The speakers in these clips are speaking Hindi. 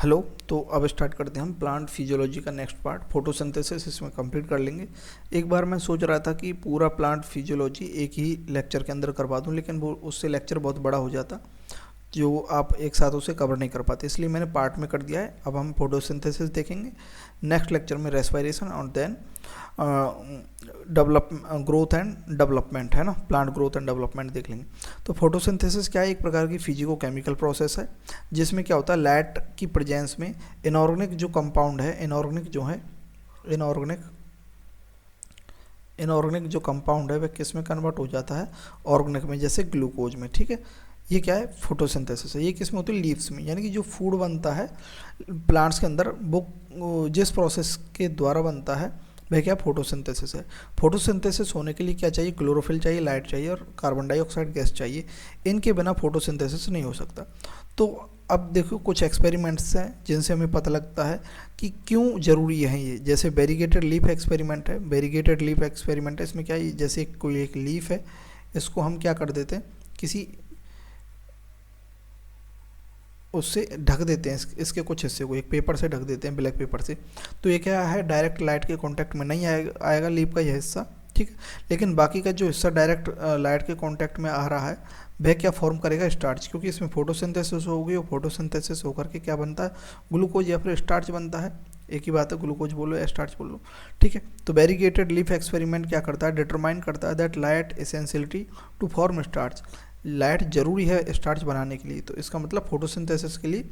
हेलो। तो अब स्टार्ट करते हैं हम प्लांट फिजियोलॉजी का नेक्स्ट पार्ट फोटोसिंथेसिस, इसमें कंप्लीट कर लेंगे। एक बार मैं सोच रहा था कि पूरा प्लांट फिजियोलॉजी एक ही लेक्चर के अंदर करवा दूं, लेकिन वो उससे लेक्चर बहुत बड़ा हो जाता जो आप एक साथ उसे कवर नहीं कर पाते, इसलिए मैंने पार्ट में कर दिया है। अब हम फोटोसिंथेसिस देखेंगे नेक्स्ट लेक्चर में, रेस्पिरेशन और then develop growth and development, है ना, प्लांट ग्रोथ एंड डेवलपमेंट देख लेंगे। तो फोटोसिंथेसिस क्या है? एक प्रकार की फिजिको केमिकल प्रोसेस है जिसमें क्या होता है, लाइट की प्रेजेंस में इनऑर्गेनिक जो कंपाउंड है, इनऑर्गेनिक जो कंपाउंड है वह किस में कन्वर्ट हो जाता है, ऑर्गेनिक में, जैसे ग्लूकोज में। ठीक है, ये क्या है? फोटोसिंथेसिस है। ये किस में होती है? लीव्स में। यानी कि जो फूड बनता है प्लांट्स के अंदर, वो जिस प्रोसेस के द्वारा बनता है वह क्या? फोटोसिंथेसिस है। फोटोसिंथेसिस होने के लिए क्या चाहिए? क्लोरोफिल चाहिए, लाइट चाहिए और कार्बन डाइऑक्साइड गैस चाहिए। इनके बिना फोटोसिंथेसिस नहीं हो सकता। तो अब देखो कुछ एक्सपेरिमेंट्स हैं जिनसे हमें पता लगता है कि क्यों ज़रूरी है ये। जैसे वेरीगेटेड लीफ एक्सपेरिमेंट है। वेरीगेटेड लीफ एक्सपेरिमेंट है, इसमें क्या है, जैसे कोई एक लीफ है, इसको हम क्या कर देते हैं, किसी उससे ढक देते हैं, इसके कुछ हिस्से को एक पेपर से ढक देते हैं, ब्लैक पेपर से। तो ये क्या है, डायरेक्ट लाइट के कांटेक्ट में नहीं आएगा लीफ का यह हिस्सा। ठीक है, लेकिन बाकी का जो हिस्सा डायरेक्ट लाइट के कांटेक्ट में आ रहा है वह क्या फॉर्म करेगा? स्टार्च, क्योंकि इसमें फोटोसिंथेसिस होगी और फोटोसिंथेसिस होकर के क्या बनता है? ग्लूकोज या फिर स्टार्च बनता है। एक ही बात है, ग्लूकोज बोलो या स्टार्च बोलो। ठीक है, तो वेरीगेटेड लीफ एक्सपेरिमेंट क्या करता है? डिटरमाइन करता है that light essentiality to form starch. Light जरूरी है स्टार्च बनाने के लिए, तो इसका मतलब फोटोसिंथेसिस के लिए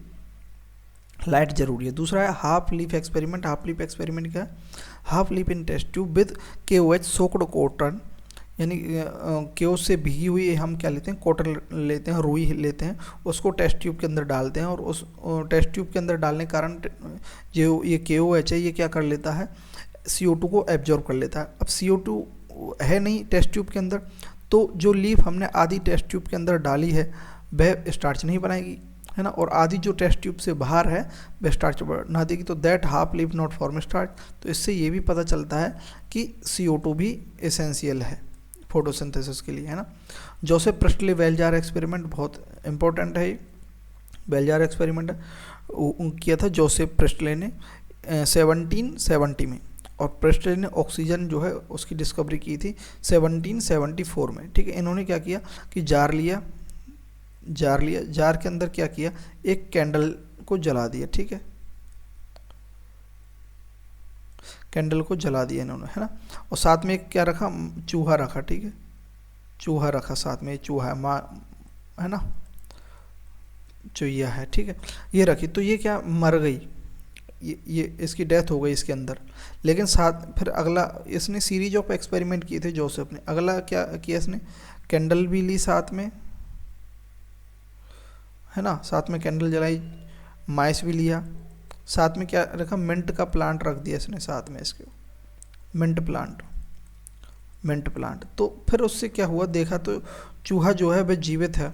लाइट जरूरी है। दूसरा है half leaf experiment. Half leaf experiment क्या है? Half leaf in test tube with KOH soaked cotton, यानी KOH से भीगी हुई हम क्या लेते हैं? कॉटन लेते हैं, रुई लेते हैं, उसको टेस्ट ट्यूब के अंदर डालते हैं और उस टेस्ट ट्यूब के अंदर डालने के कारण जो ये KOH है ये क्या कर लेता है? CO2 को एब्जॉर्ब कर लेता है। अब CO2 है नहीं टेस्ट ट्यूब के अंदर, तो जो लीफ हमने आधी टेस्ट ट्यूब के अंदर डाली है वह स्टार्च नहीं बनाएगी, है ना, और आधी जो टेस्ट ट्यूब से बाहर है वह स्टार्च बना देगी। तो that half leaf not form starch. तो इससे ये भी पता चलता है कि CO2 भी एसेंशियल है फोटोसिंथेसिस के लिए, है ना। जोसेफ प्रेस्टले वेलजार एक्सपेरिमेंट बहुत इंपॉर्टेंट है। ये वेलजार एक्सपेरिमेंट किया था जोसेफ प्रेस्टले ने 1770 में, और प्रेस्टले ने ऑक्सीजन जो है उसकी डिस्कवरी की थी 1774 में। ठीक है, इन्होंने क्या किया कि जार लिया, जार के अंदर क्या किया, एक कैंडल को जला दिया। ठीक है, कैंडल को जला दिया इन्होंने, है ना, और साथ में क्या रखा? चूहा रखा। ठीक है, चूहा रखा साथ में, चूहा माँ, है ना, चूहिया है। ठीक है, ये रखी, तो ये क्या, मर गई, ये इसकी डेथ हो गई इसके अंदर। लेकिन साथ फिर अगला इसने सीरीज ऑफ एक्सपेरिमेंट किए थे जोसेफ ने। अगला क्या किया इसने? कैंडल भी ली साथ में, है ना, साथ में कैंडल जलाई, माइस भी लिया, साथ में क्या रखा? मिंट का प्लांट रख दिया इसने साथ में, इसके मिंट प्लांट। तो फिर उससे क्या हुआ, देखा तो चूहा जो है वह जीवित है,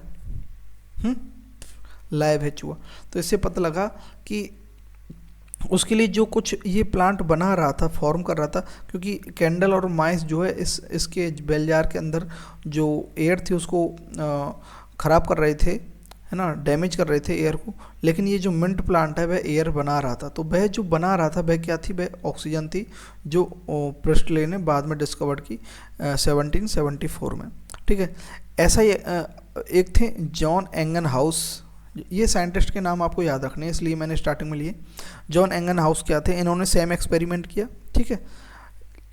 लाइव है चूहा। तो इससे पता लगा कि उसके लिए जो कुछ ये प्लांट बना रहा था, फॉर्म कर रहा था, क्योंकि कैंडल और माइस जो है इसके बेलजार के अंदर जो एयर थी उसको ख़राब कर रहे थे, है ना, डैमेज कर रहे थे एयर को। लेकिन ये जो मिंट प्लांट है वह एयर बना रहा था। तो वह जो बना रहा था वह क्या थी? वह ऑक्सीजन थी, जो प्रेस्टले ने बाद में डिस्कवर की 1774 में। ठीक है, ऐसा ही एक थे जॉन एंगनहाउस। ये साइंटिस्ट के नाम आपको याद रखने हैं, इसलिए मैंने स्टार्टिंग में लिए। जॉन एंगनहाउस क्या थे? इन्होंने सेम एक्सपेरिमेंट किया, ठीक है,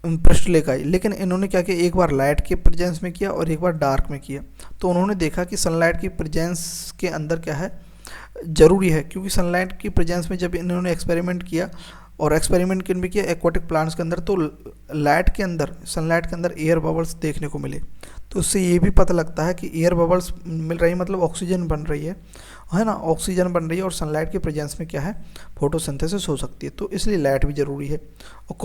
प्रेस्टले का ही, लेकिन इन्होंने क्या किया, एक बार लाइट के प्रेजेंस में किया और एक बार डार्क में किया। तो उन्होंने देखा कि सनलाइट की प्रेजेंस के अंदर क्या है, ज़रूरी है, क्योंकि सनलाइट की प्रेजेंस में जब इन्होंने एक्सपेरिमेंट किया, और एक्सपेरिमेंट किन भी किया एक्वाटिक प्लांट्स के अंदर, तो लाइट के अंदर, सनलाइट के अंदर एयर बबल्स देखने को मिले। तो उससे ये भी पता लगता है कि एयर बबल्स मिल रही है, मतलब ऑक्सीजन बन रही है ना, ऑक्सीजन बन रही है, और सनलाइट के प्रेजेंस में क्या है, फोटोसिंथेसिस हो सकती है। तो इसलिए लाइट भी ज़रूरी है, और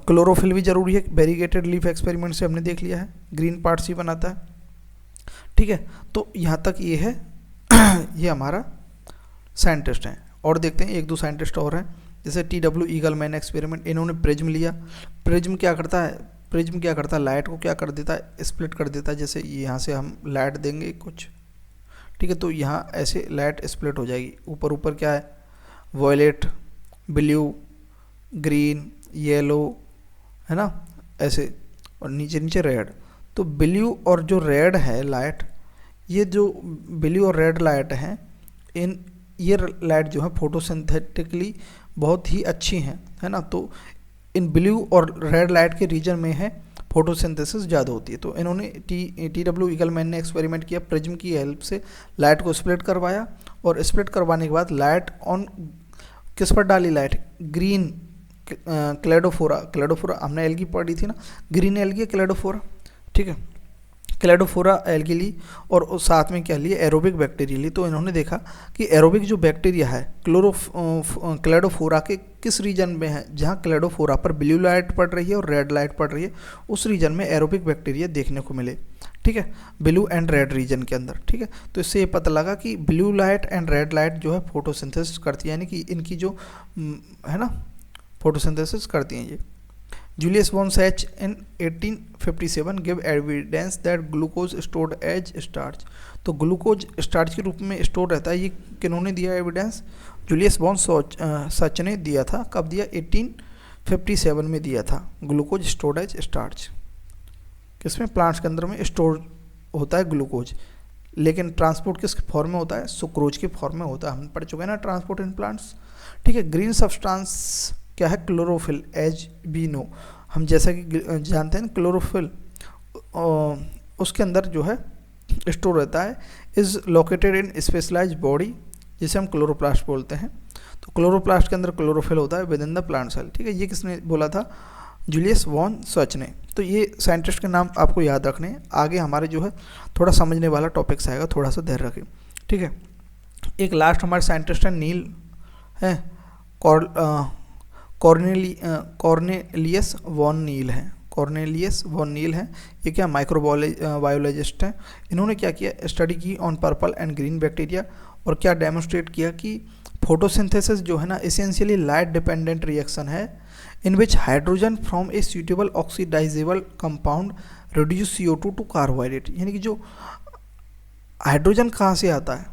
क्लोरोफिल भी ज़रूरी है। वेरीगेटेड लीफ एक्सपेरिमेंट से हमने देख लिया है, ग्रीन पार्ट्स ही बनाता है। ठीक है, तो यहाँ तक ये है ये हमारा साइंटिस्ट हैं। और देखते हैं एक दो साइंटिस्ट और हैं, जैसे TW ईगलमैन एक्सपेरिमेंट। इन्होंने प्रिज्म लिया। प्रिज्म क्या करता है? लाइट को क्या कर देता है? स्प्लिट कर देता है। जैसे यहाँ से हम लाइट देंगे कुछ, ठीक है। तो यहाँ ऐसे लाइट स्प्लिट हो जाएगी, ऊपर ऊपर क्या है, वॉयलेट, ब्लू, ग्रीन, येलो, है ना, ऐसे, और नीचे नीचे रेड। तो ब्लू और जो रेड है लाइट, ये जो ब्लू और रेड लाइट हैं, इन ये लाइट जो है फोटोसिंथेटिकली बहुत ही अच्छी हैं, है ना। तो इन ब्लू और रेड लाइट के रीजन में है फोटोसिंथेसिस ज़्यादा होती है। तो इन्होंने TW ईगलमैन ने एक्सपेरिमेंट किया, प्रिज्म की हेल्प से लाइट को स्प्लिट करवाया, और स्प्लिट करवाने के बाद लाइट ऑन किस पर डाली, लाइट ग्रीन क्लेडोफोरा हमने एल्गी पढ़ी थी ना, ग्रीन एल्गी क्लेडोफोरा, ठीक है, क्लेडोफोरा एल्गी ली, और साथ में क्या लिए, एरोबिक बैक्टीरिया ली। तो इन्होंने देखा कि एरोबिक जो बैक्टीरिया है क्लेडोफोरा के किस रीजन में है, जहाँ क्लेडोफोरा पर ब्लू लाइट पड़ रही है और रेड लाइट पड़ रही है, उस रीजन में एरोबिक बैक्टीरिया देखने को मिले, ठीक है, ब्लू एंड रेड रीजन के अंदर, ठीक है। तो इससे ये पता लगा कि blue light and red light जो है फोटोसिंथेसिस करती है, यानी कि इनकी जो है ना फोटोसिंथेसिस करती हैं ये। Julius von Sach in 1857 gave evidence that glucose stored as starch। तो ग्लूकोज स्टार्च के रूप में स्टोर रहता है, ये किन्होंने दिया एविडेंस, जूलियस वॉन सच ने दिया था। कब दिया, 1857 में दिया था, ग्लूकोज स्टोर्ड एज स्टार्च। किसमें, प्लांट्स के अंदर में स्टोर होता है ग्लूकोज, लेकिन ट्रांसपोर्ट किस फॉर्म में होता है, सुक्रोज के फॉर्म में होता है, हम पढ़ चुके हैं ना ट्रांसपोर्ट इन प्लांट्स, ठीक है। ग्रीन सब्सटेंस क्या है, क्लोरोफिल, एज बी नो, हम जैसा कि जानते हैं क्लोरोफिल उसके अंदर जो है स्टोर रहता है, is located in specialize body, जिसे हम क्लोरोप्लास्ट बोलते हैं। तो क्लोरोप्लास्ट के अंदर क्लोरोफिल होता है within the plant cell, ठीक है। ये किसने बोला था, जूलियस वॉन सच ने। तो ये साइंटिस्ट के नाम आपको याद रखने हैं, आगे हमारे जो है थोड़ा समझने वाला टॉपिक्स आएगा, थोड़ा सा धैर्य रखें, ठीक है। एक लास्ट हमारे साइंटिस्ट हैं नील है, कॉर्नेलियस वॉन नील है, कॉर्नेलियस वॉन नील है। ये क्या माइक्रोबायोलॉजिस्ट हैं। इन्होंने क्या किया, स्टडी की on purple and green bacteria, और क्या डेमोन्स्ट्रेट किया कि फोटोसिंथेसिस जो है ना एसेंशियली लाइट डिपेंडेंट रिएक्शन है, in which hydrogen from a suitable oxidisable compound reduce CO2 to carbohydrate. यानी कि जो हाइड्रोजन कहाँ से आता है,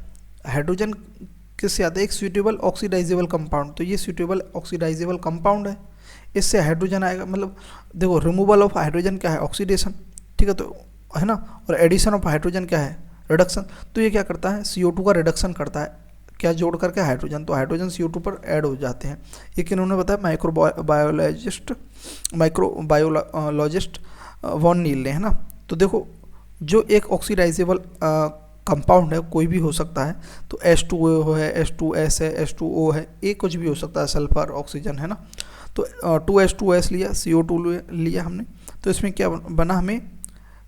हाइड्रोजन किससे आता है, एक सूटेबल ऑक्सीडाइजेबल कंपाउंड। तो ये सूटेबल ऑक्सीडाइजेबल कंपाउंड है, इससे हाइड्रोजन आएगा। मतलब देखो, रिमूवल ऑफ हाइड्रोजन क्या है, ऑक्सीडेशन, ठीक है, तो है ना, और एडिशन ऑफ हाइड्रोजन क्या है, रिडक्शन। तो ये क्या करता है, CO2 का रिडक्शन करता है, क्या जोड़ करके, हाइड्रोजन। तो हाइड्रोजन CO2 पर ऐड हो जाते हैं। ये किन्होंने बताया, माइक्रोबायोलॉजिस्ट वॉन नील ने, है ना। तो देखो, जो एक ऑक्सीडाइजेबल कंपाउंड है, कोई भी हो सकता है, तो H2O है, H2S है, H2O है, ये कुछ भी हो सकता है, सल्फर, ऑक्सीजन, है ना। तो 2H2S लिया, CO2 लिया हमने, तो इसमें क्या बना, हमें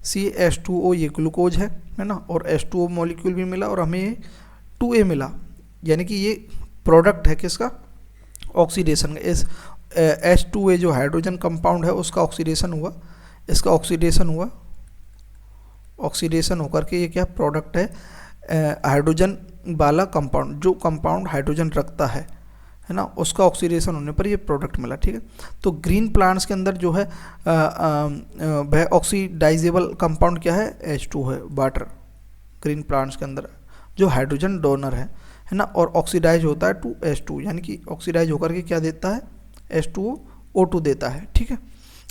CH2O, ये ग्लूकोज है ना, और H2O मॉलिक्यूल भी मिला, और हमें 2A मिला, यानी कि ये प्रोडक्ट है किसका, ऑक्सीडेशन का। इस H2A जो हाइड्रोजन कंपाउंड है उसका ऑक्सीडेशन हुआ, इसका ऑक्सीडेशन हुआ, ऑक्सीडेशन होकर के ये क्या प्रोडक्ट है, हाइड्रोजन वाला कंपाउंड, जो कंपाउंड हाइड्रोजन रखता है ना, उसका ऑक्सीडेशन होने पर ये प्रोडक्ट मिला, ठीक है। तो ग्रीन प्लांट्स के अंदर जो है वह ऑक्सीडाइजेबल कंपाउंड क्या है, H2 है, वाटर, ग्रीन प्लांट्स के अंदर जो हाइड्रोजन डोनर है ना, और ऑक्सीडाइज होता है टू H2, यानी कि ऑक्सीडाइज होकर के क्या देता है, H2O देता है, ठीक है।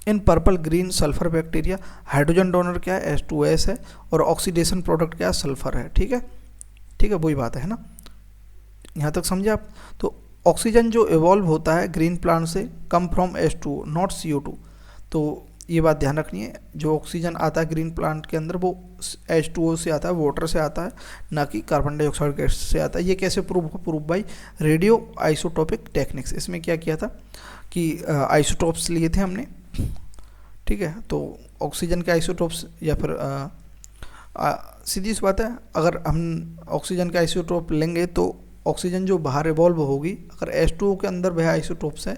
In purple green sulphur bacteria, hydrogen donor क्या है, H2S है, और ऑक्सीडेशन प्रोडक्ट क्या है, सल्फर है, ठीक है, ठीक है, वही बात है ना, यहाँ तक समझे आप। तो ऑक्सीजन जो इवॉल्व होता है ग्रीन प्लांट से, come from H2O not CO2। तो ये बात ध्यान रखनी है, जो ऑक्सीजन आता है ग्रीन प्लांट के अंदर वो H2O से आता है, वाटर से आता है, ना कि कार्बन डाइऑक्साइड गैस से आता है। ये कैसे prove by radio isotopic techniques. इसमें क्या किया था कि आइसोटोप्स लिए थे हमने, ठीक है। तो ऑक्सीजन के आइसोटोप्स, या फिर सीधी सी बात है, अगर हम ऑक्सीजन के आइसोटोप लेंगे तो ऑक्सीजन जो बाहर इवॉल्व होगी, अगर H2O के अंदर वह आइसोटोप्स है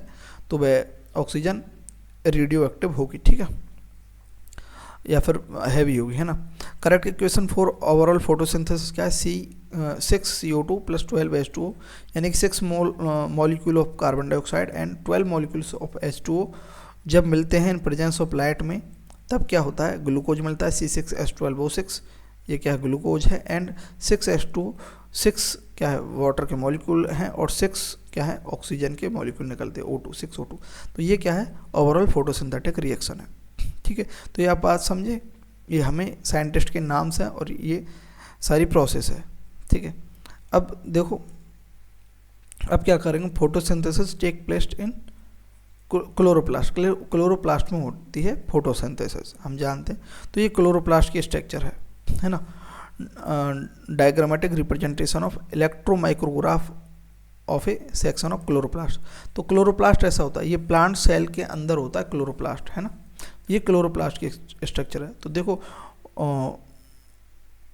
तो वह ऑक्सीजन रेडियो एक्टिव होगी, ठीक है, या फिर हैवी होगी, है ना। Correct equation for overall photosynthesis क्या है, 6 CO2 + 12 H2O, यानी कि 6 molecule of carbon dioxide and 12 molecules of H2O जब मिलते हैं इन प्रेजेंस ऑफ लाइट में, तब क्या होता है, ग्लूकोज मिलता है, C6H12O6, ये क्या है, ग्लूकोज है, एंड 6H2, 6 क्या है, वाटर के मॉलिक्यूल हैं, और 6 क्या है, ऑक्सीजन के मॉलिक्यूल निकलते हैं, O2, 6O2। तो ये क्या है, ओवरऑल फोटोसिंथेटिक रिएक्शन है। ठीक है, तो ये आप बात समझे, ये हमें साइंटिस्ट के नाम से और ये सारी प्रोसेस है। ठीक है, अब देखो, अब क्या करेंगे, photosynthesis take place in chloroplast. Chloroplast में होती है फोटोसिंथेसिस, हम जानते हैं। तो ये क्लोरोप्लास्ट की स्ट्रक्चर है ना। Diagrammatic representation of electromicrograph of a section of chloroplast. तो क्लोरोप्लास्ट ऐसा होता है, ये प्लांट सेल के अंदर होता है क्लोरोप्लास्ट, है ना। ये क्लोरोप्लास्ट की स्ट्रक्चर है। तो देखो,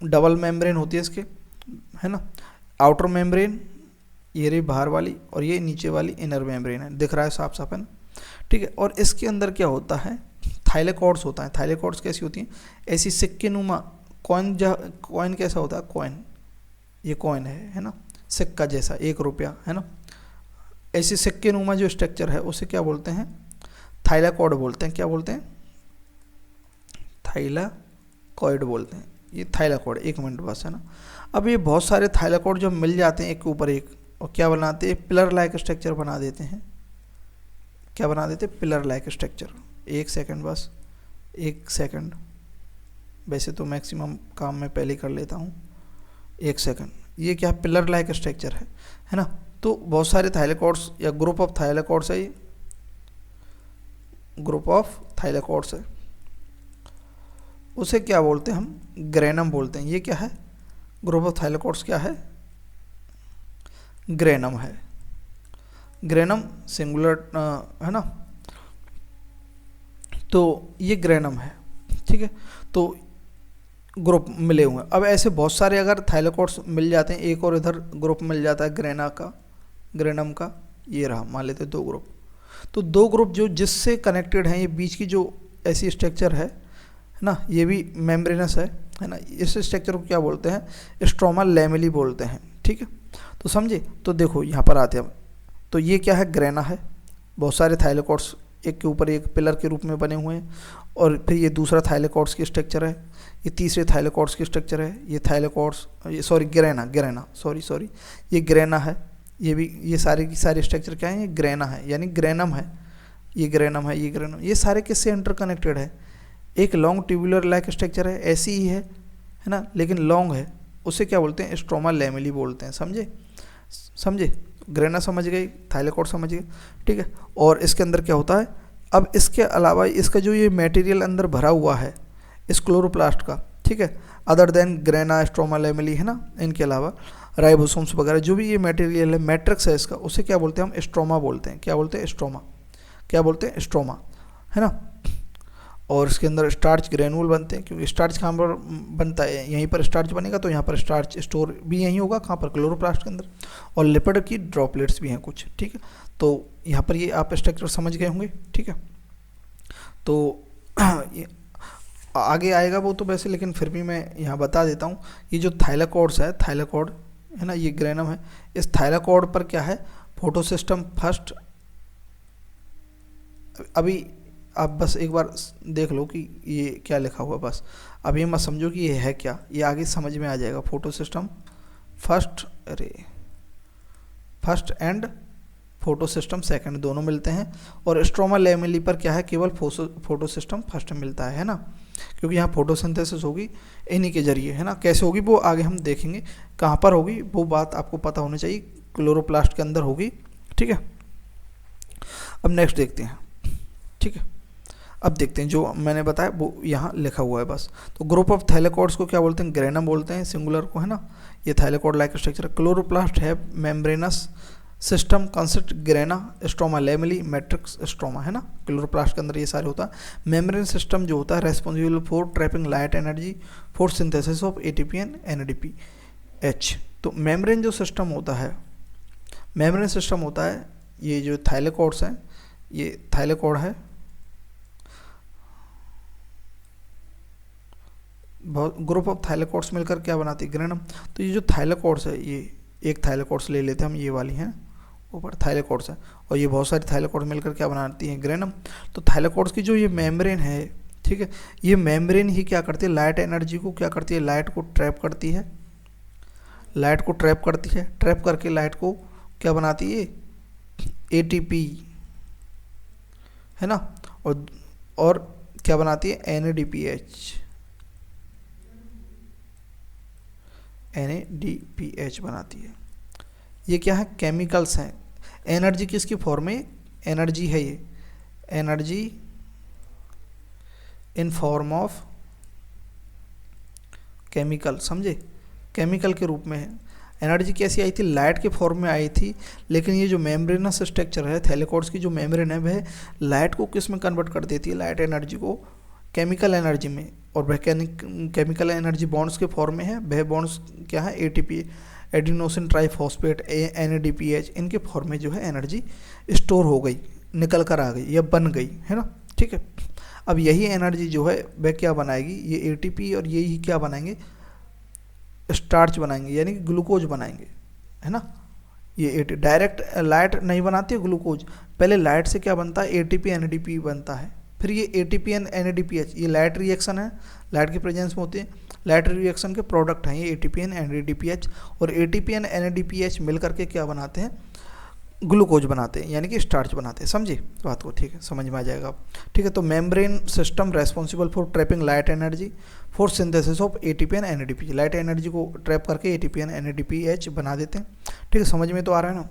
डबल मेम्ब्रेन होती है इसके, है ना। आउटर मेम्ब्रेन ये रही बाहर वाली, और ये नीचे वाली इनर मेम्ब्रेन है, दिख रहा है साफ साफ, है ना। ठीक है, और इसके अंदर क्या होता है, थाइलेकॉर्ड्स होता है। थाइलेकॉर्ड्स कैसी होती हैं, ऐसी सिक्के नुमा, कॉइन कैसा होता है, कॉइन, ये कॉइन है ना, सिक्का जैसा, 1 रुपया, है ना। ऐसी सिक्के नुमा जो स्ट्रक्चर है उसे क्या बोलते हैं, थाइलेकॉर्ड बोलते हैं। क्या बोलते हैं, थाइलेकॉर्ड बोलते हैं। ये थाइलेकॉर्ड, 1 मिनट बस, है ना। अब ये बहुत सारे थाइलेकॉर्ड जब मिल जाते हैं एक के ऊपर एक, और क्या बनाते हैं, पिलर लाइक स्ट्रक्चर बना देते हैं। क्या बना देते हैं, पिलर लाइक स्ट्रक्चर। 1 सेकंड बस, 1 सेकंड, वैसे तो मैक्सिमम काम मैं पहले कर लेता हूँ। 1 सेकंड, ये क्या पिलर लाइक स्ट्रक्चर है ना। तो बहुत सारे थाइलेकॉर्ड्स या ग्रुप ऑफ थाइलेकॉर्ड्स है, ये ग्रुप ऑफ थाइलेकॉर्ड्स है, उसे क्या बोलते हैं हम, ग्रेनम बोलते हैं। ये क्या है, ग्रुप ऑफ थाइलेकॉर्ड्स क्या है, ग्रेनम है। ग्रेनम सिंगुलर है ना, तो ये ग्रेनम है। ठीक है, तो ग्रुप मिले हुए हैं। अब ऐसे बहुत सारे अगर थाइलेकॉर्ड्स मिल जाते हैं, एक और इधर ग्रुप मिल जाता है ग्रेनम का, ये रहा, मान लेते हैं 2 ग्रुप। तो 2 ग्रुप जो जिससे कनेक्टेड हैं, ये बीच की जो ऐसी स्ट्रक्चर है ना, ये भी मेम्ब्रेनस है ना। इस स्ट्रक्चर को क्या बोलते हैं, स्ट्रोमा लैमेली बोलते हैं। ठीक है, तो समझे। तो देखो यहाँ पर आते हैं, तो ये क्या है, ग्रेना है। बहुत सारे थाइलेकॉर्ड्स एक के ऊपर एक पिलर के रूप में बने हुए हैं, और फिर ये दूसरा थाइलेकॉर्ड्स की स्ट्रक्चर है, ये तीसरे थाइलेकॉर्ड्स की स्ट्रक्चर है, ये थाइलेकॉर्ड्स, ये सॉरी ग्रेना सॉरी ये ग्रेना है। ये भी, ये सारे की सारी स्ट्रक्चर क्या है, ये ग्रेना है, यानी ग्रेनम है, ये ग्रेनम है, ये ग्रेनम। ये सारे किससे इंटरकनेक्टेड है, एक लॉन्ग ट्यूबुलर लाइक स्ट्रक्चर है, ऐसी ही है ना, लेकिन लॉन्ग है, उसे क्या बोलते हैं, स्ट्रोमा लैमेली बोलते हैं। समझे, ग्रेना समझ गए, थाइलेकॉर्ड समझ गए। ठीक है, और इसके अंदर क्या होता है, अब इसके अलावा इसका जो ये मटेरियल अंदर भरा हुआ है इस क्लोरोप्लास्ट का, ठीक है, other than grana, stroma lamellae, है ना, इनके अलावा राइबोसोम्स वगैरह जो भी ये मटेरियल है, मैट्रिक्स है इसका, उसे क्या बोलते हैं हम, स्ट्रोमा बोलते हैं। क्या बोलते हैं, स्ट्रोमा। क्या बोलते हैं, स्ट्रोमा, है ना। और इसके अंदर स्टार्च ग्रेनुल बनते हैं, क्योंकि स्टार्च कहाँ पर बनता है, यहीं पर स्टार्च बनेगा, तो यहाँ पर स्टार्च स्टोर भी यहीं होगा, कहाँ पर, क्लोरोप्लास्ट के अंदर। और लिपिड की ड्रॉपलेट्स भी हैं कुछ। ठीक है, तो यहाँ पर ये आप स्ट्रक्चर समझ गए होंगे। ठीक है, तो ये आगे आएगा वो तो वैसे, लेकिन फिर भी मैं यहाँ बता देता हूँ। ये जो थाइलेकॉर्ड्स है, थाइलेकॉर्ड है ना, ये ग्रेनम है। इस थाइलेकॉर्ड पर क्या है, फोटोसिस्टम फर्स्ट। अभी आप बस एक बार देख लो कि ये क्या लिखा हुआ, बस अब ये मत समझो कि ये है क्या, ये आगे समझ में आ जाएगा। Photosystem first, first and photosystem second दोनों मिलते हैं, और स्ट्रोमा लैमेली पर क्या है, केवल फोटोसिस्टम फर्स्ट मिलता है ना, क्योंकि यहाँ फोटोसिंथेसिस होगी इन्हीं के जरिए, है ना। कैसे होगी वो आगे हम देखेंगे, कहाँ पर होगी वो बात आपको पता होनी चाहिए, क्लोरोप्लास्ट के अंदर होगी। ठीक है, अब नेक्स्ट देखते हैं। ठीक है, अब देखते हैं जो मैंने बताया वो यहाँ लिखा हुआ है बस। तो ग्रुप ऑफ थाइलेकॉर्ड्स को क्या बोलते हैं, ग्रेनम बोलते हैं, सिंगुलर को, है ना। ये थाइलेकॉर्ड लाइक स्ट्रक्चर। क्लोरोप्लास्ट है membranes system consist grana, stroma lamellae, matrix stroma, है ना। क्लोरोप्लास्ट के अंदर ये सारे होता है। मेम्ब्रेन सिस्टम जो होता है responsible for trapping light energy for synthesis of ATP and NADP. तो मेम्ब्रेन जो सिस्टम होता है, मेम्ब्रेन सिस्टम होता है, ये जो थाइलेकॉर्ड्स हैं, ये थाइलेकॉर्ड है, बहुत ग्रुप ऑफ थाइलेकॉर्ड्स मिलकर क्या बनाती है, ग्रेनम। तो ये जो थाइलेकॉर्ड्स है, ये एक थाइलेकॉर्ड्स ले लेते हैं हम, ये वाली हैं ऊपर थाइलेकॉर्ड्स है, और ये बहुत सारी थाइलेकॉर्ड्स मिलकर क्या बनाती हैं, ग्रेनम। तो थाइलेकॉर्ड्स की जो ये मेम्ब्रेन है, ठीक है। ये मेम्ब्रेन ही क्या करती है, लाइट एनर्जी को क्या करती है, लाइट को ट्रैप करती है, लाइट को ट्रैप करती है, ट्रैप करके लाइट को क्या बनाती है, एटीपी, है ना, और क्या बनाती है, एनएडीपीएच, एनएडीपीएच बनाती है। ये क्या है, केमिकल्स हैं। एनर्जी किसकी फॉर्म में, एनर्जी है ये, energy in form of chemical, समझे, केमिकल के रूप में है। एनर्जी कैसी आई थी, लाइट के फॉर्म में आई थी, लेकिन ये जो मेम्ब्रेनस स्ट्रक्चर है, थैलेकोइड्स की जो मेम्ब्रेन है, वह लाइट को किस में कन्वर्ट कर देती है, लाइट एनर्जी को केमिकल एनर्जी में, और वह केमिकल एनर्जी बॉन्ड्स के फॉर्म में है। वह बॉन्ड्स क्या है, एटीपी, एडिनोसिन ट्राइफॉस्फेट, एनएडीपीएच, इनके फॉर्म में जो है एनर्जी स्टोर हो गई, निकल कर आ गई या बन गई, है ना, ठीक है। अब यही एनर्जी जो है वह क्या बनाएगी, ये एटीपी और यही क्या बनाएंगे, स्टार्च बनाएंगे, यानी कि ग्लूकोज बनाएंगे, है ना। ये डायरेक्ट लाइट नहीं बनाती है ग्लूकोज, पहले लाइट से क्या बनता है, एटीपी एनएडीपी बनता है, फिर ये एटीपी एंड एनएडीपीएच, ये लाइट रिएक्शन है, लाइट के प्रेजेंस में होती है, लाइट रिएक्शन के प्रोडक्ट हैं ये एटीपी एंड एनएडीपीएच, और एटीपी एंड एनएडीपीएच मिलकर के क्या बनाते हैं, ग्लूकोज बनाते हैं, यानी कि स्टार्च बनाते हैं, समझे बात को, ठीक है, समझ में आ जाएगा आप, ठीक है। तो membrane system responsible for trapping light energy for synthesis of ATP and NADP, light energy को ट्रैप करके एटीपी एंड एनएडीपीएच बना देते हैं, ठीक है, समझ में तो आ रहा है ना।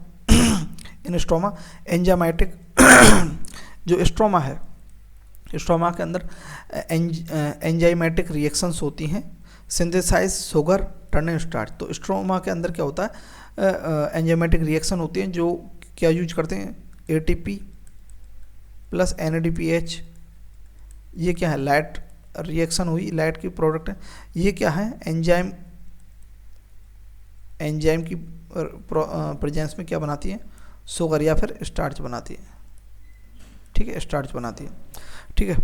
इन स्ट्रोमा एंजाइमेटिक जो स्ट्रोमा है, स्ट्रोमा के अंदर एंजाइमेटिक रिएक्शंस होती हैं, सिंथेसाइज शुगर टर्न स्टार्च। तो स्ट्रोमा के अंदर क्या होता है, एंजाइमेटिक रिएक्शन होती हैं जो क्या यूज करते हैं, एटीपी प्लस एनएडीपीएच, ये क्या है, लाइट रिएक्शन हुई, लाइट की प्रोडक्ट है, ये क्या है, एंजाइम, एंजाइम की प्रेजेंस में क्या बनाती है, शुगर या फिर स्टार्च बनाती है, ठीक है, स्टार्च बनाती है, ठीक है।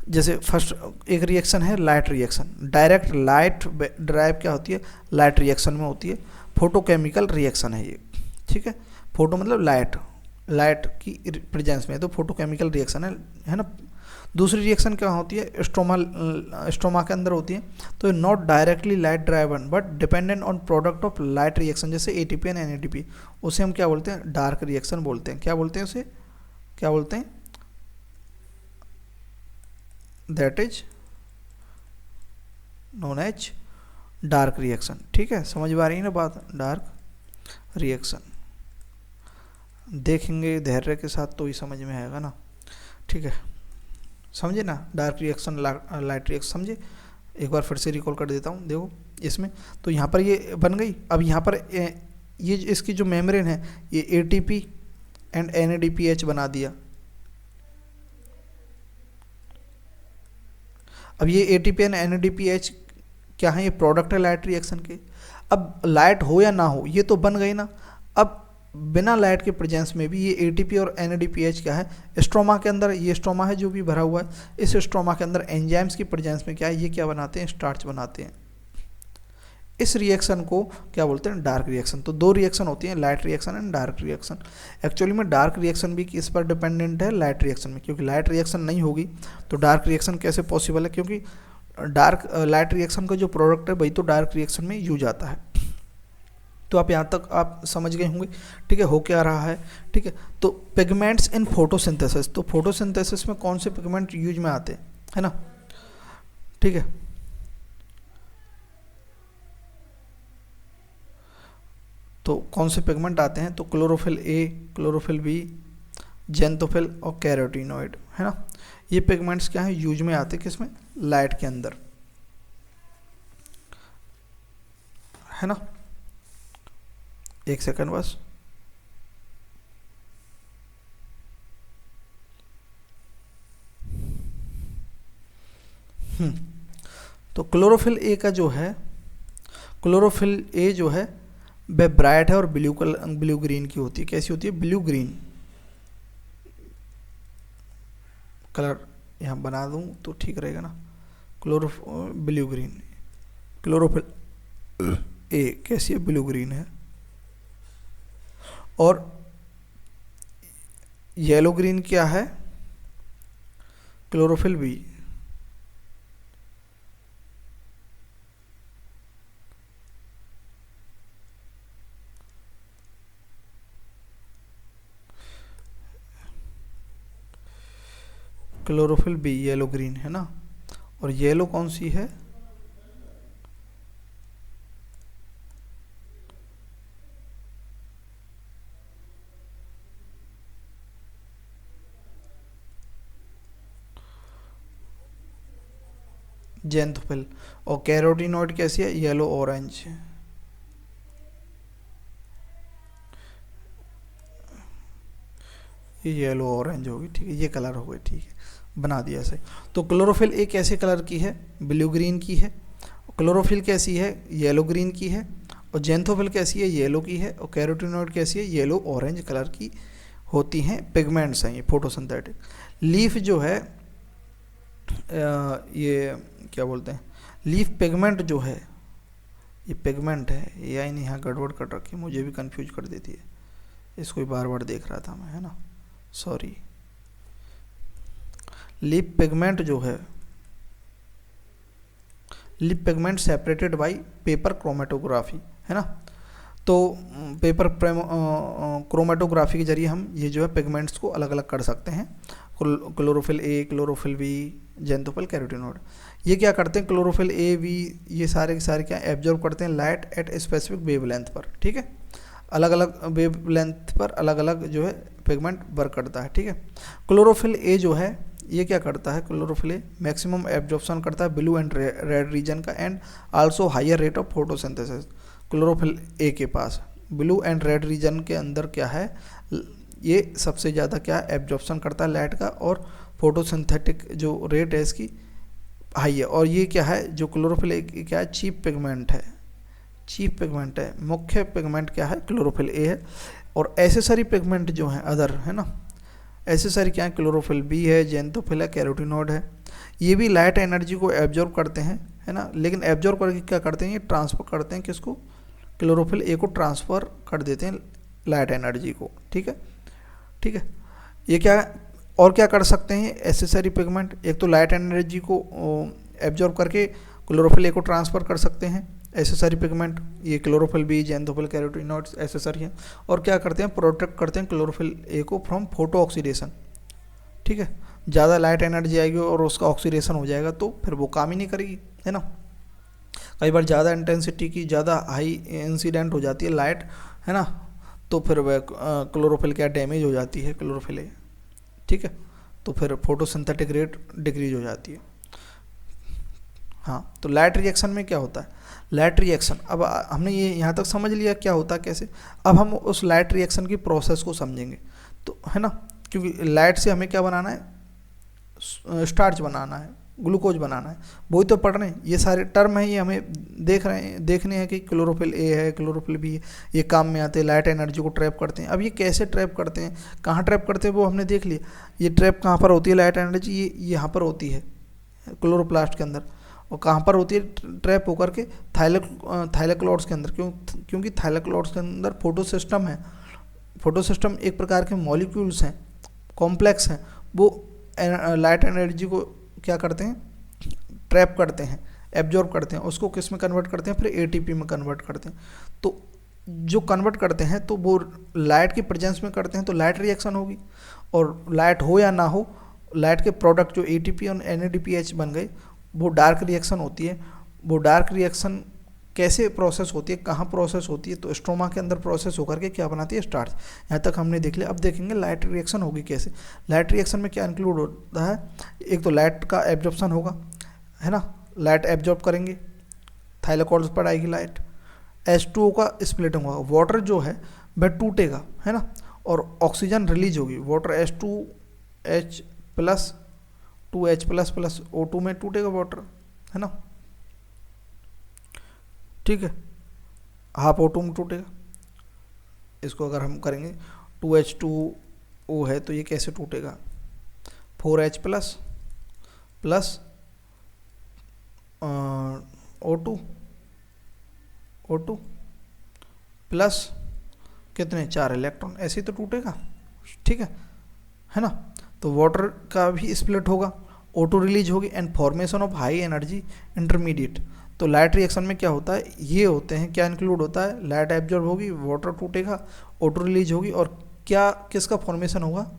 जैसे फर्स्ट एक रिएक्शन है light reaction, direct light drive क्या होती है, लाइट रिएक्शन में होती है, फोटोकेमिकल रिएक्शन है ये, ठीक है, फोटो मतलब लाइट, लाइट की प्रेजेंस में, तो फोटोकेमिकल रिएक्शन है ना। दूसरी रिएक्शन क्या होती है, स्ट्रोमा के अंदर होती है, तो not directly light driven but dependent on product of light reaction, जैसे एटीपी एंड एनएडीपी, उसे हम क्या बोलते हैं, डार्क रिएक्शन बोलते हैं, क्या बोलते हैं उसे, क्या बोलते हैं, that is known as dark reaction, ठीक है, समझ में आ रही है ना बात, डार्क रिएक्शन देखेंगे धैर्य के साथ तो ही समझ में आएगा ना, ठीक है, समझे ना, डार्क रिएक्शन लाइट रिएक्शन, समझे। एक बार फिर से रिकॉल कर देता हूँ, देखो इसमें तो यहाँ पर ये बन गई, अब यहाँ पर ये इसकी जो मेम्ब्रेन है ये एटीपी एंड एनएडीपीएच बना दिया, अब ये एटीपी एंड एनएडीपीएच क्या है, ये प्रोडक्ट है लाइट रिएक्शन के। अब लाइट हो या ना हो ये तो बन गई ना, अब बिना लाइट के प्रेजेंस में भी ये एटीपी और एनएडीपीएच क्या है, स्ट्रोमा के अंदर, ये स्ट्रोमा है जो भी भरा हुआ है, इस स्ट्रोमा के अंदर एंजाइम्स की प्रेजेंस में क्या है, ये क्या बनाते हैं, स्टार्च बनाते हैं। इस रिएक्शन को क्या बोलते हैं, डार्क रिएक्शन। तो दो रिएक्शन होती हैं, light reaction and dark reaction. Actually में डार्क रिएक्शन भी किस पर डिपेंडेंट है, लाइट रिएक्शन में, क्योंकि लाइट रिएक्शन नहीं होगी तो डार्क रिएक्शन कैसे पॉसिबल है, क्योंकि डार्क लाइट रिएक्शन का जो प्रोडक्ट है वही तो डार्क रिएक्शन में यूज आता है। तो आप यहाँ तक आप समझ गए होंगे, ठीक है, हो क्या रहा है, ठीक है। तो पिगमेंट्स इन फोटोसिंथेसिस, तो फोटोसिंथेसिस में कौन से पिगमेंट यूज में आते हैं, है ना, ठीक है। तो कौन से पिगमेंट आते हैं, तो chlorophyll A, chlorophyll b, xanthophyll और कैरोटीनॉइड, है ना, ये पिगमेंट्स क्या है, यूज में आते हैं किसमें, लाइट के अंदर, है ना। एक सेकंड बस, तो क्लोरोफिल ए का जो है, क्लोरोफिल ए जो है वह ब्राइट है और ब्लू ग्रीन की होती है, कैसी होती है, ब्लू ग्रीन कलर यहाँ बना दूँ तो ठीक रहेगा ना, ब्लू ग्रीन, क्लोरोफिल ए कैसी है, ब्लू ग्रीन है, और येलो ग्रीन क्या है, chlorophyll b, chlorophyll b yellow green है ना, और येलो कौन सी है, जेंथोफिल। और कैरोटीनॉइड कैसी है, येलो ऑरेंज। ये येलो ऑरेंज होगी, ठीक है, ये कलर हो गए, ठीक है, बना दिया ऐसे। तो क्लोरोफिल एक कैसे कलर की है, ब्लू ग्रीन की है। क्लोरोफिल कैसी है, येलो ग्रीन की है। और जेंथोफिल कैसी है, येलो की है। और कैरोटीनॉइड कैसी है, येलो ऑरेंज कलर की होती हैं, पिगमेंट्स हैं ये फोटोसिंथेटिक। लीफ जो है ये क्या बोलते हैं, लीफ पिगमेंट जो है, ये पिगमेंट है, या नहीं, यहाँ गड़बड़ कर रखी, मुझे भी कंफ्यूज कर देती है, इसको ही बार बार देख रहा था मैं, है ना, सॉरी। लीफ पिगमेंट जो है, leaf pigment separated by paper chromatography, है ना। तो पेपर क्रोमेटोग्राफी के जरिए हम ये जो है पिगमेंट्स को अलग अलग कर सकते हैं, chlorophyll A, chlorophyll b, xanthophyll, carotenoid. ये क्या करते हैं, क्लोरोफिल ए बी ये सारे के सारे क्या एब्जॉर्ब करते हैं लाइट एट स्पेसिफिक वेवलेंथ पर, ठीक है, अलग अलग वेवलेंथ पर अलग अलग जो है पिगमेंट वर्क करता है, ठीक है। क्लोरोफिल ए जो है ये क्या करता है, क्लोरोफिल ए मैक्सिमम एब्जॉर्प्शन करता है ब्लू एंड रेड रीजन का, and also higher rate of photosynthesis. Chlorophyll A के पास ब्लू एंड रेड रीजन के अंदर क्या है, ये सबसे ज़्यादा क्या एब्जॉर्प्शन करता है लाइट का, और फोटोसिंथेटिक जो रेट है इसकी हाई है। और ये क्या है, जो क्लोरोफिल ए क्या है, चीप पिगमेंट है, चीप पिगमेंट है। मुख्य पिगमेंट क्या है, क्लोरोफिल ए है। और एसेसरी पिगमेंट जो है अदर, है ना, एसेसरी क्या है, क्लोरोफिल बी है, जेंथोफिल है, कैरोटीनॉइड है। ये भी लाइट एनर्जी को एब्जॉर्ब करते हैं, है ना, लेकिन एब्जॉर्ब करके क्या करते हैं, ये ट्रांसफ़र करते हैं किसको, क्लोरोफिल ए को ट्रांसफ़र कर देते हैं लाइट एनर्जी को, ठीक है, ठीक है। ये क्या और क्या कर सकते हैं एसेसरी पिगमेंट, एक तो लाइट एनर्जी को एब्जॉर्ब करके क्लोरोफिल ए को ट्रांसफ़र कर सकते हैं एसेसरी पिगमेंट, ये chlorophyll b, xanthophyll, carotenoids accessory है। और क्या करते हैं, प्रोटेक्ट करते हैं क्लोरोफिल ए को फ्रॉम फोटो ऑक्सीडेशन, ठीक है। ज़्यादा लाइट एनर्जी आएगी और उसका ऑक्सीडेशन हो जाएगा तो फिर वो काम ही नहीं करेगी, है ना। कई बार ज़्यादा इंटेंसिटी की, ज़्यादा हाई इंसिडेंट हो जाती है लाइट, है ना, तो फिर वह क्लोरोफिल क्या डैमेज हो जाती है, क्लोरोफिल ए, ठीक है, तो फिर फोटोसिंथेटिक रेट डिक्रीज हो जाती है। हाँ, तो लाइट रिएक्शन में क्या होता है, लाइट रिएक्शन, अब हमने ये यहाँ तक समझ लिया क्या होता है कैसे। अब हम उस लाइट रिएक्शन की प्रोसेस को समझेंगे, तो है ना, क्योंकि लाइट से हमें क्या बनाना है, स्टार्च बनाना है, ग्लूकोज बनाना है, वही तो पढ़ रहे हैं। ये सारे टर्म हैं, ये हमें देखने हैं कि क्लोरोफिल ए है, क्लोरोफिल बी है, ये काम में आते हैं, लाइट एनर्जी को ट्रैप करते हैं। अब ये कैसे ट्रैप करते हैं, कहाँ ट्रैप करते हैं, वो हमने देख लिया। ये ट्रैप कहाँ पर होती है लाइट एनर्जी, ये यहाँ पर होती है क्लोरोप्लास्ट के अंदर। और कहाँ पर होती है ट्रैप होकर के, थाइलेक्लोड्स के अंदर, क्योंकि थाइलेक्लोड्स के अंदर फोटो सिस्टम है। फोटो सिस्टम एक प्रकार के मॉलिक्यूल्स हैं, कॉम्प्लेक्स हैं, वो लाइट एनर्जी को क्या करते हैं, ट्रैप करते हैं, एब्जॉर्ब करते हैं, उसको किस में कन्वर्ट करते हैं, फिर एटीपी में कन्वर्ट करते हैं। तो जो कन्वर्ट करते हैं तो वो लाइट की प्रेजेंस में करते हैं, तो लाइट रिएक्शन होगी। और लाइट हो या ना हो, लाइट के प्रोडक्ट जो एटीपी और एनएडीपीएच बन गए, वो डार्क रिएक्शन होती है। वो डार्क रिएक्शन कैसे प्रोसेस होती है, कहाँ प्रोसेस होती है, तो स्ट्रोमा के अंदर प्रोसेस होकर के क्या बनाती है, स्टार्च। यहाँ तक हमने देख लिया। अब देखेंगे लाइट रिएक्शन होगी कैसे। लाइट रिएक्शन में क्या इंक्लूड होता है, एक तो लाइट का एब्जॉर्प्शन होगा, है ना, लाइट एब्जॉर्ब करेंगे, थाइलेकोड्स पर आएगी लाइट, H2O का स्प्लिटिंग होगा, वाटर जो है वह टूटेगा, है ना, और ऑक्सीजन रिलीज होगी। Water H2H plus 2H plus plus O2 में टूटेगा वाटर, है ना, ठीक है, हाफ O2 में टूटेगा। इसको अगर हम करेंगे 2H2O है तो ये कैसे टूटेगा, 4H plus plus O2 plus कितने, 4 इलेक्ट्रॉन, ऐसे ही तो टूटेगा, ठीक है ना। तो वाटर का भी स्प्लिट होगा, O2 रिलीज होगी, and formation of high energy intermediate. तो लाइट रिएक्शन में क्या होता है, ये होते हैं, क्या इंक्लूड होता है, लाइट एब्जॉर्ब होगी, वाटर टूटेगा, O2 रिलीज होगी, और क्या किसका फॉर्मेशन होगा,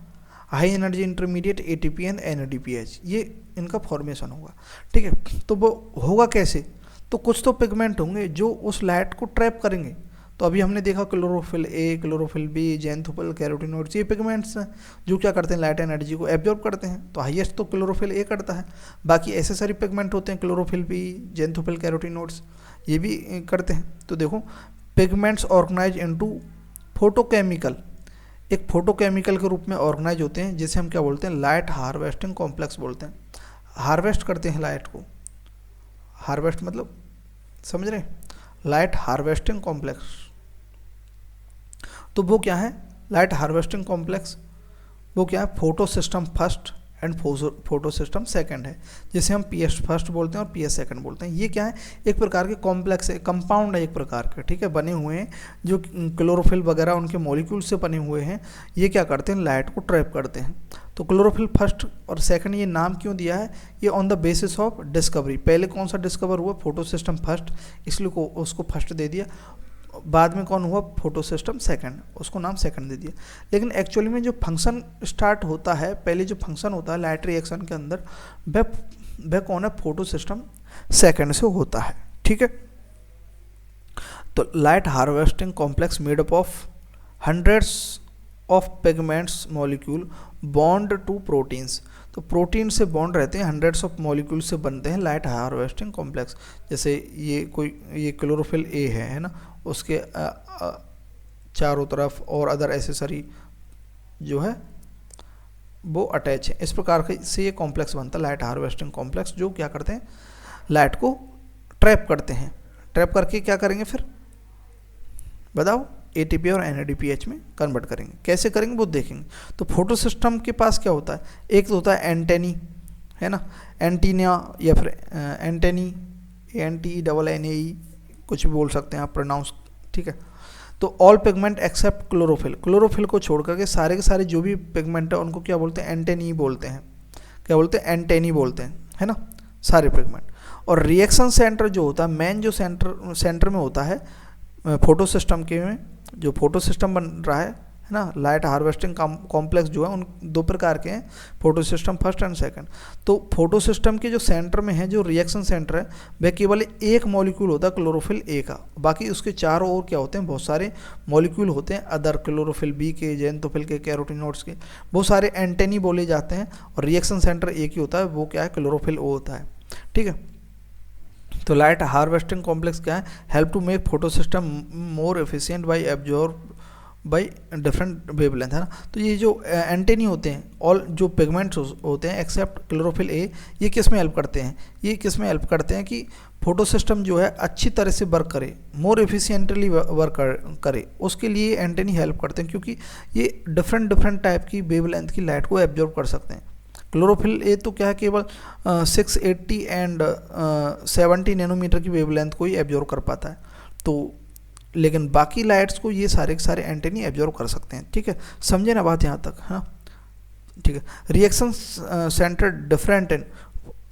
high energy intermediate ATP and NADPH, ये इनका फॉर्मेशन होगा। ठीक है, तो वो होगा कैसे, तो कुछ तो पिगमेंट होंगे जो उस लाइट को ट्रैप करेंगे। तो अभी हमने देखा chlorophyll A, chlorophyll B, xanthophyll, carotenoids, ये पिगमेंट्स हैं जो क्या करते हैं, लाइट एनर्जी को एब्जॉर्ब करते हैं। तो हाईएस्ट तो क्लोरोफिल ए करता है, बाकी ऐसे सारे पिगमेंट होते हैं क्लोरोफिल बी, ज़ैंथोफिल, कैरोटीनॉइड्स, ये भी करते हैं। तो देखो पिगमेंट्स ऑर्गेनाइज इनटू फोटोकेमिकल, एक फोटोकेमिकल के रूप में ऑर्गेनाइज होते हैं, जिसे हम क्या बोलते हैं, लाइट हार्वेस्टिंग कॉम्प्लेक्स बोलते हैं। हार्वेस्ट करते हैं लाइट को, हार्वेस्ट मतलब समझ रहे हैं, लाइट हार्वेस्टिंग कॉम्प्लेक्स। तो वो क्या है, लाइट हार्वेस्टिंग कॉम्प्लेक्स, वो क्या है, photo system first and photo system second है, जिसे हम पीएस फर्स्ट बोलते हैं और पीएस सेकंड बोलते हैं। ये क्या है, एक प्रकार के कॉम्प्लेक्स है, कंपाउंड है एक प्रकार के, ठीक है, बने हुए हैं जो क्लोरोफिल वगैरह उनके मॉलिक्यूल से बने हुए हैं। ये क्या करते हैं, लाइट को ट्रैप करते हैं। तो क्लोरोफिल फर्स्ट और सेकंड ये नाम क्यों दिया है, ये on the basis of discovery. पहले कौन सा डिस्कवर हुआ, फोटो सिस्टम फर्स्ट, इसलिए उसको फर्स्ट दे दिया। बाद में कौन हुआ, फोटो सिस्टम सेकंड, उसको नाम सेकंड दे दिया। लेकिन एक्चुअली में जो फंक्शन स्टार्ट होता है, पहले जो फंक्शन होता है लाइट रिएक्शन के अंदर, वह कौन है, फोटो सिस्टम सेकंड से होता है। ठीक है, तो light harvesting complex made up of hundreds of pigments molecule bond to proteins. तो प्रोटीन से बॉन्ड रहते हैं, हंड्रेड्स ऑफ मॉलिक्यूल से बनते हैं लाइट हार्वेस्टिंग कॉम्प्लेक्स। जैसे ये क्लोरोफिल ए है ना, उसके चारों तरफ और अदर एसेसरी जो है वो अटैच है। इस प्रकार से ये कॉम्प्लेक्स बनता है लाइट हार्वेस्टिंग कॉम्प्लेक्स, जो क्या करते हैं, लाइट को ट्रैप करते हैं। ट्रैप करके क्या करेंगे फिर बताओ, एटीपी और एनएडीपीएच में कन्वर्ट करेंगे। कैसे करेंगे वो देखेंगे। तो फोटो सिस्टम के पास क्या होता है, एक तो होता है एंटेनी, है ना, एंटीना या फिर एंटेनी, ANTENNAE कुछ भी बोल सकते हैं आप, प्रोनाउंस, ठीक है। तो all pigment except chlorophyll, chlorophyll को छोड़ करके सारे के सारे जो भी पिगमेंट है उनको क्या बोलते हैं, एंटेनी बोलते हैं। क्या बोलते हैं, एंटेनी बोलते हैं, है ना, सारे पिगमेंट। और रिएक्शन सेंटर जो होता है, मेन जो सेंटर में होता है फोटो सिस्टम के में, जो फोटो सिस्टम बन रहा है ना, लाइट हार्वेस्टिंग कॉम्प्लेक्स जो है उन दो प्रकार के हैं, photo system first and second. तो फोटो सिस्टम के जो सेंटर में है, जो रिएक्शन सेंटर है, वह केवल एक मॉलिक्यूल होता है क्लोरोफिल ए का। बाकी उसके चारों ओर क्या होते हैं, बहुत सारे मॉलिक्यूल होते हैं, अदर क्लोरोफिल बी के, ज़ैंथोफिल के, कैरोटीनॉइड्स के, बहुत सारे एंटेनी बोले जाते हैं। और रिएक्शन सेंटर एक ही होता है, वो क्या है, क्लोरोफिल ओ होता है। ठीक है, तो लाइट हार्वेस्टिंग कॉम्प्लेक्स क्या है, help to make photo system more efficient by absorb by different wavelength, है ना। तो ये जो एंटेनी होते हैं, ऑल जो पिगमेंट्स होते हैं एक्सेप्ट क्लोरोफिल ए, ये किस में हेल्प करते हैं, ये किस में हेल्प करते हैं कि फोटो सिस्टम जो है अच्छी तरह से वर्क करे, मोर एफिशिएंटली वर्क करे, उसके लिए एंटेनी हेल्प करते हैं, क्योंकि ये डिफरेंट टाइप की वेवलेंथ की लाइट को एब्जॉर्ब कर सकते हैं। क्लोरोफिल ए तो क्या है, केवल 680 एंड 70 नैनोमीटर की वेवलेंथ को ही एब्जॉर्ब कर पाता है। तो लेकिन बाकी लाइट्स को ये सारे के सारे एंटेनी एब्जॉर्ब कर सकते हैं। ठीक है, समझे ना बात यहाँ तक, हाँ ठीक है। रिएक्शन सेंटर डिफरेंट एंड,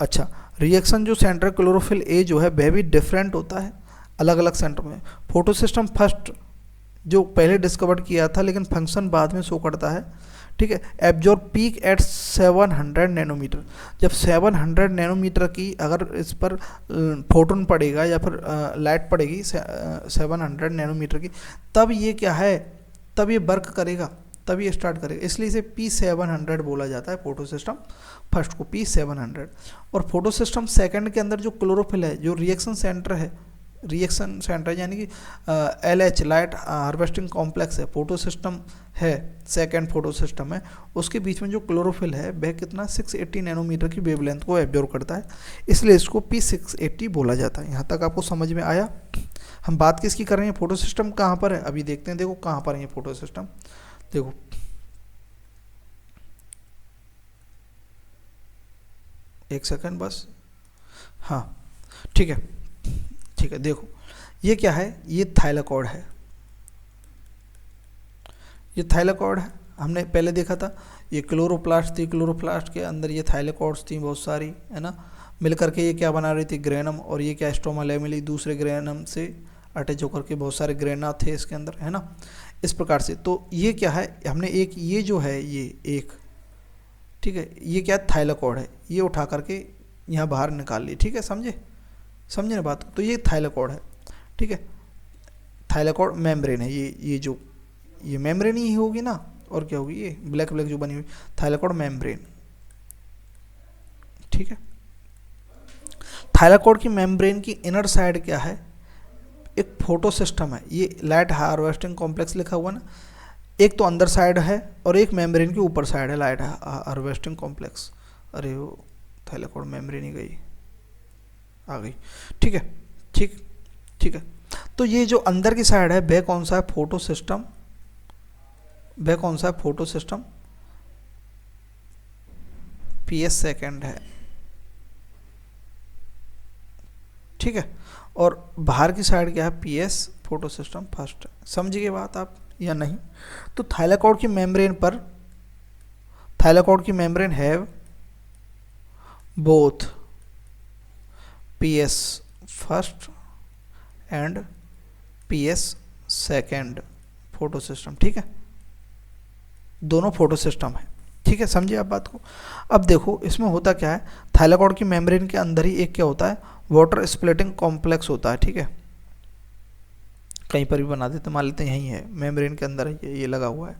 अच्छा रिएक्शन जो सेंटर क्लोरोफिल ए जो है वह भी डिफरेंट होता है, अलग अलग सेंटर में। फोटो सिस्टम फर्स्ट जो पहले डिस्कवर किया था, लेकिन फंक्शन बाद में शो करता है। ठीक है, एब्जॉर्ब पीक एट 700 नैनोमीटर, जब 700 नैनोमीटर की अगर इस पर फोटोन पड़ेगा या फिर लाइट पड़ेगी 700 नैनोमीटर की, तब ये क्या है, तब ये वर्क करेगा, तब ये स्टार्ट करेगा। इसलिए इसे P700 बोला जाता है, फोटो सिस्टम फर्स्ट को P700। और फोटो सिस्टम सेकंड के अंदर जो क्लोरोफिल है, जो रिएक्शन सेंटर है, रिएक्शन सेंटर यानी कि LH लाइट हार्वेस्टिंग कॉम्प्लेक्स है, फोटो सिस्टम है, सेकंड फोटो सिस्टम है, उसके बीच में जो क्लोरोफिल है वह कितना 680 नैनोमीटर की वेवलेंथ को एब्जॉर्ब करता है, इसलिए इसको P680 बोला जाता है। यहाँ तक आपको समझ में आया। हम बात किसकी कर रहे हैं, फोटो सिस्टम कहाँ पर है, अभी देखते हैं। देखो कहाँ पर है ये फोटो सिस्टम, देखो एक सेकंड बस, हाँ ठीक है ठीक है। देखो ये क्या है, ये थाइलाकॉइड है, ये थाइलाकॉइड है, हमने पहले देखा था। ये क्लोरोप्लास्ट थी, क्लोरोप्लास्ट के अंदर ये थाइलाकॉइड्स थी बहुत सारी, है ना, मिलकर के ये क्या बना रही थी, ग्रेनम। और ये क्या, स्ट्रोमा लैमेली, दूसरे ग्रेनम से अटैच होकर के बहुत सारे ग्रेना थे इसके अंदर, है ना, इस प्रकार से। तो ये क्या है, हमने एक ये जो है, ये एक ठीक है, ये क्या थाइलाकॉइड है, ये उठा करके यहाँ बाहर निकाल ली, ठीक है, समझे ना बात को। तो ये थाइलाकॉइड है, ठीक है, थाइलाकॉइड मेम्ब्रेन है, ये मेम्ब्रेन ही होगी ना, और क्या होगी, ये ब्लैक ब्लैक जो बनी हुई थाइलाकॉइड मेम्ब्रेन, ठीक है। थाइलाकॉइड की मेम्ब्रेन की इनर साइड क्या है, एक फोटो सिस्टम है, ये लाइट हार्वेस्टिंग कॉम्प्लेक्स लिखा हुआ ना, एक तो अंदर साइड है और एक मेम्ब्रेन के ऊपर साइड है लाइट हार्वेस्टिंग कॉम्प्लेक्स। अरे वो थाइलाकॉइड मेम्ब्रेन ही गई, आ गई, ठीक है, ठीक है। तो ये जो अंदर की साइड है वह कौन सा है, फोटो सिस्टम, वह कौन सा है, फोटो सिस्टम PS सेकेंड है, ठीक है। और बाहर की साइड क्या है, PS फोटो सिस्टम फर्स्ट। समझिए बात आप या नहीं। तो थाइलाकॉइड की मेम्ब्रेन पर, थाइलाकॉइड की membrane have both PS first and PS second photo system, ठीक है, दोनों फोटो सिस्टम है, ठीक है, समझिए आप बात को। अब देखो इसमें होता क्या है, थाइलाकॉइड की मेम्ब्रेन के अंदर ही एक क्या होता है, वाटर स्प्लिटिंग कॉम्प्लेक्स होता है, ठीक है, कहीं पर भी बना देते, मान लेते हैं यहीं है, मेम्ब्रेन के अंदर ये लगा हुआ है,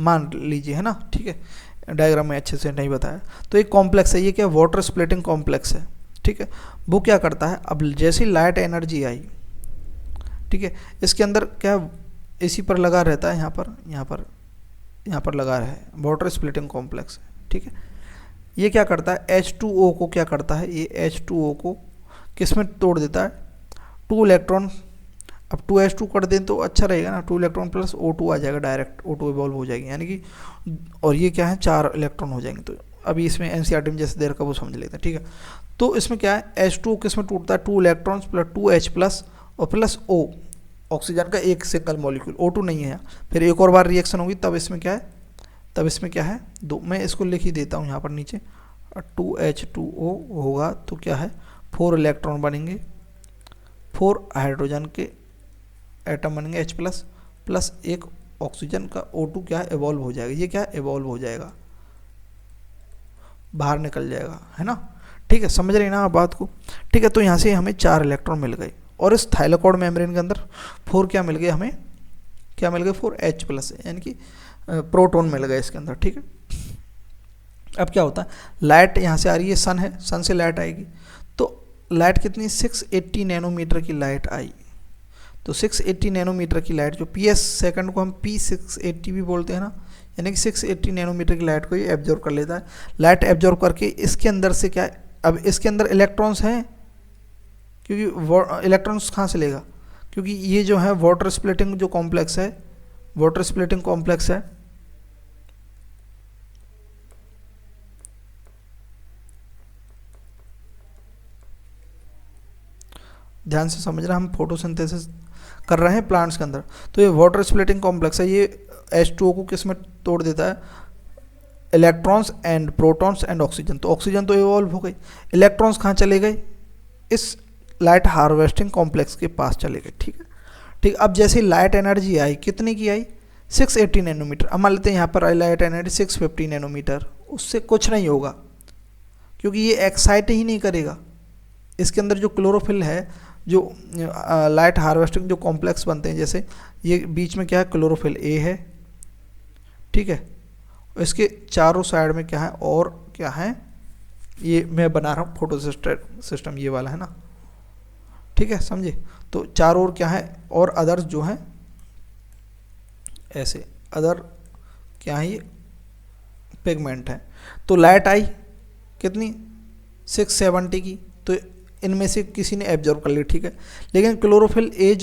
मान लीजिए, है ना, ठीक है, डायग्राम में अच्छे से नहीं बताया। तो एक कॉम्प्लेक्स है, ये क्या वाटर स्प्लिटिंग कॉम्प्लेक्स है, ठीक है। वो क्या करता है, अब जैसी लाइट एनर्जी आई, ठीक है, इसके अंदर क्या इसी पर लगा रहता है, यहाँ पर लगा है वाटर स्प्लिटिंग कॉम्प्लेक्स, ठीक है। ये क्या करता है, H2O को क्या करता है, ये H2O को किस में तोड़ देता है, 2 इलेक्ट्रॉन, अब 2H2 कर दें तो अच्छा रहेगा ना, 2 इलेक्ट्रॉन प्लस O2 आ जाएगा, डायरेक्ट O2 इवॉल्व हो जाएगी, यानी कि, और ये क्या है 4 इलेक्ट्रॉन हो जाएंगे। तो अभी इसमें NCERT में जैसे देर का वो समझ लेते हैं, ठीक है। तो इसमें क्या है, H2 किस में टूटता है, 2 इलेक्ट्रॉन्स प्लस 2H प्लस और प्लस O, ऑक्सीजन का एक सिंगल मॉलिक्यूल, O2 नहीं है, फिर एक और बार रिएक्शन होगी तब इसमें क्या है, दो, मैं इसको लिख ही देता हूँ यहाँ पर नीचे, 2H2O होगा तो क्या है, 4 इलेक्ट्रॉन बनेंगे, 4 हाइड्रोजन के एटम बनेंगे H प्लस प्लस एक ऑक्सीजन का O2 क्या है, इवॉल्व हो जाएगा, ये क्या है, इवॉल्व हो जाएगा, बाहर निकल जाएगा, है ना, ठीक है, समझ रहे ना आप बात को, ठीक है। तो यहाँ से हमें 4 इलेक्ट्रॉन मिल गए, और इस थाइलाकॉइड मेम्ब्रेन के अंदर 4 क्या मिल गए हमें, क्या मिल गए, 4 H प्लस, यानी कि प्रोटॉन मिल गए इसके अंदर, ठीक है। अब क्या होता है, लाइट यहाँ से आ रही है, सन से लाइट आएगी, तो लाइट कितनी, 680 नैनोमीटर की लाइट आई, तो 680 नैनोमीटर की लाइट, जो PS सेकंड को हम P680 भी बोलते हैं ना, यानी कि 680 नैनोमीटर की लाइट को ये एब्जॉर्व कर लेता है। लाइट एब्जॉर्व करके इसके अंदर से क्या, अब इसके अंदर इलेक्ट्रॉन्स हैं, क्योंकि इलेक्ट्रॉन्स कहाँ से लेगा, क्योंकि ये जो है वाटर स्प्लिटिंग जो कॉम्प्लेक्स है, वाटर स्प्लिटिंग कॉम्प्लेक्स है, ध्यान से समझना, हम फोटोसिंथेसिस कर रहे हैं प्लांट्स के अंदर, तो ये वाटर स्प्लिटिंग कॉम्प्लेक्स है, ये H2O को किस में तोड़ देता है, electrons and protons and oxygen, तो ऑक्सीजन तो इवॉल्व हो गई, इलेक्ट्रॉन्स कहाँ चले गए, इस लाइट हार्वेस्टिंग कॉम्प्लेक्स के पास चले गए, ठीक है, ठीक। अब जैसे लाइट एनर्जी आई, कितनी की आई, 680 नैनोमीटर, अब मान लेते हैं यहाँ पर आई लाइट एनर्जी 650 नैनोमीटर, उससे कुछ नहीं होगा, क्योंकि ये एक्साइट ही नहीं करेगा, इसके अंदर जो क्लोरोफिल है, जो लाइट हार्वेस्टिंग जो कॉम्प्लेक्स बनते हैं, जैसे ये बीच में क्या है, क्लोरोफिल A है, ठीक है, इसके चारों साइड में क्या है, और क्या है, ये मैं बना रहा हूँ फोटो सिस्टम, ये वाला है ना, ठीक है, समझे। तो चारों ओर क्या है, और अदर्स जो हैं ऐसे, अदर क्या है, ये पिगमेंट है। तो लाइट आई कितनी, 670 की, तो इनमें से किसी ने एब्जॉर्व कर ली, ठीक है। लेकिन क्लोरोफिल A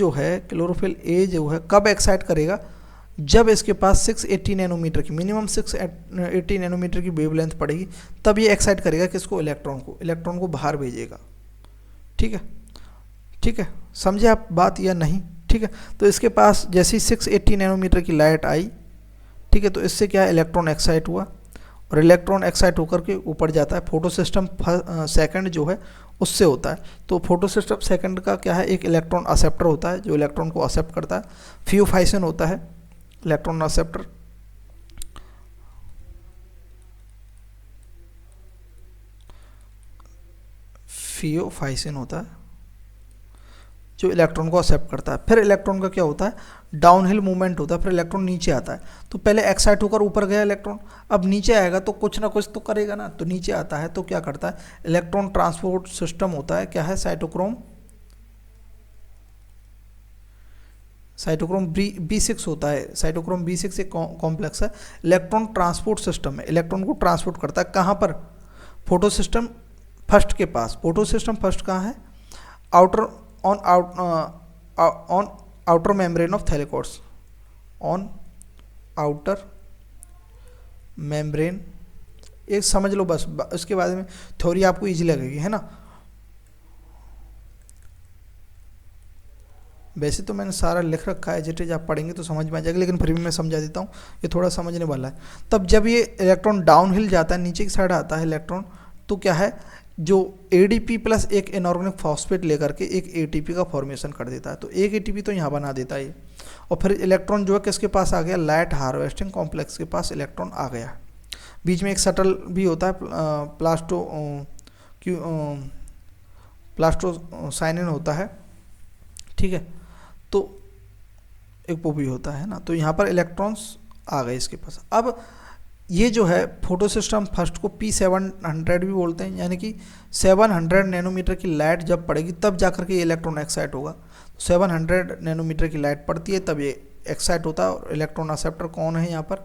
जो है कब एक्साइट करेगा, जब इसके पास 680 नैनोमीटर की, मिनिमम 680 नैनोमीटर की वेवलेंथ पड़ेगी, तब ये एक्साइट करेगा किसको, इलेक्ट्रॉन को बाहर भेजेगा, ठीक है, समझे आप बात या नहीं, ठीक है। तो इसके पास जैसी 680 नैनोमीटर की लाइट आई, ठीक है, तो इससे क्या इलेक्ट्रॉन एक्साइट हुआ, और इलेक्ट्रॉन एक्साइट होकर के ऊपर जाता है, फोटो सिस्टम सेकंड जो है उससे होता है। तो फोटो सिस्टम सेकंड का क्या है, एक इलेक्ट्रॉन एक्सेप्टर होता है जो इलेक्ट्रॉन को एक्सेप्ट करता है, फ्यूफाइसन होता है इलेक्ट्रॉन एक्सेप्टर, थियोफाइसिन होता है जो इलेक्ट्रॉन को एक्सेप्ट करता है। फिर इलेक्ट्रॉन का क्या होता है, डाउनहिल मूवमेंट होता है, फिर इलेक्ट्रॉन नीचे आता है। तो पहले एक्साइट होकर ऊपर गया इलेक्ट्रॉन, अब नीचे आएगा तो कुछ ना कुछ तो करेगा ना, तो नीचे आता है तो क्या करता है, इलेक्ट्रॉन ट्रांसपोर्ट सिस्टम होता है, क्या है, साइटोक्रोम B6 होता है। साइटोक्रोम B6 एक कॉम्प्लेक्स है, इलेक्ट्रॉन ट्रांसपोर्ट सिस्टम है, इलेक्ट्रॉन को ट्रांसपोर्ट करता है कहाँ पर, फोटो सिस्टम फर्स्ट के पास। फोटो सिस्टम फर्स्ट कहाँ है, outer on outer membrane of thylakoids, on outer membrane, एक समझ लो बस, इसके बाद में थ्योरी आपको इजी लगेगी, है ना। वैसे तो मैंने सारा लिख रखा है, जिट इज आप पढ़ेंगे तो समझ में आ जाएगा, लेकिन फिर भी मैं समझा देता हूँ, ये थोड़ा समझने वाला है। तब जब ये इलेक्ट्रॉन डाउन हिल जाता है, नीचे की साइड आता है इलेक्ट्रॉन, तो क्या है, जो ADP प्लस एक इनऑर्गेनिक फॉस्फेट लेकर के एक ATP का फॉर्मेशन कर देता है। तो एक ATP तो यहाँ बना देता है, और फिर इलेक्ट्रॉन जो है किसके पास आ गया, लाइट हार्वेस्टिंग कॉम्प्लेक्स के पास इलेक्ट्रॉन आ गया। बीच में एक शटल भी होता है, प्लास्टोसाइनिन होता है, ठीक है, तो एक वो भी होता है ना। तो यहाँ पर इलेक्ट्रॉन्स आ गए इसके पास। अब ये जो है फोटो सिस्टम फर्स्ट को P700 भी बोलते हैं, यानी कि 700 नैनोमीटर की लाइट जब पड़ेगी तब जाकर के ये इलेक्ट्रॉन एक्साइट होगा। 700 नैनोमीटर की लाइट पड़ती है तब ये एक्साइट होता है। और इलेक्ट्रॉन एक्सेप्टर कौन है यहाँ पर,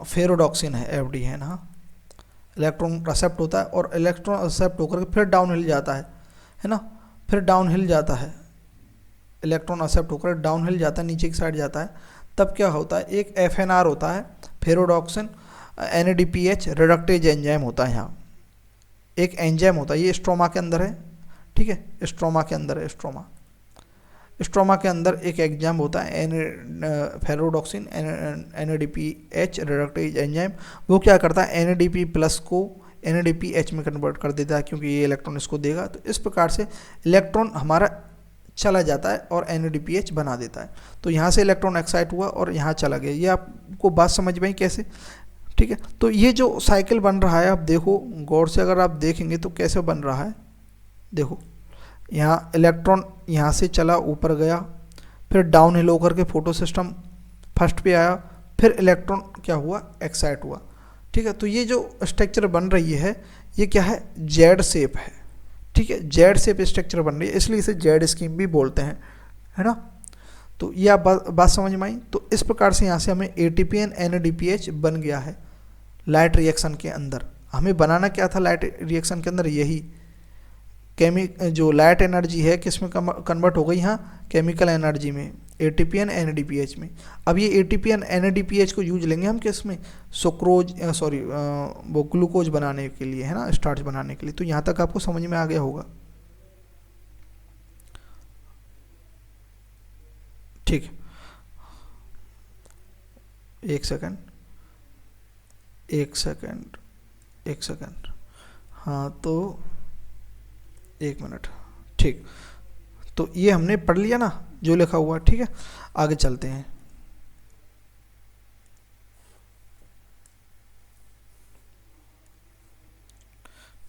फेरोडॉक्सिन है, FD है ना। इलेक्ट्रॉन एक्सेप्ट होता है और इलेक्ट्रॉन एक्सेप्ट होकर के फिर डाउन हिल जाता है ना, फिर डाउन हिल जाता है, इलेक्ट्रॉन एक्सेप्ट होकर डाउन हिल जाता है, नीचे की साइड जाता है। तब क्या होता है, एक FNR होता है, फेरोडॉक्सिन NADPH रिडक्टेज एंजाइम होता है। यहाँ एक एंजाइम होता है, ये स्ट्रोमा के अंदर है, ठीक है, स्ट्रोमा के अंदर है, स्ट्रोमा के अंदर एक एंजाइम होता है फेरोडॉक्सिन NADPH रिडक्टेज एंजाइम। वो क्या करता है, NADP प्लस को NADPH में कन्वर्ट कर देता है, क्योंकि ये इलेक्ट्रॉन इसको देगा। तो इस प्रकार से इलेक्ट्रॉन हमारा चला जाता है और NADPH बना देता है। तो यहाँ से इलेक्ट्रॉन एक्साइट हुआ और यहाँ चला गया। ये आपको बात समझ में आई कैसे, ठीक है। तो ये जो साइकिल बन रहा है, आप देखो गौर से, अगर आप देखेंगे तो कैसे बन रहा है। देखो यहाँ इलेक्ट्रॉन यहाँ से चला, ऊपर गया, फिर डाउन हिल होकर के फोटो सिस्टम फर्स्ट पे आया, फिर इलेक्ट्रॉन क्या हुआ, एक्साइट हुआ, ठीक है। तो ये जो स्ट्रक्चर बन रही है, ये क्या है, जेड शेप है, ठीक है, जेड शेप स्ट्रक्चर बन रही है, इसलिए इसे जेड स्कीम भी बोलते हैं, है ना। तो ये आप बात समझ में आई। तो इस प्रकार से यहाँ से हमें ATP एंड NADPH बन गया है लाइट रिएक्शन के अंदर। हमें बनाना क्या था लाइट रिएक्शन के अंदर, यही जो लाइट एनर्जी है किस में कन्वर्ट हो गई, यहाँ केमिकल एनर्जी में, ATP एंड NADPH में। अब ये ATP एंड NADPH को यूज लेंगे हम किस में, सुक्रोज वो ग्लूकोज बनाने के लिए, है ना, स्टार्च बनाने के लिए। तो यहाँ तक आपको समझ में आ गया होगा, ठीक है। एक सेकंड, हाँ तो एक मिनट, ठीक। तो ये हमने पढ़ लिया ना जो लिखा हुआ, ठीक है। आगे चलते हैं।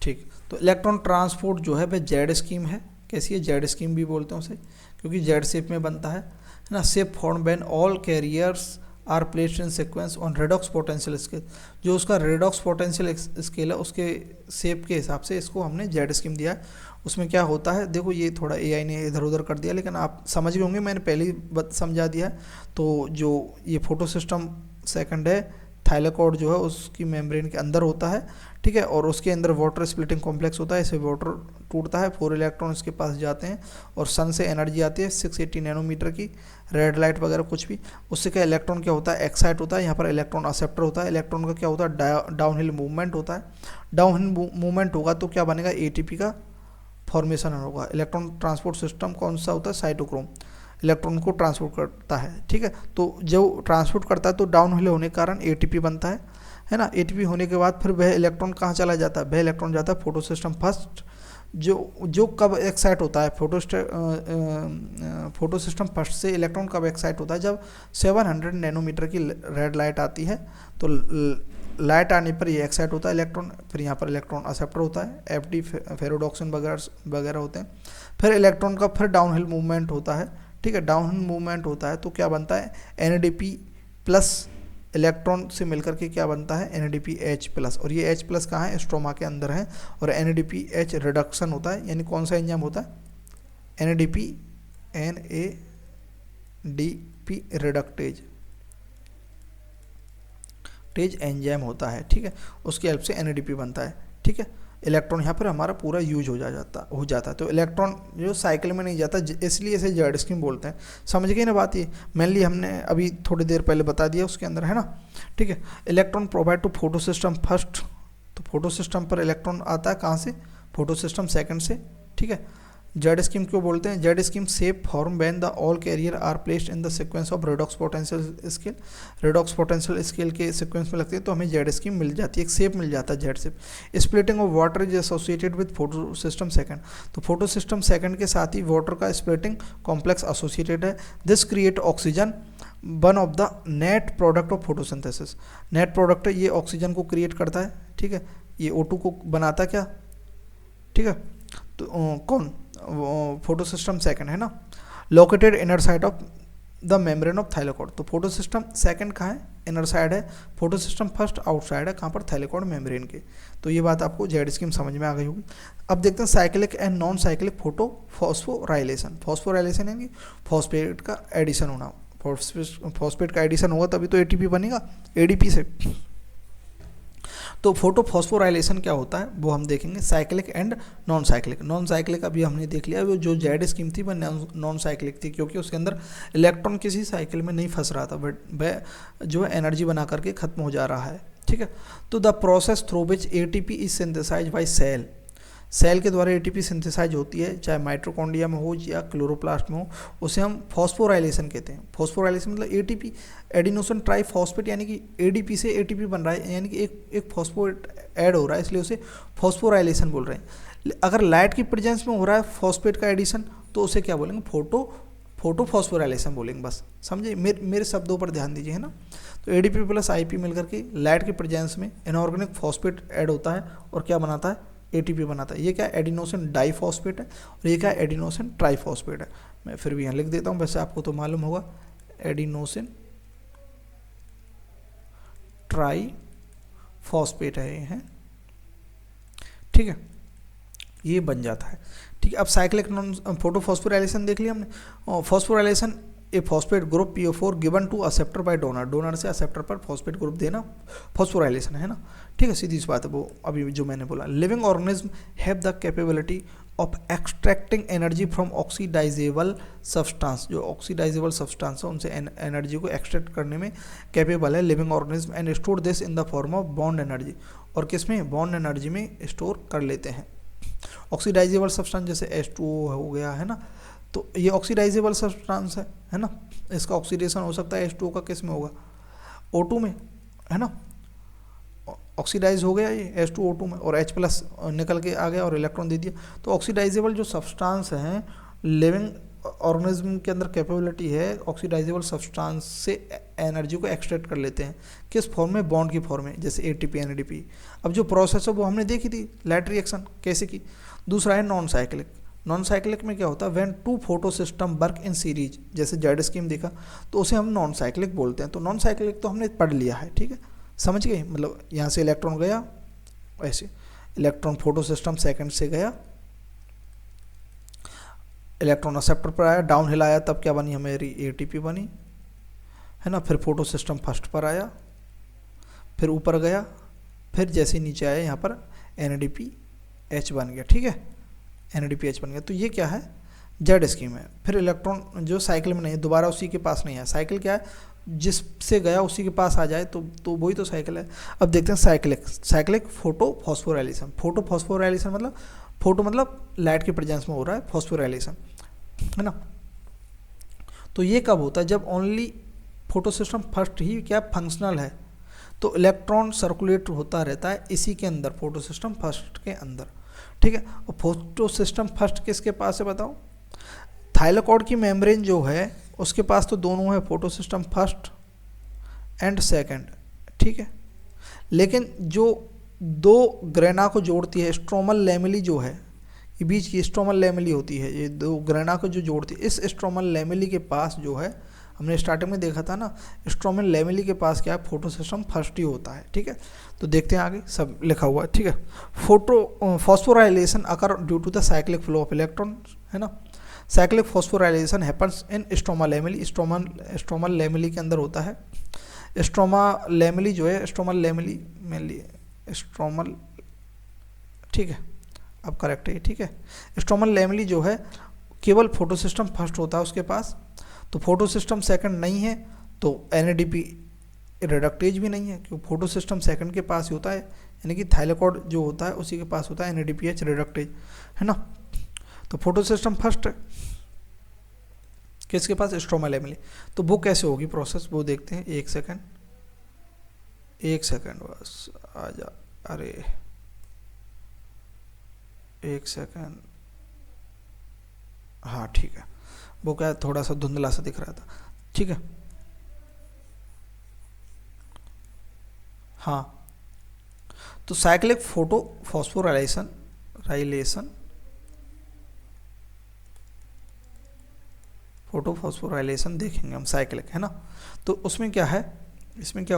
ठीक, तो इलेक्ट्रॉन ट्रांसपोर्ट जो है वह जेड स्कीम है। कैसी है, जेड स्कीम भी बोलते हैं उसे, क्योंकि जेड शेप में बनता है ना। Shape form when all carriers are placed in sequence on redox potential scale. जो उसका रेडॉक्स पोटेंशियल स्केल है उसके शेप के हिसाब से इसको हमने जेड स्कीम दिया है। उसमें क्या होता है, देखो ये थोड़ा AI ने इधर उधर कर दिया, लेकिन आप समझ गए होंगे, मैंने पहले ही समझा दिया है। तो जो ये फोटो सिस्टम सेकंड है, थाइलेकोइड जो है उसकी मेम्ब्रेन के अंदर होता है, ठीक है, और उसके अंदर वाटर स्प्लिटिंग कॉम्प्लेक्स होता है। इसे वाटर टूटता है, 4 इलेक्ट्रॉन इसके पास जाते हैं और सन से एनर्जी आती है 680 नैनोमीटर की, रेड लाइट वगैरह कुछ भी। उससे क्या इलेक्ट्रॉन क्या होता है, एक्साइट होता है। यहाँ पर इलेक्ट्रॉन एक्सेप्टर होता है। इलेक्ट्रॉन का क्या होता है, डाउनहिल मूवमेंट होता है। डाउनहिल मूवमेंट होगा तो क्या बनेगा, ATP का फॉर्मेशन होगा। इलेक्ट्रॉन ट्रांसपोर्ट सिस्टम कौन सा होता है, साइटोक्रोम इलेक्ट्रॉन को ट्रांसपोर्ट करता है, ठीक है। तो जब ट्रांसपोर्ट करता है तो डाउन हिल होने के कारण ATP बनता है ना। ATP होने के बाद फिर वह इलेक्ट्रॉन कहाँ चला जाता है, वह इलेक्ट्रॉन जाता है फोटो सिस्टम फर्स्ट। जो कब एक्साइट होता है, फोटो सिस्टम फर्स्ट से इलेक्ट्रॉन कब एक्साइट होता है, जब 700 नैनोमीटर की रेड लाइट आती है। तो लाइट आने पर ये एक्साइट होता है इलेक्ट्रॉन, फिर यहाँ पर इलेक्ट्रॉन एक्सेप्टर होता है, एफडी फेरोडॉक्सिन वगैरह होते हैं। फिर इलेक्ट्रॉन का फिर डाउनहिल मूवमेंट होता है, ठीक है। डाउनहिल मूवमेंट होता है तो क्या बनता है, NADP प्लस इलेक्ट्रॉन से मिलकर के क्या बनता है, NADPH प्लस, और ये H प्लस कहाँ है, स्ट्रोमा के अंदर है, और NADPH रिडक्शन होता है, यानी कौन सा एंजाइम होता है, NADP रिडक्टेज एंजाइम होता है, ठीक है। उसकी हेल्प से NADP बनता है, ठीक है। इलेक्ट्रॉन यहाँ पर हमारा पूरा यूज हो जाता है। तो इलेक्ट्रॉन जो साइकिल में नहीं जाता, इसलिए इसे जेड स्कीम बोलते हैं। समझ गए ना बात, ये मेनली हमने अभी थोड़ी देर पहले बता दिया उसके अंदर, है ना, ठीक है। Electron provide to photo system first, तो फोटो सिस्टम पर इलेक्ट्रॉन आता है कहाँ से, फोटो सिस्टम सेकंड से, ठीक है। जेड स्कीम क्यों बोलते हैं, Z scheme shape form when the all carrier are placed in the sequence of redox potential scale, redox potential scale के सीक्वेंस में लगती है तो हमें जेड स्कीम मिल जाती है, एक शेप मिल जाता है Z shape. Splitting of water is associated with photo system second, तो फोटो सिस्टम सेकंड के साथ ही वाटर का स्प्लिटिंग कॉम्प्लेक्स एसोसिएटेड है। This create oxygen, one of the net product of photosynthesis, net product है ये ऑक्सीजन को क्रिएट करता है, ठीक है। ये O2 को बनाता क्या, ठीक है। तो कौन, फोटो सिस्टम सेकंड, है ना। Located inner side of the membrane of thylakoid, तो फोटो सिस्टम सेकंड कहाँ है, इनर साइड है, फोटो सिस्टम फर्स्ट आउटसाइड है, कहाँ पर, थाइलाकॉइड मेम्ब्रेन के। तो ये बात आपको जेड स्कीम समझ में आ गई होगी। अब देखते हैं cyclic and non cyclic photo phosphorylation. Phosphorylation यानी फॉस्फेट का एडिशन होना, फॉस्फेट का एडिशन होगा तभी तो ATP बनेगा ADP से। तो फोटो फॉस्फोराइलेशन क्या होता है वो हम देखेंगे, cyclic and non cyclic. Non cyclic अभी हमने देख लिया, वो जो जेड स्कीम थी वह नॉन साइक्लिक थी, क्योंकि उसके अंदर इलेक्ट्रॉन किसी साइकिल में नहीं फंस रहा था, बट वह जो है एनर्जी बना करके खत्म हो जा रहा है, ठीक है। तो the process through which ATP is synthesize by cell, cell के द्वारा ATP सिंथेसाइज होती है, चाहे माइटोकॉन्ड्रिया में हो या क्लोरोप्लास्ट में हो, उसे हम फॉस्फोराइलेशन कहते हैं। फॉस्फोराइलेशन मतलब ATP एडिनोसिन ट्राइफॉस्फेट, यानी कि ADP से ATP बन रहा है, यानी कि एक फॉस्फेट ऐड हो रहा है, इसलिए उसे फॉस्फोराइलेशन बोल रहे हैं। अगर लाइट की प्रेजेंस में हो रहा है फॉस्फेट का एडिशन तो उसे क्या बोलेंगे, फोटो फॉस्फोराइलेशन बोलेंगे, बस समझे, मेरे शब्दों पर ध्यान दीजिए, है ना। तो ADP प्लस IP मिलकर के लाइट की प्रेजेंस में इनऑर्गेनिक फॉस्फेट ऐड होता है और क्या बनाता है, ATP बनाता है। ये क्या, एडिनोसिन डाइफॉस्फेट है, और ये क्या, एडिनोसिन ट्राइफॉस्फेट है। मैं फिर भी यहाँ लिख देता हूँ, वैसे आपको तो मालूम होगा, एडिनोसिन ट्राइफॉस्फेट है ये, है, ठीक है, ये बन जाता है, ठीक है। अब साइक्लिक नॉन फोटो फॉस्फोराइलेशन देख लिया हमने। Phosphorylation a phosphate group PO4 given to acceptor by donor, donor से एक्सेप्टर पर फॉस्फेट ग्रुप देना फॉस्फोराइलेशन है ना, ठीक है, सीधी सी बात है वो अभी जो मैंने बोला। Living organism have the capability of extracting energy from oxidisable substance, जो ऑक्सीडाइजेबल सब्सटेंस है उनसे एनर्जी को एक्सट्रैक्ट करने में कैपेबल है living organism, and store this in the form of bond energy, और किस में, बॉन्ड एनर्जी में स्टोर कर लेते हैं। ऑक्सीडाइजेबल सब्सटेंस जैसे H2O हो गया, है ना, तो ये ऑक्सीडाइजेबल सब्सटेंस है ना, इसका ऑक्सीडेशन हो सकता है H2O का किस में होगा, O2 में, है ना, ऑक्सीडाइज हो गया ये H2O2 में, और H प्लस निकल के आ गया और इलेक्ट्रॉन दे दिया। तो ऑक्सीडाइजेबल जो सब्सटेंस हैं लिविंग ऑर्गेनिज्म के अंदर कैपेबिलिटी है ऑक्सीडाइजेबल सब्सटेंस से एनर्जी को एक्सट्रैक्ट कर लेते हैं, किस फॉर्म में, बॉन्ड की फॉर्म में, जैसे ATP NADP। अब जो प्रोसेस है वो हमने देखी थी, लाइट रिएक्शन कैसे की। दूसरा है नॉन साइक्लिक। नॉन साइक्लिक में क्या होता है, when two photo system work in series, जैसे जेड स्कीम देखा तो उसे हम नॉन साइक्लिक बोलते हैं। तो नॉन साइक्लिक तो हमने पढ़ लिया है, ठीक है, समझ गए, मतलब यहाँ से इलेक्ट्रॉन गया, ऐसे इलेक्ट्रॉन फोटो सिस्टम सेकंड से गया, इलेक्ट्रॉन एक्सेप्टर पर आया, डाउन हिल आया, तब क्या बनी हमारी, ATP बनी, है ना। फिर फोटो सिस्टम फर्स्ट पर आया, फिर ऊपर गया, फिर जैसे नीचे आया यहाँ पर NADPH बन गया, ठीक है, NADPH बन गया। तो ये क्या है, जेड स्कीम है। फिर इलेक्ट्रॉन जो साइकिल में नहीं है, दोबारा उसी के पास नहीं है। साइकिल क्या है, जिससे गया उसी के पास आ जाए, तो वही तो साइकिल है। अब देखते हैं cyclic photo phosphorylation. Photo phosphorylation मतलब, फोटो मतलब लाइट के प्रेजेंस में हो रहा है फॉस्फोराइलेशन, है ना। तो ये कब होता है, जब ओनली फोटो सिस्टम फर्स्ट ही क्या फंक्शनल है, तो इलेक्ट्रॉन सर्कुलेट होता रहता है इसी के अंदर, फोटो सिस्टम फर्स्ट के अंदर, ठीक है। और फोटो सिस्टम फर्स्ट किसके पास है बताओ, थाइलाकॉइड की मेम्ब्रेन जो है उसके पास तो दोनों है, photo system first and second, ठीक है। लेकिन जो दो ग्रेना को जोड़ती है स्ट्रोमल लैमेली जो है, ये बीच की स्ट्रोमल लैमेली होती है, ये दो ग्रेना को जो जोड़ती है, इस स्ट्रोमल लैमेली के पास जो है, हमने स्टार्टिंग में देखा था ना, स्ट्रोमल लैमेली के पास क्या है, फोटो सिस्टम फर्स्ट ही होता है। ठीक है, तो देखते हैं आगे, सब लिखा हुआ है। ठीक है, phosphorylation occur due to the cyclic flow of electron, है ना। Cyclic phosphorylation happens in stroma lamellae, stromal lamellae के अंदर होता है। स्ट्रोमा लैमेली जो है, स्ट्रोमल लैमेली मेनली स्ट्रोमल, ठीक है, अब करेक्ट है। ठीक है, स्ट्रोमल लैमेली जो है केवल फोटो सिस्टम फर्स्ट होता है उसके पास, तो फोटो सिस्टम सेकंड नहीं है, तो एनएडीपी रिडक्टेज भी नहीं है, क्योंकि फोटो सिस्टम सेकंड के पास ही होता है, यानी कि थाइलेकॉइड जो होता है उसी के पास होता है एनएडीपीएच रिडक्टेज, है ना। तो फोटो सिस्टम फर्स्ट है किसके पास, स्ट्रोमा लैमेली। तो वो कैसे होगी प्रोसेस, वो देखते हैं। एक सेकंड बस आ जा, अरे एक सेकंड, हाँ ठीक है, वो क्या थोड़ा सा धुंधला सा दिख रहा था। ठीक है, हाँ, तो cyclic photo phosphorylation photo phosphorylation देखेंगे हम, साइक्लिक, है ना। तो उसमें क्या है, इसमें क्या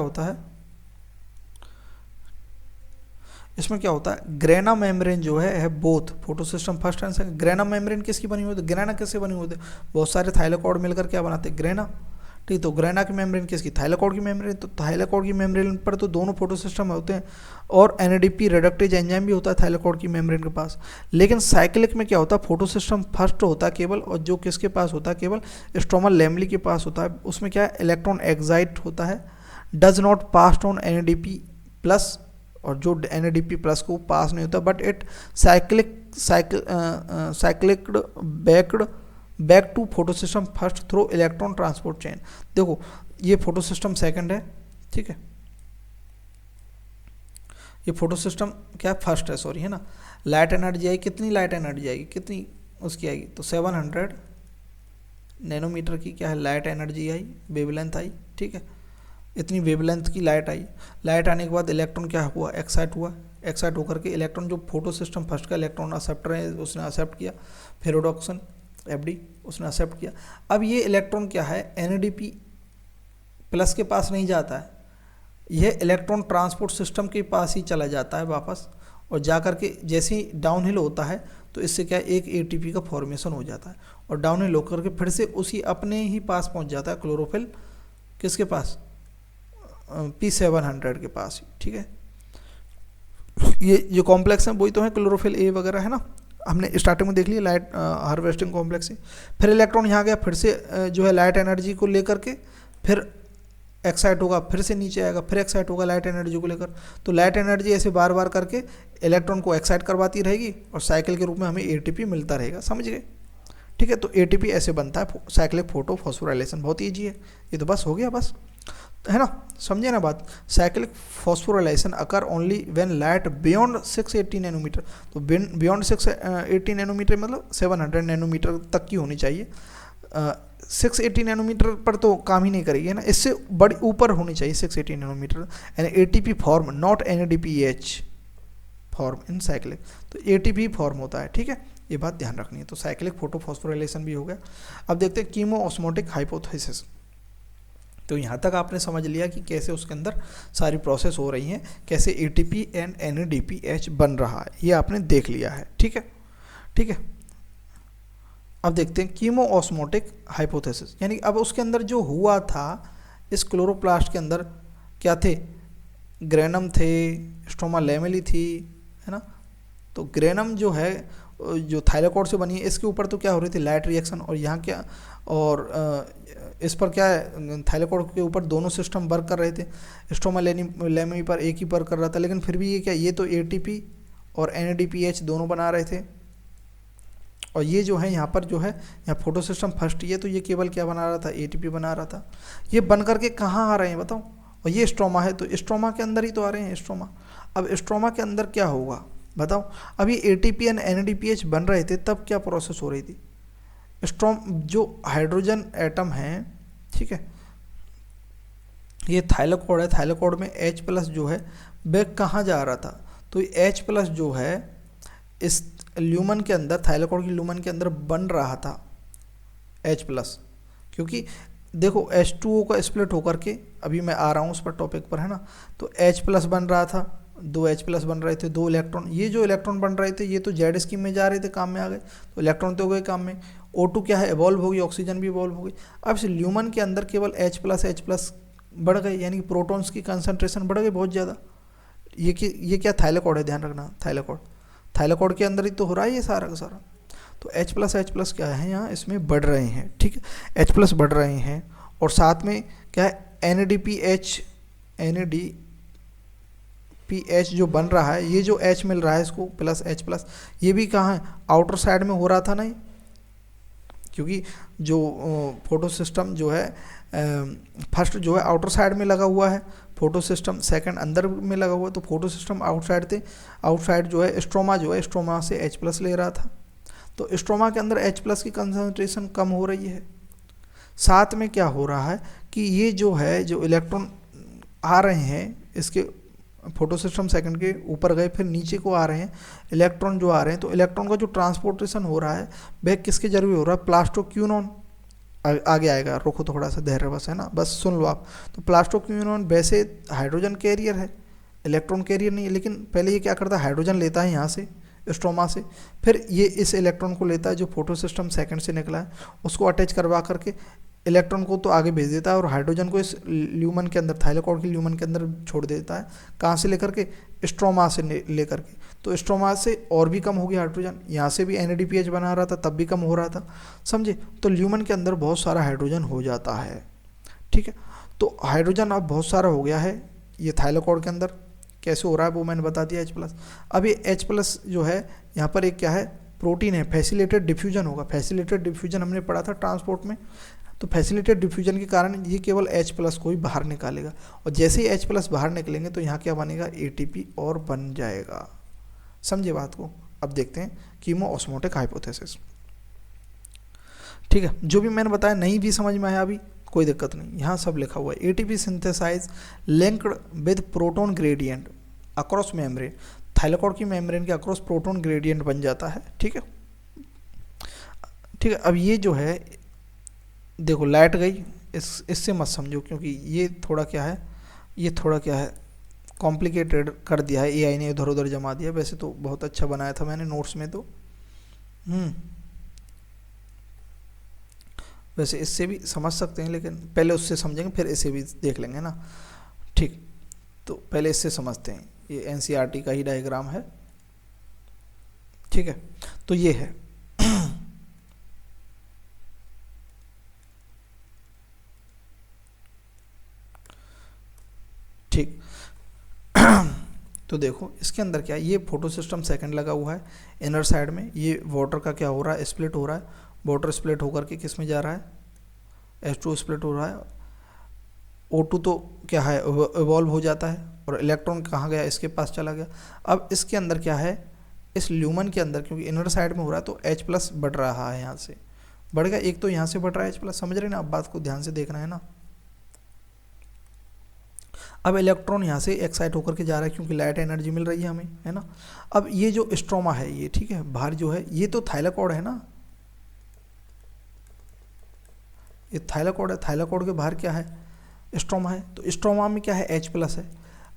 होता है, ग्रेना मेम्ब्रेन जो है both photo system first and second. Grana membrane किसकी बनी हुई है, ग्रेना किससे बनी हुई है, बहुत सारे थाइलेकॉइड मिलकर क्या बनाते हैं, ग्रेना। ठीक, तो ग्रेना की मेम्ब्रेन किसकी, थाइलेकॉइड की मेम्ब्रेन। तो थाइलेकॉइड की मेम्ब्रेन पर तो दोनों फोटो सिस्टम होते हैं, और एनएडीपी रिडक्टेज एंजाइम भी होता है थाइलेकॉइड की मेम्ब्रेन के पास। लेकिन साइक्लिक में क्या होता है, फोटो सिस्टम फर्स्ट होता है केवल, और जो किसके पास होता है, केवल स्ट्रोमल लैमेली के पास होता है। उसमें क्या है, इलेक्ट्रॉन एक्साइट होता है, does not pass on NADP plus, और जो एनएडीपी प्लस को पास नहीं होता, but it cycled back to photo system first through electron transport chain. देखो ये फोटो सिस्टम सेकंड है, ठीक है, ये फोटो सिस्टम क्या फर्स्ट है, सॉरी, है ना। लाइट एनर्जी आएगी, कितनी लाइट एनर्जी आएगी, कितनी उसकी आएगी, तो 700 नैनोमीटर की क्या है लाइट एनर्जी आई, वेवलेंथ आई। ठीक है, इतनी वेवलेंथ की लाइट आई। लाइट आने के बाद इलेक्ट्रॉन क्या हुआ, एक्साइट हुआ। एक्साइट होकर के इलेक्ट्रॉन, जो फोटो सिस्टम फर्स्ट का इलेक्ट्रॉन एक्सेप्टर है उसने एक्सेप्ट किया, फेरोडॉक्सन एफडी उसने एक्सेप्ट किया। अब ये इलेक्ट्रॉन क्या है, एनएडीपी प्लस के पास नहीं जाता है, यह इलेक्ट्रॉन ट्रांसपोर्ट सिस्टम के पास ही चला जाता है वापस, और जा कर के जैसे ही डाउनहिल होता है तो इससे क्या एक एटीपी का फॉर्मेशन हो जाता है, और डाउनहिल होकर के फिर से उसी अपने ही पास पहुंच जाता है, क्लोरोफिल किसके पास, P700 के पास ही। ठीक है, ये जो कॉम्प्लेक्स है वही तो है क्लोरोफिल ए वगैरह, है ना, हमने स्टार्टिंग में देख लिया लाइट हार्वेस्टिंग कॉम्प्लेक्स है। फिर इलेक्ट्रॉन यहाँ गया, फिर से जो है लाइट एनर्जी को लेकर के फिर एक्साइट होगा, फिर से नीचे आएगा, फिर एक्साइट होगा लाइट एनर्जी को लेकर। तो लाइट एनर्जी ऐसे बार बार करके इलेक्ट्रॉन को एक्साइट करवाती रहेगी, और साइकिल के रूप में हमें एटीपी मिलता रहेगा, समझ गए। ठीक है, तो एटीपी ऐसे बनता है साइक्लिक फोटो फॉस्फोराइलेशन, बहुत ईजी है ये तो, बस हो गया, बस, है ना, समझे ना बात। Cyclic phosphorylation occur only when light beyond 680 nanometre. तो बियॉन्ड 680 नैनोमीटर मतलब 700 नैनोमीटर तक की होनी चाहिए। 680 नैनोमीटर पर तो काम ही नहीं करेगी, है ना, इससे बड़ी ऊपर होनी चाहिए 680 nanometre. And ATP form not NADPH form in cyclic, तो एटीपी फॉर्म होता है। ठीक है, ये बात ध्यान रखनी है। तो साइक्लिक फोटो फॉस्फोराइलेशन भी हो गया। अब देखते हैं कीमो ऑस्मोटिक हाइपोथेसिस। तो यहाँ तक आपने समझ लिया कि कैसे उसके अंदर सारी प्रोसेस हो रही हैं, कैसे एटीपी एंड एनएडीपीएच बन रहा है, ये आपने देख लिया है। ठीक है, ठीक है, अब देखते हैं कीमो ऑस्मोटिक हाइपोथेसिस, यानी अब उसके अंदर जो हुआ था, इस क्लोरोप्लास्ट के अंदर क्या थे, ग्रेनम थे, स्ट्रोमा लैमेली थी, है ना। तो ग्रेनम जो है जो थाइलेकॉइड से बनी है, इसके ऊपर तो क्या हो रही थी लाइट रिएक्शन, और यहाँ क्या, और इस पर क्या है, थाइलेकॉइड के ऊपर दोनों सिस्टम वर्क कर रहे थे, स्ट्रोमा लैमेली पर एक ही वर्क कर रहा था, लेकिन फिर भी ये क्या, ये तो एटीपी और एनएडीपीएच दोनों बना रहे थे, और ये जो है यहाँ पर जो है, यहाँ फोटो सिस्टम फर्स्ट ये, तो ये केवल क्या बना रहा था, एटीपी बना रहा था। ये बन करके कहाँ आ रहे हैं बताओ, और ये स्ट्रोमा है, तो स्ट्रोमा के अंदर ही तो आ रहे हैं स्ट्रोमा। अब स्ट्रोमा के अंदर क्या होगा बताओ, अब ये एटीपी एंड एनएडीपीएच बन रहे थे, तब क्या प्रोसेस हो रही थी, जो हाइड्रोजन एटम है, ठीक है, ये थाइलाकोड है, थाइलाकोड में H प्लस जो है बैक कहाँ जा रहा था, तो H प्लस जो है इस ल्यूमन के अंदर, थाइलाकोड की ल्यूमन के अंदर बन रहा था H प्लस, क्योंकि देखो H2O का स्प्लिट होकर के, अभी मैं आ रहा हूँ उस पर टॉपिक पर, है ना, तो H प्लस बन रहा था, 2 H प्लस बन रहे थे, 2 इलेक्ट्रॉन, ये जो इलेक्ट्रॉन बन रहे थे ये तो जेड स्कीम में जा रहे थे, काम में आ गए, तो इलेक्ट्रॉन तो हो गए काम में। O2 क्या है, इवॉल्व हो गई, ऑक्सीजन भी इवॉल्व हो गई। अब इस ल्यूमन के अंदर केवल H प्लस बढ़ गए, यानी कि प्रोटॉन्स की कंसंट्रेशन बढ़ गई बहुत ज़्यादा। ये क्या थाइलाकोड है, ध्यान रखना, थाइलाकोड, थाइलाकोड के अंदर ही तो हो रहा है ये सारा का सारा। तो H प्लस क्या है यहाँ, इसमें बढ़ रहे हैं, ठीक है, H प्लस बढ़ रहे हैं, और साथ में क्या है NADPH जो बन रहा है, ये जो H मिल रहा है इसको प्लस H प्लस, ये भी कहाँ है, आउटर साइड में हो रहा था ना, क्योंकि जो फोटो सिस्टम जो है फर्स्ट जो है आउटर साइड में लगा हुआ है, फोटो सिस्टम सेकंड अंदर में लगा हुआ है, तो फोटो सिस्टम आउटसाइड थे, आउटसाइड जो है स्ट्रोमा से H प्लस ले रहा था, तो स्ट्रोमा के अंदर H प्लस की कंसंट्रेशन कम हो रही है। साथ में क्या हो रहा है कि ये जो है, जो इलेक्ट्रॉन आ रहे हैं इसके फोटो सिस्टम सेकंड के ऊपर गए, फिर नीचे को आ रहे हैं इलेक्ट्रॉन जो आ रहे हैं, तो इलेक्ट्रॉन का जो ट्रांसपोर्टेशन हो रहा है वह किसके जरिए हो रहा है, प्लास्टोक्यूनॉन, आगे आएगा, रोको थोड़ा सा धैर्य बस, है ना, बस सुन लो आप। तो प्लास्टोक्यूनॉन वैसे हाइड्रोजन कैरियर है, इलेक्ट्रॉन कैरियर नहीं है, लेकिन पहले ये क्या करता है, हाइड्रोजन लेता है यहाँ से स्ट्रोमा से, फिर ये इस इलेक्ट्रॉन को लेता है जो फोटो सिस्टम सेकंड से निकला है, उसको अटैच करवा करके इलेक्ट्रॉन को तो आगे भेज देता है, और हाइड्रोजन को इस ल्यूमन के अंदर, थाइलाकोड की ल्यूमन के अंदर छोड़ देता है, कहाँ से लेकर के, स्ट्रोमा से लेकर के। तो स्ट्रोमा से और भी कम हो गया हाइड्रोजन, यहाँ से भी NADPH बना रहा था तब भी कम हो रहा था, समझे। तो ल्यूमन के अंदर बहुत सारा हाइड्रोजन हो जाता है, ठीक है। तो हाइड्रोजन अब बहुत सारा हो गया है ये थाइलाकोड के अंदर, कैसे हो रहा है वो मैंने बता दिया H प्लस। अब ये H प्लस जो है यहाँ पर एक क्या है, प्रोटीन है, फैसिलिटेड डिफ्यूजन होगा, फैसिलिटेड डिफ्यूजन हमने पढ़ा था ट्रांसपोर्ट में, तो फैसिलिटेड डिफ्यूजन के कारण ये केवल H प्लस को ही बाहर निकालेगा, और जैसे ही H प्लस बाहर निकलेंगे तो यहाँ क्या बनेगा, ATP और बन जाएगा, समझे बात को। अब देखते हैं कीमो-ऑस्मोटिक हाइपोथेसिस, ठीक है, जो भी मैंने बताया नहीं भी समझ में आया अभी कोई दिक्कत नहीं, यहाँ सब लिखा हुआ है। ATP synthesise linked with proton gradient across membrane, thylakoid की मेम्ब्रेन के अक्रॉस प्रोटॉन ग्रेडियंट बन जाता है, ठीक है, ठीक है। अब ये जो है देखो लाइट गई, इससे मत समझो, क्योंकि ये थोड़ा क्या है, ये थोड़ा क्या है कॉम्प्लिकेटेड कर दिया है, AI ने इधर उधर जमा दिया, वैसे तो बहुत अच्छा बनाया था मैंने नोट्स में, तो वैसे इससे भी समझ सकते हैं, लेकिन पहले उससे समझेंगे फिर इसे भी देख लेंगे ना, ठीक। तो पहले इससे समझते हैं, ये NCERT का ही डायग्राम है, ठीक है। तो ये है ठीक। तो देखो इसके अंदर क्या है, ये फोटो सिस्टम सेकंड लगा हुआ है, इनर साइड में ये वाटर का क्या हो रहा है, स्प्लिट हो रहा है, वाटर स्प्लिट होकर के किस में जा रहा है, H2 स्प्लिट हो रहा है, O2 तो क्या है इवॉल्व हो जाता है, और इलेक्ट्रॉन कहाँ गया, इसके पास चला गया। अब इसके अंदर क्या है, इस ल्यूमन के अंदर क्योंकि इनर साइड में हो रहा है तो H प्लस बढ़ रहा है, यहाँ से बढ़ गया, एक तो यहाँ से बढ़ रहा है H प्लस, समझ रहे ना, अब बात को ध्यान से देखना है ना। अब इलेक्ट्रॉन यहाँ से एक्साइट होकर के जा रहा है क्योंकि लाइट एनर्जी मिल रही है हमें, है ना। अब ये जो स्ट्रोमा है ये, ठीक है, बाहर जो है ये तो थाइलाकोड है ना, ये थाइलाकोड है, थाइलाकोड के बाहर क्या है, स्ट्रोमा है, तो स्ट्रोमा में क्या है, H प्लस है।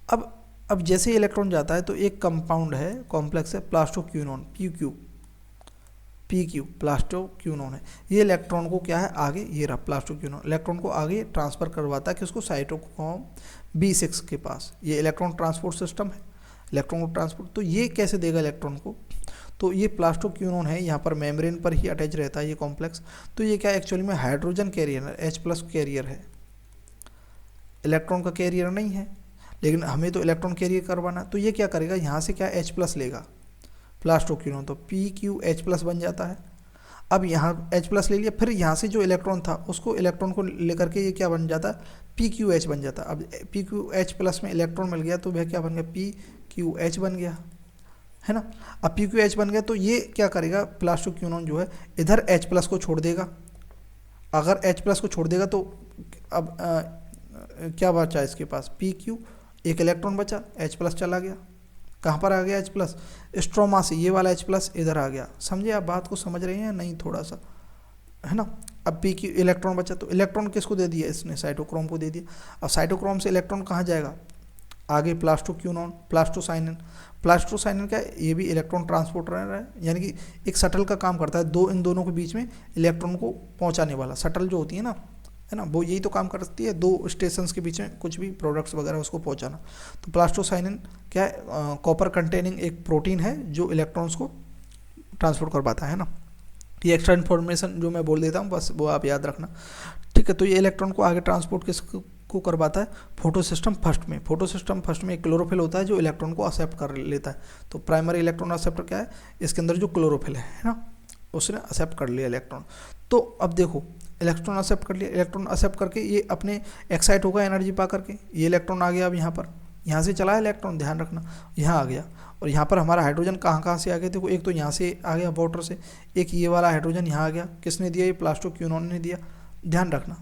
अब जैसे ही इलेक्ट्रॉन जाता है तो एक कंपाउंड है, कॉम्प्लेक्स है, प्लास्टोक्यूनोन, PQ प्लास्टोक्यूनोन है, ये इलेक्ट्रॉन को क्या है आगे, ये रहा प्लास्टोक्यूनोन, इलेक्ट्रॉन को आगे ट्रांसफर करवाता है किसको, साइटोक्रोम B6 के पास, ये इलेक्ट्रॉन ट्रांसपोर्ट सिस्टम है, इलेक्ट्रॉन को ट्रांसपोर्ट, तो ये कैसे देगा इलेक्ट्रॉन को, तो ये प्लास्टोक्यूनोन है, यहाँ पर मेम्ब्रेन पर ही अटैच रहता है ये कॉम्प्लेक्स, तो ये क्या एक्चुअली में हाइड्रोजन कैरियर है, H प्लस कैरियर है, इलेक्ट्रॉन का कैरियर नहीं है, लेकिन हमें तो इलेक्ट्रॉन कैरियर करवाना, तो ये क्या करेगा, यहाँ से क्या H प्लस लेगा प्लास्टोक्यूनोन, तो PQH प्लस बन जाता है। अब यहाँ H प्लस ले लिया, फिर यहाँ से जो इलेक्ट्रॉन था उसको इलेक्ट्रॉन को लेकर के ये क्या बन जाता है, PQH बन जाता है। अब PQH प्लस में इलेक्ट्रॉन मिल गया तो वह क्या बन गया, PQH बन गया, है ना। अब PQH बन गया तो ये क्या करेगा, प्लास्टोक्यूनोन जो है इधर H प्लस को छोड़ देगा, अगर H प्लस को छोड़ देगा तो अब क्या बचा इसके पास, पी क्यू, एक इलेक्ट्रॉन बचा, एच प्लस चला गया, कहाँ पर आ गया एच प्लस, स्ट्रोमा से ये वाला एच प्लस इधर आ गया। समझे आप बात को, समझ रहे हैं नहीं थोड़ा सा, है ना। अब पी क्यू इलेक्ट्रॉन बचा, तो इलेक्ट्रॉन किसको दे दिया इसने, साइटोक्रोम को दे दिया। अब साइटोक्रोम से इलेक्ट्रॉन कहाँ जाएगा, आगे प्लास्टोक्यूनॉन, प्लास्टोसाइनिन। प्लास्टोसाइनिन क्या है, ये भी इलेक्ट्रॉन ट्रांसपोर्टर है, यानी कि एक शटल का काम करता है, दो इन दोनों के बीच में इलेक्ट्रॉन को पहुंचाने वाला शटल जो होती है ना, है ना, वो यही तो काम करती है, दो स्टेशंस के बीच में कुछ भी प्रोडक्ट्स वगैरह उसको पहुंचाना। तो प्लास्टोसाइनिन क्या है, कॉपर कंटेनिंग एक प्रोटीन है जो इलेक्ट्रॉन्स को ट्रांसपोर्ट कर पाता है ना। ये एक्स्ट्रा इन्फॉर्मेशन जो मैं बोल देता हूँ बस वो आप याद रखना, ठीक है। तो ये इलेक्ट्रॉन को आगे ट्रांसपोर्ट किसको करवाता है, फोटोसिस्टम फर्स्ट में। फोटोसिस्टम फर्स्ट में एक क्लोरोफिल होता है जो इलेक्ट्रॉन को एक्सेप्ट कर लेता है। तो प्राइमरी इलेक्ट्रॉन एक्सेप्टर क्या है, इसके अंदर जो क्लोरोफिल है ना, उसने एक्सेप्ट कर लिया इलेक्ट्रॉन। तो अब देखो इलेक्ट्रॉन एक्सेप्ट कर लिया, इलेक्ट्रॉन एक्सेप्ट करके ये अपने एक्साइट होगा एनर्जी पा करके, ये इलेक्ट्रॉन आ गया अब यहाँ पर, यहाँ से चला है इलेक्ट्रॉन, ध्यान रखना, यहाँ आ गया। और यहाँ पर हमारा हाइड्रोजन कहाँ कहाँ से आ गया, देखो एक तो यहाँ से आ गया वाटर से, एक ये वाला हाइड्रोजन यहाँ आ गया, किसने दिया, ये प्लास्टोक्यूनॉन ने दिया, ध्यान रखना,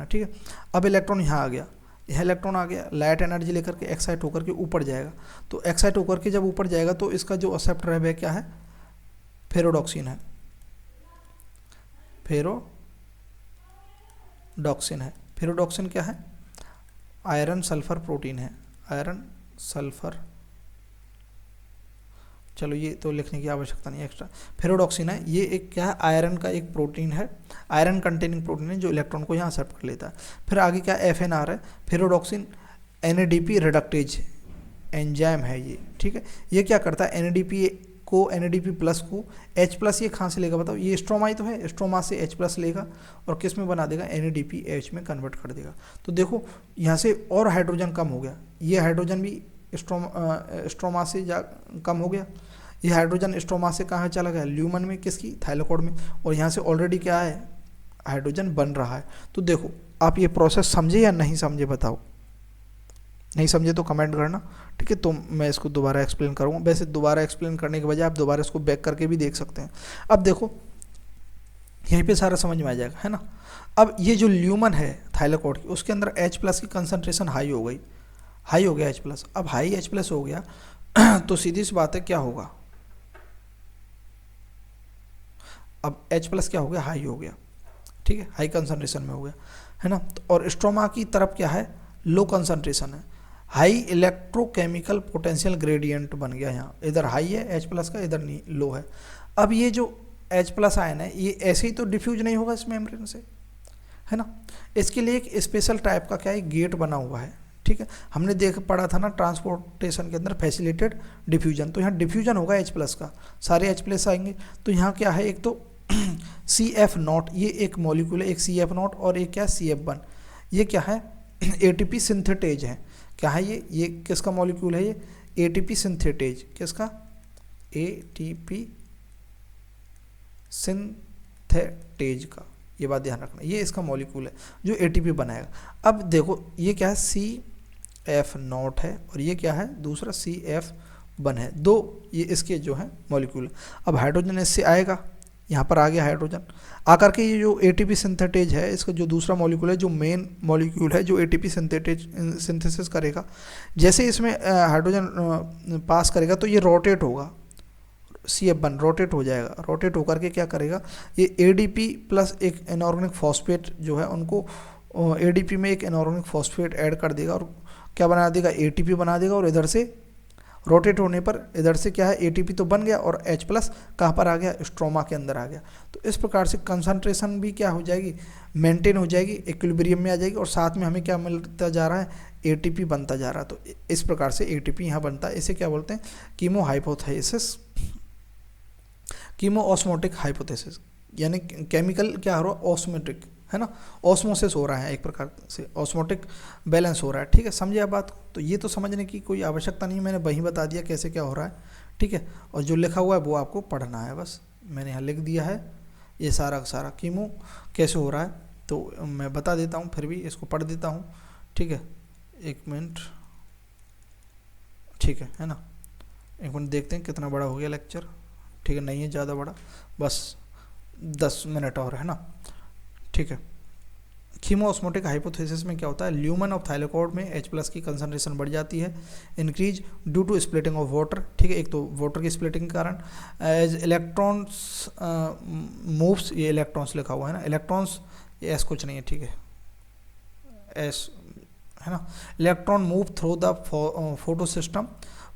ठीक है। अब इलेक्ट्रॉन यहाँ आ गया, यह इलेक्ट्रॉन आ गया, लाइट एनर्जी लेकर के एक्साइट होकर के ऊपर जाएगा। तो एक्साइट होकर के जब ऊपर जाएगा तो इसका जो एक्सेप्टर है वह क्या है, फेरोडॉक्सिन है, फेरोडॉक्सिन क्या है, आयरन सल्फर प्रोटीन है, आयरन सल्फर, चलो ये तो लिखने की आवश्यकता नहीं एक्स्ट्रा। फेरोडॉक्सिन है, ये एक क्या है, आयरन का एक प्रोटीन है, आयरन कंटेनिंग प्रोटीन है जो इलेक्ट्रॉन को यहाँ एक्सेप्ट कर लेता है। फिर आगे क्या FNR है, फेरोडॉक्सिन NADP रिडक्टेज एंजाइम है ये, ठीक है। ये क्या करता है, NADP को, NADP प्लस को H प्लस ये कहाँ से लेगा बताओ, ये स्ट्रोमा ही तो है, स्ट्रोमा से H प्लस लेगा और किस में बना देगा, NADPH में कन्वर्ट कर देगा। तो देखो यहाँ से और हाइड्रोजन कम हो गया, ये हाइड्रोजन भी स्ट्रोमा से कम हो गया, ये हाइड्रोजन स्ट्रोमा से कहाँ चला गया, ल्यूमन में, किसकी, थाइलाकोइड में, और यहाँ से ऑलरेडी क्या है, हाइड्रोजन बन रहा है। तो देखो आप ये प्रोसेस समझे या नहीं समझे बताओ, नहीं समझे तो कमेंट करना, ठीक है। तो मैं इसको दोबारा एक्सप्लेन करूँगा, वैसे दोबारा एक्सप्लेन करने के बजाय आप दोबारा इसको बैक करके भी देख सकते हैं। अब देखो यहीं पे सारा समझ में आ जाएगा, है ना। अब ये जो ल्यूमन है थाइलाकोइड की, उसके अंदर H प्लस की कंसनट्रेशन हाई हो गई, हाई हो गया H प्लस। अब हाई H प्लस हो गया तो सीधी सी बात है क्या होगा, अब H प्लस क्या हो गया, हाई हो गया, ठीक है, हाई कंसनट्रेशन में हो गया, है ना। और स्ट्रोमा की तरफ क्या है, लो कंसनट्रेशन है, हाई इलेक्ट्रोकेमिकल पोटेंशियल ग्रेडियंट बन गया, यहाँ इधर हाई है H प्लस का, इधर लो है। अब ये जो H प्लस आयन है ये ऐसे ही तो डिफ्यूज नहीं होगा इस मेम्ब्रेन से, है ना। इसके लिए एक स्पेशल टाइप का क्या है, गेट बना हुआ है, ठीक है। हमने पढ़ा था ना ट्रांसपोर्टेशन के अंदर फैसिलिटेड डिफ्यूजन, तो यहाँ डिफ्यूजन होगा H प्लस का, सारे H प्लस आएंगे। तो यहाँ क्या है, एक तो CF0, ये एक मॉलिक्यूल है, एक CF0 और एक क्या CF1, ये क्या है, ATP सिंथेटेज है, क्या है ये किसका मॉलिक्यूल है, ये ATP सिंथेटेज, किसका, ATP सिंथेटेज का, ये बात ध्यान रखना, ये इसका मॉलिक्यूल है जो ATP बनाएगा। अब देखो ये क्या है, CF0 है और ये क्या है, दूसरा CF1 है, दो ये इसके जो है मॉलिक्यूल। अब हाइड्रोजन इससे आएगा, यहाँ पर आ गया हाइड्रोजन, आकर के ये जो ATP सिंथेटेज है, इसका जो दूसरा मॉलिक्यूल है, जो मेन मॉलिक्यूल है जो ATP सिंथेसिस करेगा, जैसे इसमें हाइड्रोजन पास करेगा तो ये रोटेट होगा, CF1 रोटेट हो जाएगा, रोटेट होकर के क्या करेगा, ये ADP प्लस एक इनऑर्गेनिक फॉस्फेट जो है उनको ADP में एक इनऑर्गेनिक फॉस्फेट ऐड कर देगा और क्या बना देगा, ATP बना देगा। और इधर से रोटेट होने पर इधर से क्या है, ATP तो बन गया और H प्लस कहाँ पर आ गया, स्ट्रोमा के अंदर आ गया। तो इस प्रकार से कंसंट्रेशन भी क्या हो जाएगी, मेंटेन हो जाएगी, इक्विलिब्रियम में आ जाएगी, और साथ में हमें क्या मिलता जा रहा है, ATP बनता जा रहा है। तो इस प्रकार से ATP यहाँ बनता है, इसे क्या बोलते हैं, chemo hypothesis, chemo osmotic hypothesis, यानी केमिकल क्या हो रहा है, ऑस्मोटिक, है ना, ऑस्मोसिस हो रहा है, एक प्रकार से ऑस्मोटिक बैलेंस हो रहा है, ठीक है। समझिए आप बात को, तो ये तो समझने की कोई आवश्यकता नहीं है, मैंने वहीं बता दिया कैसे क्या हो रहा है, ठीक है। और जो लिखा हुआ है वो आपको पढ़ना है, बस मैंने यहाँ लिख दिया है, ये सारा का सारा कीमो कैसे हो रहा है, तो मैं बता देता हूँ, फिर भी इसको पढ़ देता हूँ, ठीक है, एक मिनट, ठीक है ना, एक मिनट देखते हैं कितना बड़ा हो गया लेक्चर, ठीक है, नहीं है ज़्यादा बड़ा, बस 10 मिनट और है ना, ठीक है। कीमोस्मोटिक हाइपोथेसिस में क्या होता है, ल्यूमन ऑफ थाइलेकोड में H+ की कंसंट्रेशन बढ़ जाती है, increase due to splitting of water, ठीक है, एक तो वाटर की स्प्लिटिंग के कारण, एज इलेक्ट्रॉन्स मूव्स, ये इलेक्ट्रॉन्स लिखा हुआ है ना, इलेक्ट्रॉन्स, ये एस कुछ नहीं है, ठीक है, एस है ना, electron move through the photo system,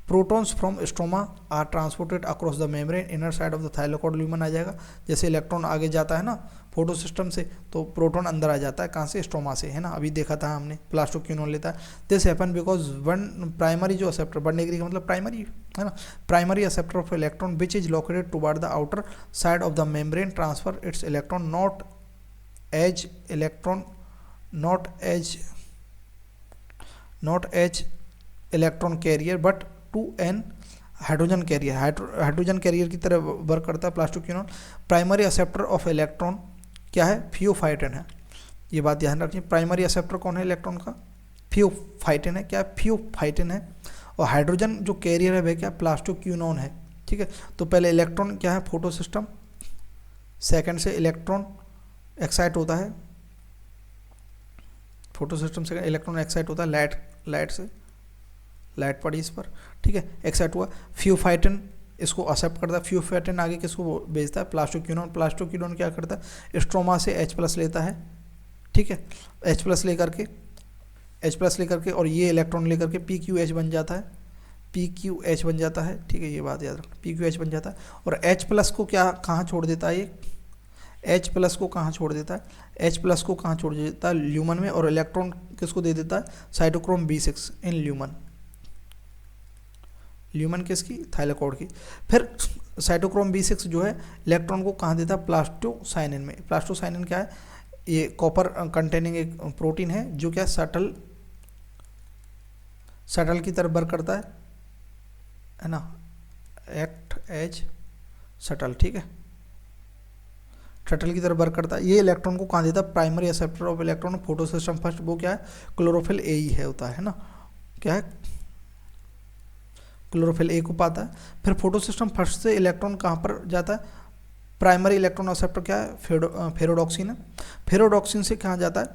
protons from stroma are transported across the membrane inner side of the thylakoid lumen आ जाएगा, जैसे इलेक्ट्रॉन आगे जाता है ना फोटो सिस्टम से, तो प्रोटॉन अंदर आ जाता है, कहाँ से, स्ट्रोमा से, है ना, अभी देखा था हमने, प्लास्टोक्यूनोन लेता है। This happen because one primary जो एक्सेप्टर, 1 डिग्री का मतलब प्राइमरी है ना, primary acceptor of electron which is located toward the outer side of the membrane transfer its electron not as electron carrier but to an hydrogen carrier, hydrogen carrier की तरह वर्क करता है plastoquinone. Primary acceptor of electron क्या है, थियोफाइटिन है, ये बात ध्यान रखिए। प्राइमरी एक्सेप्टर कौन है इलेक्ट्रॉन का, थियोफाइटिन है, क्या है, थियोफाइटिन है, और हाइड्रोजन जो कैरियर है वह क्या, प्लास्टोक्यूनोन है, ठीक है। तो पहले इलेक्ट्रॉन क्या है, फोटो सिस्टम, सेकेंड से इलेक्ट्रॉन एक्साइट होता है, फोटो सिस्टम से इलेक्ट्रॉन एक्साइट होता है लाइट से, लाइट पड़ी इस पर, ठीक है, एक्साइट हुआ, थियोफाइटिन इसको एक्सेप्ट करता है, थियोफाइटिन आगे किसको भेजता है, प्लास्टोक्यूनोन, प्लास्टोक्यूनोन क्या करता है, स्ट्रोमा से H+ लेता है, ठीक है, H+ लेकर के और ये इलेक्ट्रॉन लेकर के PQH बन जाता है, PQH बन जाता है, ठीक है, ये बात याद रखना, PQH बन जाता है, और H+ को क्या कहाँ छोड़ देता है, ये H+ को कहाँ छोड़ देता है, H+ को कहाँ छोड़ देता है, ल्यूमन में, और इलेक्ट्रॉन किसको दे देता है, साइटोक्रोम B6 इन ल्यूमन किसकी, थाइलेकोड की। फिर साइटोक्रोम B6 जो है इलेक्ट्रॉन को कहाँ देता है, प्लास्टोसाइनिन में। प्लास्टोसाइनिन क्या है, ये कॉपर कंटेनिंग एक प्रोटीन है जो क्या सटल की तरफ वर्क करता है ना, एक्ट एज सटल, ठीक है, शटल की तरफ वर्क करता है। ये इलेक्ट्रॉन को कहाँ देता है, primary acceptor of electron photo system first, वो क्या है, क्लोरोफिल ए ही है, होता है ना, क्या है, क्लोरोफिल ए को पाता है। फिर फोटो सिस्टम फर्स्ट से इलेक्ट्रॉन कहाँ पर जाता है, प्राइमरी इलेक्ट्रॉन एक्सेप्टर क्या है, फेरोडॉक्सिन है, फेरोडॉक्सिन से कहाँ जाता है,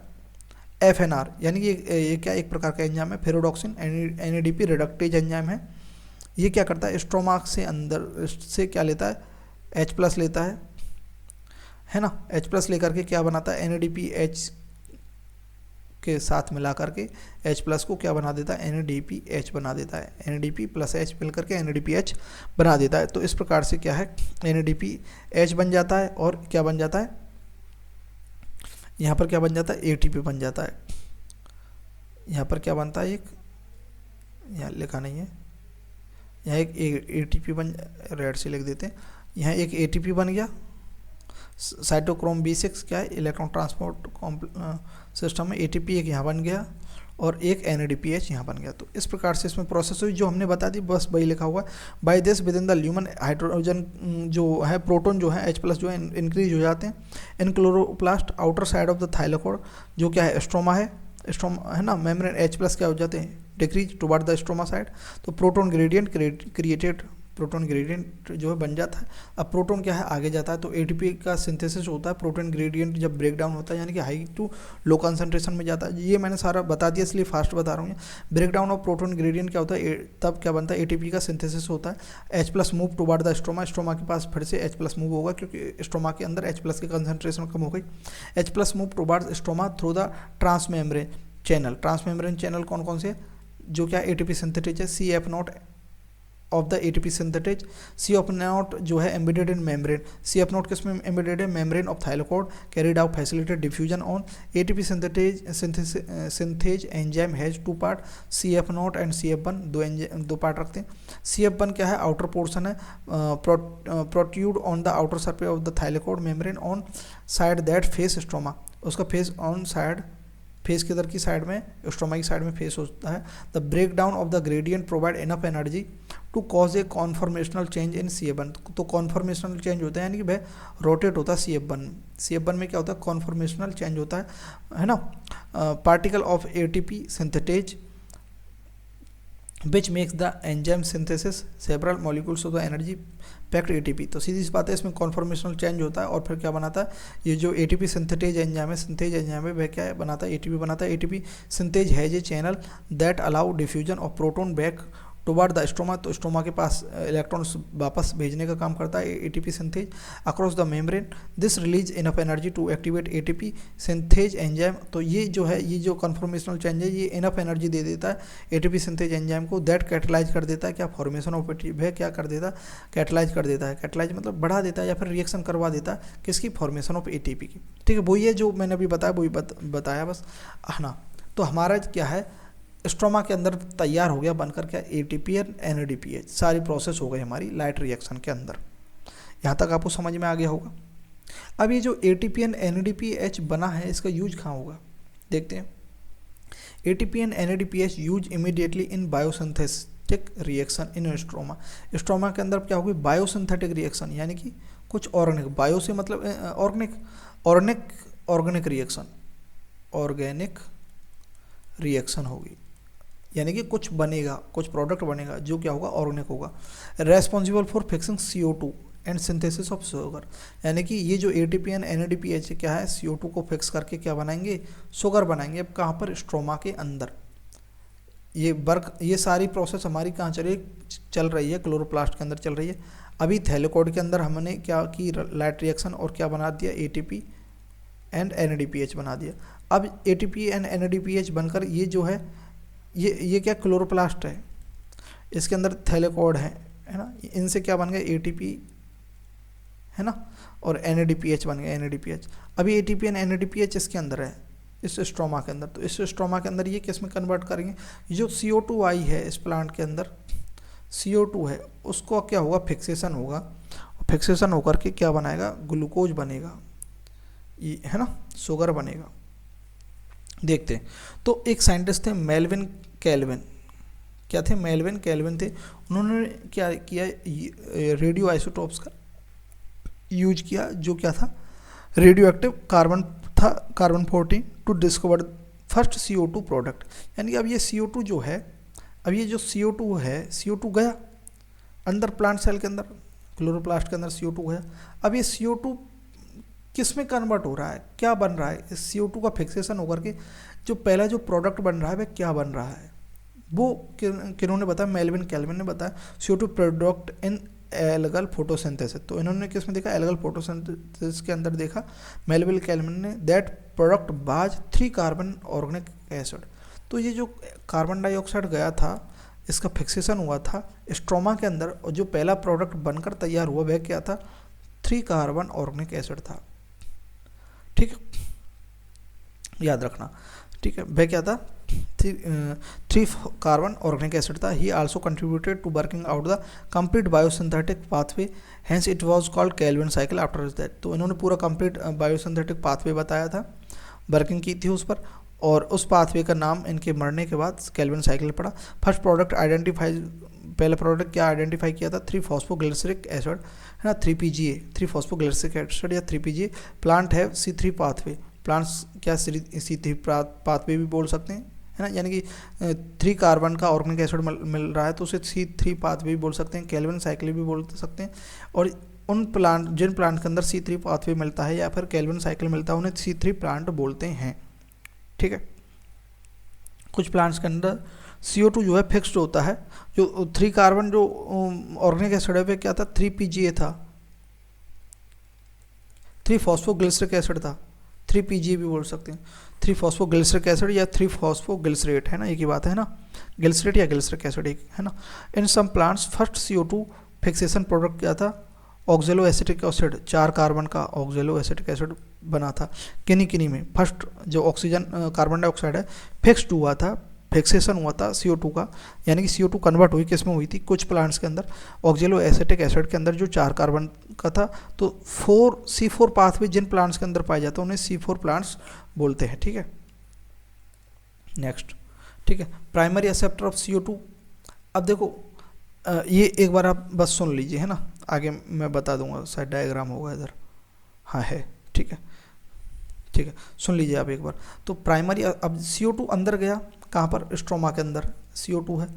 FNR, यानी कि ये क्या एक प्रकार का एंजाइम है, फेरोडॉक्सिन NADP रिडक्टेज एंजाइम है। ये क्या करता है, स्ट्रोमाक से अंदर से क्या लेता है, H+ लेता है ना, H+ लेकर के क्या बनाता है, NADPH के साथ मिला करके H+ को क्या बना देता है, NADPH बना देता है, NADP + H मिल करके NADPH बना देता है। तो इस प्रकार से क्या है, NADPH बन जाता है, और क्या बन जाता है, यहाँ पर क्या बन जाता है, ATP बन जाता है। यहाँ पर क्या बनता है, एक यहाँ लिखा नहीं है, यहाँ एक ATP बन, रेड से लिख देते हैं, यहाँ एक ATP बन गया, साइटोक्रोम B6 क्या है, इलेक्ट्रॉन ट्रांसपोर्ट सिस्टम में ATP एक यहाँ बन गया, और एक NADPH यहाँ बन गया। तो इस प्रकार से इसमें प्रोसेस हुई, जो हमने बता दी बस वही लिखा हुआ है। By this within the lumen hydrogen जो है, प्रोटॉन जो है H+ जो है इंक्रीज हो जाते हैं in chloroplast outer side of the thylakoid, जो क्या है, स्ट्रोमा है ना, मेम्ब्रेन H+ क्या हो जाते हैं, decrease toward the stroma side. तो proton gradient created, proton gradient जो है बन जाता है। अब प्रोटॉन क्या है, आगे जाता है, तो ATP का सिंथेसिस होता है, प्रोटॉन ग्रेडियंट जब ब्रेक डाउन होता है यानी कि हाई टू लो कंसंट्रेशन में जाता है। ये मैंने सारा बता दिया इसलिए फास्ट बता रहा हूँ। Break down of proton gradient क्या होता है, तब क्या बनता है, ATP का सिंथेसिस होता है, H+ move toward the stroma, stroma के पास फिर से H+ मूव होगा, क्योंकि स्ट्रोमा के अंदर H+ की कंसंट्रेशन कम हो गई। H+ move toward stroma through the transmembrane channel. Transmembrane channel कौन कौन से, जो क्या ATP सिंथेटेज है, CF0 of the ATP synthetase, CF0 जो है एम्बेडेड इन मेम्ब्रेन, CF0 किस में एम्बेडेड है, membrane of thylakoid, carried out facilitated diffusion on ATP synthase enzyme has 2 part, CF0 and CF1, दो पार्ट रखते हैं। CF1 क्या है, आउटर पोर्शन है, protrude on the outer surface of the thylakoid membrane on side that face stroma, उसका फेस ऑन साइड, फेस किधर की साइड में, स्ट्रोमा की साइड में फेस होता है। The break down of the gradient provide enough energy to cause a conformational change in CF1। तो कॉन्फॉर्मेशनल चेंज होता है, यानी कि वह रोटेट होता है CF1 में क्या होता है, कॉन्फॉर्मेशनल चेंज होता है ना। Particle of ATP synthetase which makes the enzyme synthesis several molecules of the energy packed ATP. तो सीधी सी बात है, इसमें कॉन्फॉर्मेशनल चेंज होता है और फिर क्या बनाता है, ये जो एटीपी सिंथेटेज एंजाइम है, सिंथेज एंजाइम है, वह क्या है बनाता है, एटीपी बनाता है। ATP synthase has a channel that allow diffusion of proton back toward the stoma. तो स्टोमा के पास इलेक्ट्रॉन्स वापस भेजने का काम करता है ATP synthase across the membrane. This release enough energy to activate ATP synthase enzyme. तो ये जो है, ये जो कन्फॉर्मेशनल चेंज है, ये इनफ एनर्जी दे देता है एटीपी सिंथेज एंजाइम को, दैट कैटलाइज कर देता है क्या, फॉर्मेशन ऑफ एटीपी है, क्या कर देता है, कैटलाइज कर देता है। कैटलाइज मतलब बढ़ा देता है या फिर रिएक्शन करवा देता है किसकी, फॉर्मेशन ऑफ एटीपी की। ठीक है, वही है जो मैंने अभी बताया, वही बताया बस, है ना। तो हमारा क्या है, स्ट्रोमा के अंदर तैयार हो गया बनकर क्या, एटीपी एंड एनएडीपीएच, सारी प्रोसेस हो गई हमारी लाइट रिएक्शन के अंदर। यहाँ तक आपको समझ में आ गया होगा। अब ये जो एटीपी एंड एनएडीपीएच बना है, इसका यूज कहाँ होगा, देखते हैं। ATP and NADPH use immediately in biosynthetic reaction in stroma. Stroma के अंदर क्या होगी, बायोसिंथेटिक रिएक्शन, यानी कि कुछ ऑर्गेनिक, बायो से मतलब ऑर्गेनिक रिएक्शन, ऑर्गेनिक रिएक्शन होगी, यानी कि कुछ बनेगा, कुछ प्रोडक्ट बनेगा जो क्या होगा, ऑर्गेनिक होगा। Responsible for fixing CO2 and synthesis of sugar, यानी कि ये जो एटीपी एंड एनएडीपीएच क्या है, CO2 को फिक्स करके क्या बनाएंगे, शुगर बनाएंगे। अब कहाँ पर, स्ट्रोमा के अंदर। ये सारी प्रोसेस हमारी कहाँ चल रही है, क्लोरोप्लास्ट के अंदर चल रही है। अभी थैलेकोइड के अंदर हमने क्या की, लाइट रिएक्शन, और क्या बना दिया, एटीपी एंड एनएडीपीएच बना दिया। अब एटीपी एंड एनएडीपीएच बनकर ये जो है, ये क्या, क्लोरोप्लास्ट है, इसके अंदर थैलेकोइड है ना, इनसे क्या बन गया, एटीपी है ना, और एनएडीपीएच बन गया, एनएडीपीएच। अभी एटीपी एंड एनएडीपीएच इसके अंदर है, इस स्ट्रोमा के अंदर। तो इस स्ट्रोमा के अंदर ये किस में कन्वर्ट करेंगे, ये जो CO2 आई है इस प्लांट के अंदर, CO2 है, उसको क्या होगा, फिक्सेशन होगा, फिक्सेशन होकर के क्या बनाएगा, ग्लूकोज बनेगा, ये है ना, शुगर बनेगा। देखते हैं। तो एक साइंटिस्ट थे मेल्विन कैल्विन, क्या थे, मेल्विन कैल्विन थे। उन्होंने क्या किया, रेडियो आइसोटोप्स का यूज किया, जो क्या था, रेडियो एक्टिव कार्बन था, carbon 14, to discover first CO2 product. यानी कि अब ये CO2 जो है, अब ये जो CO2 है, CO2 गया अंदर प्लांट सेल के अंदर, क्लोरोप्लास्ट के अंदर CO2 गया। अब ये CO2 किस में कन्वर्ट हो रहा है, क्या बन रहा है, इस CO2 का फिक्सेशन होकर के जो पहला जो प्रोडक्ट बन रहा है वह क्या बन रहा है, वो किन्होंने बताया, मेल्विन कैल्विन ने बताया। CO2 product in algal photosynthesis. तो इन्होंने किस में देखा, एल्गल फोटोसिंथेसिस के अंदर देखा मेल्विन कैल्विन ने, दैट प्रोडक्ट बाज 3 कार्बन ऑर्गेनिक एसिड। तो ये जो कार्बन डाइऑक्साइड गया था, इसका फिक्सेशन हुआ था स्ट्रोमा के अंदर, और जो पहला प्रोडक्ट बनकर तैयार हुआ वह क्या था, 3 कार्बन ऑर्गेनिक एसिड था। ठीक है, याद रखना। ठीक है, वह क्या था, 3 कार्बन ऑर्गेनिक एसिड था। He also contributed to working out the complete biosynthetic pathway, hence it was called Calvin cycle after his death. तो इन्होंने पूरा कंप्लीट बायोसिंथेटिक पाथवे बताया था, वर्किंग की थी उस पर, और उस पाथवे का नाम इनके मरने के बाद कैल्विन साइकिल पड़ा। फर्स्ट प्रोडक्ट आइडेंटिफाई, पहला प्रोडक्ट क्या आइडेंटिफाई किया था, 3-फॉस्फोग्लिसरिक एसिड है ना, 3PGA, 3-फॉस्फोग्लिसरिक एसिड या 3PGA। प्लांट है C3 पाथवे, प्लांट्स क्या C3 पाथवे भी बोल सकते हैं, है ना, यानी कि 3 कार्बन का ऑर्गेनिक एसिड मिल रहा है तो उसे C3 पाथवे भी बोल सकते हैं, कैल्विन साइकिल भी बोल सकते हैं। और उन प्लांट, जिन प्लांट के अंदर C3 पाथवे मिलता है या फिर कैल्विन साइकिल मिलता है, उन्हें C3 प्लांट बोलते हैं। ठीक है, कुछ प्लांट्स के अंदर CO2 जो है फिक्स्ड होता है, जो 3 कार्बन जो ऑर्गेनिक एसिड है वे क्या था, 3PGA था, 3-फॉस्फोग्लिसरिक एसिड था, 3PGA भी बोल सकते हैं, 3-फॉस्फोग्लिसरिक एसिड या 3-फॉस्फोग्लिसरेट, है ना, एक ही बात है ना, ग्लिसरेट या ग्लिसरिक एसिड एक है ना। In some plants first CO2 fixation product क्या था, ऑक्जेलो एसिटिक एसिड, 4 कार्बन का ऑक्जेलो एसिटिक एसिड बना था। किन्हीं में फर्स्ट जो ऑक्सीजन कार्बन डाइऑक्साइड है फिक्स्ड हुआ था, फिक्सेशन हुआ था CO2 का, यानी कि CO2 कन्वर्ट हुई, किस में हुई थी, कुछ प्लांट्स के अंदर ऑक्जेलो एसिटिक एसिड के अंदर जो 4 कार्बन का था। तो C4 पाथवे जिन प्लांट्स के अंदर पाए जाते हैं उन्हें C4 प्लांट्स बोलते हैं। ठीक है, नेक्स्ट। ठीक है, प्राइमरी एक्सेप्टर ऑफ CO2। अब देखो ये एक बार आप बस सुन लीजिए, है ना, आगे मैं बता दूंगा, शायद डायग्राम होगा इधर, हाँ है। ठीक है, ठीक है, सुन लीजिए आप एक बार। तो प्राइमरी, अब CO2 अंदर गया, कहाँ पर, स्ट्रोमा के अंदर CO2 है।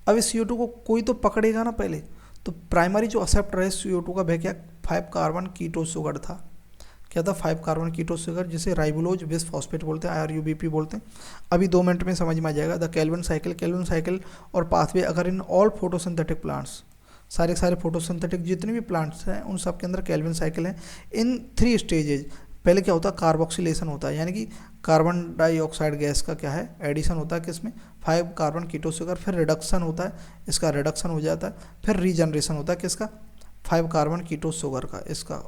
अब इस CO2 को कोई तो पकड़ेगा ना पहले, तो प्राइमरी जो एक्सेप्टर है CO2 का वह क्या 5 कार्बन कीटो शुगर था। क्या था 5 कार्बन कीटो शुगर, जिसे राइबोलोज बिस फॉस्फेट बोलते हैं, IRUBP बोलते हैं। अभी 2 मिनट में समझ में आ जाएगा। द केल्विन साइकिल और पाथवे अगर इन ऑल फोटोसिंथेटिक प्लांट्स, सारे फोटोसिंथेटिक जितने भी प्लांट्स हैं उन सब के अंदर केल्विन साइकिल है। इन 3 स्टेजेज, पहले क्या होता है कार्बोक्सिलेशन होता है, यानी कि कार्बन डाइऑक्साइड गैस का क्या है एडिशन होता है किसमें 5 कार्बन कीटो शुगर, फिर रिडक्शन होता है, इसका रिडक्शन हो जाता है, फिर रीजनरेशन होता है किसका 5 कार्बन कीटो शुगर का, इसका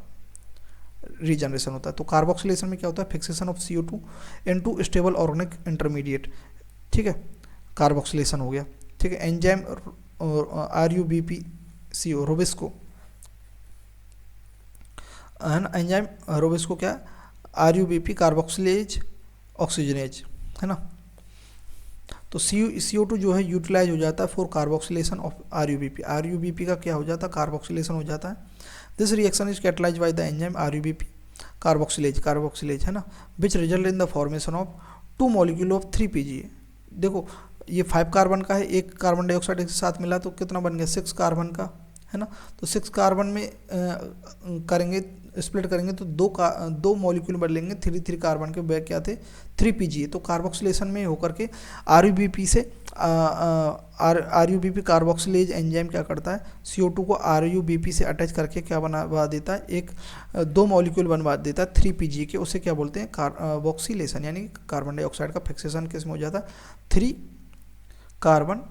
रीजनरेशन होता है। तो कार्बोक्सिलेशन में क्या होता है fixation of CO2 into stable organic intermediate, ठीक है, कार्बोक्सिलेशन हो गया, ठीक है। एंजाइम RUBP CO रोबिस्को है ना, एंजाइम रोबिस्को क्या RUBP कार्बोक्सिलेज ऑक्सीजनेज है ना। तो CO2 जो है यूटिलाइज हो जाता है फॉर कार्बोक्सिलेशन ऑफ RUBP का क्या हो जाता है कार्बोक्सिलेशन हो जाता है। This reaction is catalysed by the enzyme RUBP carboxylase है ना, which result in the formation of 2 molecule of 3 PGA। देखो ये 5 कार्बन का है, एक कार्बन डाइऑक्साइड के साथ मिला तो कितना बन गया 6 कार्बन का है ना। तो 6 कार्बन में करेंगे स्प्लिट करेंगे तो 2 मॉलिक्यूल बदलेंगे 3 कार्बन के, बैग क्या थे 3 PGA। तो कार्बोक्सिलेशन में होकर के RUBP से RUBP कार्बोक्सिलेज एंजाइम क्या करता है CO2 को RUBP से अटैच करके क्या बनवा देता है, एक 2 मॉलिक्यूल बनवा देता है 3 PGA के, उसे क्या बोलते हैं कार्बोक्सिलेशन, यानी कार्बन डाइऑक्साइड का फिक्सेशन किसमें हो जाता है 3 कार्बन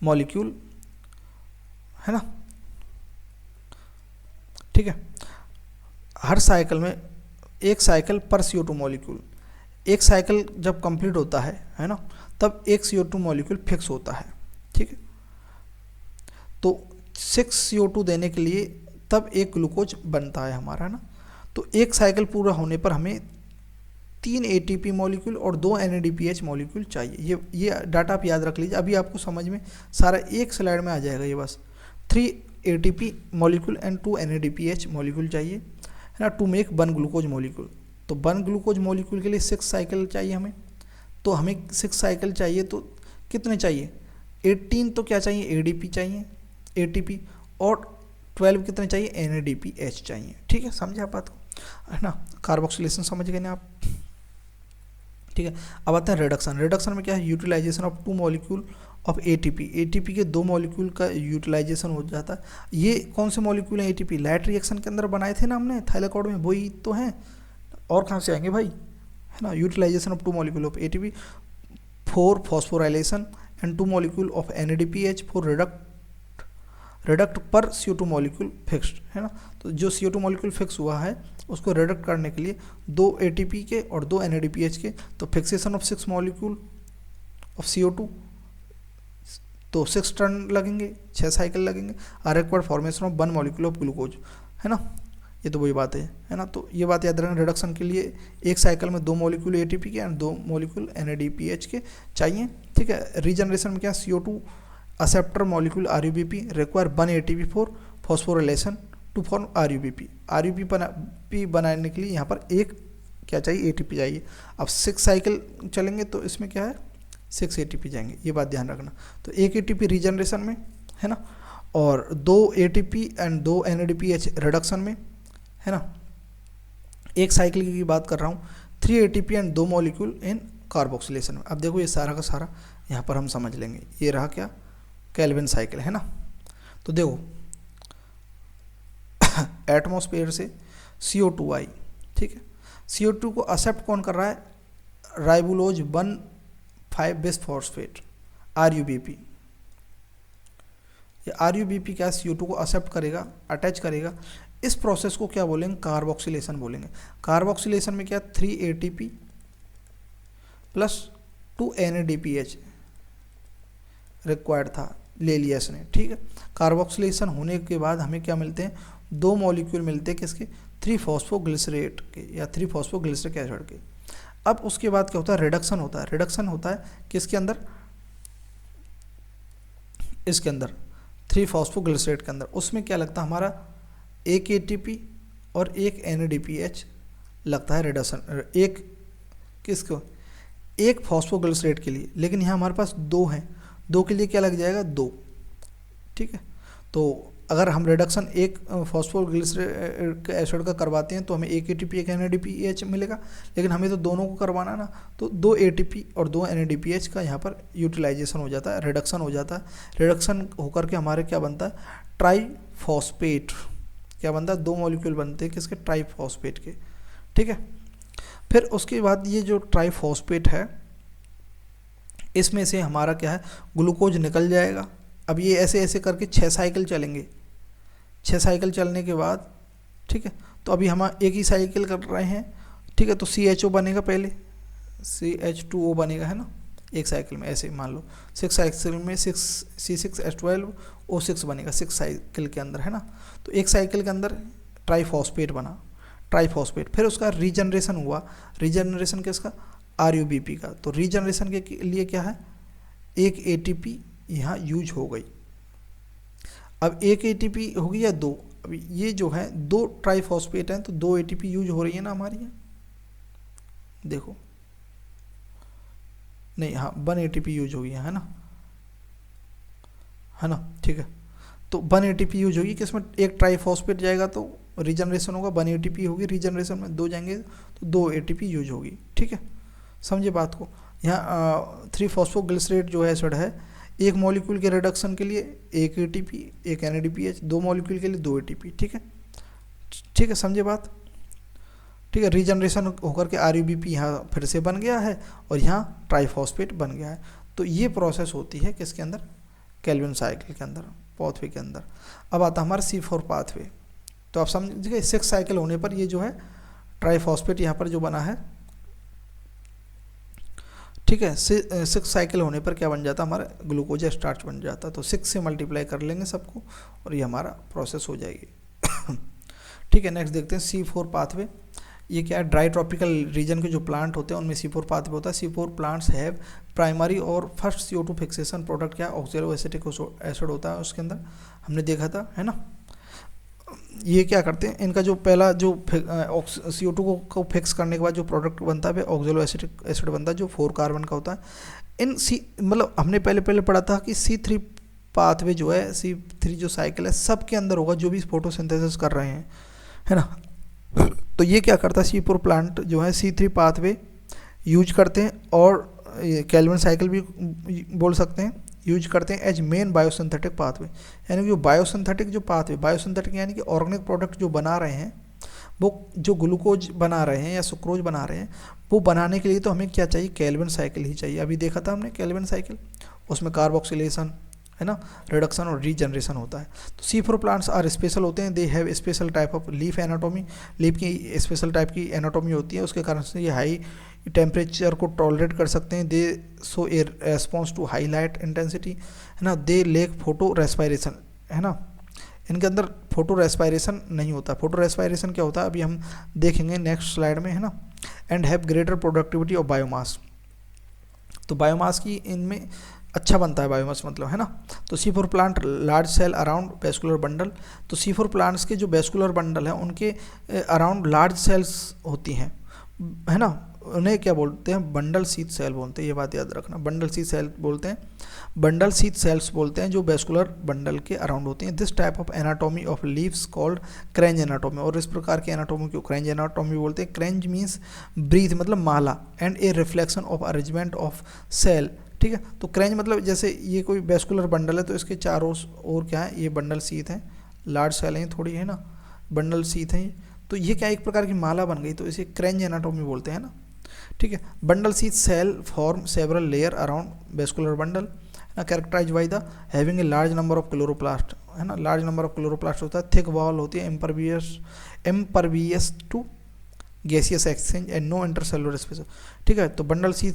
मॉलिक्यूल है ना, ठीक है। हर साइकिल में एक साइकिल पर CO2 मॉलिक्यूल, एक साइकिल जब कंप्लीट होता है ना, तब एक CO2 मॉलिक्यूल फिक्स होता है, ठीक है। तो 6 CO2 देने के लिए तब एक ग्लूकोज बनता है हमारा ना। तो एक साइकिल पूरा होने पर हमें 3 ATP मॉलिक्यूल और 2 NADPH मॉलिक्यूल चाहिए। ये डाटा आप याद रख लीजिए, अभी आपको समझ में सारा एक स्लाइड में आ जाएगा ये बस। 3 ATP molecule and 2 NADPH molecule चाहिए है ना, टू मेक 1 ग्लूकोज मॉलिक्यूल। तो 1 ग्लूकोज मॉलिक्यूल के लिए 6 साइकिल चाहिए हमें, तो हमें 6 साइकिल चाहिए तो कितने चाहिए 18, तो क्या चाहिए ADP चाहिए ATP, और 12 कितने चाहिए NADPH चाहिए, ठीक है। समझे आप बात को है ना, कार्बोक्सिलेशन समझ गए ना आप, ठीक है। अब आता है रिडक्शन में क्या है utilisation of 2 molecule of ATP के 2 मॉलिक्यूल का यूटिलाइजेशन हो जाता है। ये कौन से मॉलिक्यूल हैं ATP, लाइट रिएक्शन के अंदर बनाए थे ना हमने थाइलाकोइड में, वही तो हैं, और कहाँ से आएंगे भाई है ना। Utilisation of 2 molecule of ATP for phosphorylation and 2 molecule of NADPH for reduct पर CO2 मॉलिक्यूल फिक्स्ड है ना। तो जो CO2 मॉलिक्यूल फिक्स हुआ है उसको रिडक्ट करने के लिए 2 ATP के और 2 NADPH के, तो fixation of 6 molecule of CO2, तो 6 टर्न लगेंगे, 6 साइकिल लगेंगे, are required formation of 1 molecule of glucose है ना। ये तो वही बात है ना। तो ये बात याद रखना, रिडक्शन के लिए एक साइकिल में 2 मॉलिक्यूल ATP के एंड 2 मॉलिक्यूल NADPH के चाहिए, ठीक है। रीजनरेशन में क्या CO2 acceptor molecule RUBP require 1 ATP for phosphorylation to form RUBP बनाने के लिए यहाँ पर एक क्या चाहिए ATP चाहिए। अब 6 साइकिल चलेंगे तो इसमें क्या है 6 ATP जाएंगे, ये बात ध्यान रखना। तो एक ATP रीजनरेशन में है ना, और 2 ATP एंड 2 NADPH रिडक्शन में है ना। एक साइकिल की बात कर रहा हूँ, 3 ATP and 2 molecule in carboxylation में। अब देखो ये सारा का सारा यहाँ पर हम समझ लेंगे, ये रहा क्या केल्विन साइकिल है ना। तो देखो एटमॉस्फेयर से CO2 आई, ठीक है। CO2 को एक्सेप्ट कौन कर रहा है राइबोलोज 1,5 बिस फॉस्फेट RUBP। ये RUBP क्या CO2 को एक्सेप्ट करेगा, अटैच करेगा। इस प्रोसेस को क्या बोलेंगे कार्बोक्सिलेशन बोलेंगे। कार्बोक्सिलेशन में क्या 3 ATP प्लस 2 NADPH रिक्वायर्ड था, ले लिया इसने, ठीक है। कार्बोक्सिलेशन होने के बाद हमें क्या मिलते हैं 2 मॉलिक्यूल मिलते हैं किसके 3 फॉस्फोग्लिसरेट के या 3 फॉस्फोग्लिसरिक एसिड के। अब उसके बाद क्या होता है रिडक्शन होता है। रिडक्शन होता है किसके अंदर, इसके अंदर 3 फॉस्फोग्लिसरेट के अंदर। उसमें क्या लगता है हमारा एक ATP और एक NADPH लगता है रिडक्शन, एक किसको एक फॉस्फोग्लिसरेट के लिए। लेकिन यहाँ हमारे पास 2 हैं, 2 के लिए क्या लग जाएगा 2, ठीक है। तो अगर हम रिडक्शन एक फॉस्फोग्लिसरेट एसिड का करवाते हैं तो हमें एक ATP एक NADPH मिलेगा, लेकिन हमें तो दोनों को करवाना ना, तो 2 ATP और 2 NADPH का यहाँ पर यूटिलाइजेशन हो जाता है, रिडक्शन हो जाता है। रिडक्शन होकर के हमारे क्या बनता है, ट्राईफॉस्फेट, क्या बनता है, 2 मॉलिक्यूल बनते हैं किसके, ट्राईफॉस्फेट के, ठीक है। फिर उसके बाद ये जो ट्राईफॉस्फेट है इसमें से हमारा क्या है, ग्लूकोज निकल जाएगा। अब ये ऐसे ऐसे करके 6 साइकिल चलेंगे, 6 साइकिल चलने के बाद, ठीक है, तो अभी हम एक ही साइकिल कर रहे हैं, ठीक है। तो CHO बनेगा पहले, CH2O बनेगा, है ना, एक साइकिल में, ऐसे मान लो 6 साइकिल में 6C6H12O6 बनेगा 6 साइकिल के अंदर, है ना। तो एक साइकिल के अंदर ट्राईफॉस्फेट बना, ट्राईफॉस्फेट, फिर उसका रीजनरेशन हुआ, रीजनरेशन किसका, RUBP का। तो रीजनरेशन के लिए क्या है, एक ATP यहाँ यूज हो गई। अब एक ATP होगी या 2, अब ये जो है 2 ट्राईफॉस्फेट हैं तो 2 ATP यूज हो रही है ना हमारी यहाँ, देखो नहीं, हाँ 1 ATP यूज होगी, है ना, है ना, ठीक है। तो 1 ATP यूज होगी, किसमें, एक ट्राईफॉस्फेट जाएगा तो रीजनरेशन होगा, 1 ATP होगी, रीजनरेशन में 2 जाएंगे तो 2 ATP यूज होगी, ठीक है। समझे बात को। यहाँ 3-फॉस्फोग्लिसरेट जो एसिड है, एक मॉलिक्यूल के रिडक्शन के लिए एक ATP एक NADPH, 2 मॉलिक्यूल के लिए 2 ATP, ठीक है, ठीक है, समझे बात, ठीक है। रीजनरेशन होकर के RUBP यहाँ फिर से बन गया है और यहाँ ट्राईफॉस्फेट बन गया है। तो ये प्रोसेस होती है किसके अंदर, केल्विन साइकिल के अंदर, पाथवे के अंदर। अब आता है हमारा C4 पाथवे। तो आप समझिए 6 साइकिल होने पर ये जो है ट्राईफॉस्फेट यहाँ पर जो बना है, ठीक है, 6 साइकिल होने पर क्या बन जाता है, हमारा ग्लूकोज स्टार्च बन जाता है। तो 6 से मल्टीप्लाई कर लेंगे सबको और ये हमारा प्रोसेस हो जाएगी। ठीक है, नेक्स्ट देखते हैं C4 पाथवे। ये क्या है, ड्राई ट्रॉपिकल रीजन के जो प्लांट होते हैं उनमें C4 पाथवे होता है। C4 प्लांट्स हैव प्राइमरी और फर्स्ट CO2 फिक्सेशन प्रोडक्ट क्या है, ऑक्सैलो एसिटिक एसिड होता है उसके अंदर, हमने देखा था, है ना। ये क्या करते हैं, इनका जो पहला जो CO2 को फिक्स करने के बाद जो प्रोडक्ट बनता है ऑक्सैलो एसिटिक एसिड बनता है जो 4 कार्बन का होता है। इन मतलब हमने पहले पढ़ा था कि C3 पाथवे जो है, C3 जो साइकिल है सबके अंदर होगा जो भी फोटोसिंथेसिस कर रहे हैं, है ना। तो ये क्या करता है, C4 प्लांट जो है C3 पाथवे यूज करते हैं और केल्विन साइकिल भी बोल सकते हैं, यूज करते हैं एज मेन बायोसिंथेटिक पाथवे। यानी जो बायोसिंथेटिक जो पाथवे, बायोसिंथेटिक यानी कि ऑर्गेनिक प्रोडक्ट जो बना रहे हैं, वो जो ग्लूकोज बना रहे हैं या सुक्रोज बना रहे हैं, वो बनाने के लिए तो हमें क्या चाहिए, केल्विन साइकिल ही चाहिए। अभी देखा था हमने केल्विन साइकिल, उसमें कार्बोक्सिलेशन, है ना, रिडक्शन और रीजनरेशन होता है। तो C4 प्लांट्स आर स्पेशल होते हैं, they have special type of leaf anatomy, leaf की स्पेशल टाइप की एनाटॉमी होती है, उसके कारण से ये हाई टेम्परेचर को टॉलरेट कर सकते हैं। They show a response to high light intensity, है ना। दे लेक फोटो रेस्पायरेशन, है ना, इनके अंदर फोटो रेस्पायरेशन नहीं होता। फोटो रेस्पायरेशन क्या होता है अभी हम देखेंगे नेक्स्ट स्लाइड में, है ना। And have greater productivity of biomass, तो बायोमास की इनमें अच्छा बनता है बायोमास, मतलब, है ना। तो C4 plant large cell around vascular bundle, तो C4 प्लांट्स के जो वेस्कुलर बंडल है उनके अराउंड लार्ज सेल्स होती हैं, है ना। उन्हें क्या बोलते हैं, बंडल शीथ सेल बोलते हैं, ये बात याद रखना, बंडल शीथ सेल बोलते हैं, बंडल शीथ सेल्स बोलते हैं जो वेस्कुलर बंडल के अराउंड होती हैं। This type of anatomy of leaves called Kranz anatomy, और इस प्रकार की एनाटॉमी को क्रेंज एनाटॉमी बोलते हैं। क्रेंज मीन्स ब्रीथ, मतलब माला, and a reflection of arrangement of cell, ठीक है। तो क्रेंज मतलब जैसे ये कोई वेस्कुलर बंडल है तो इसके चारों ओर क्या है, ये बंडल शीथ हैं, लार्ज सेल हैं थोड़ी, है ना, बंडल शीथ हैं, तो ये क्या एक प्रकार की माला बन गई, तो इसे क्रेंज एनाटॉमी बोलते हैं ना, ठीक है। Bundle sheath cell form several layer around vascular bundle, ना, characterise by the having a large number of chloroplast, है ना, लार्ज नंबर ऑफ क्लोरोप्लास्ट होता है, थिक वॉल होती है, impervious to gaseous exchange and no intercellular space, ठीक है। तो बंडल शीथ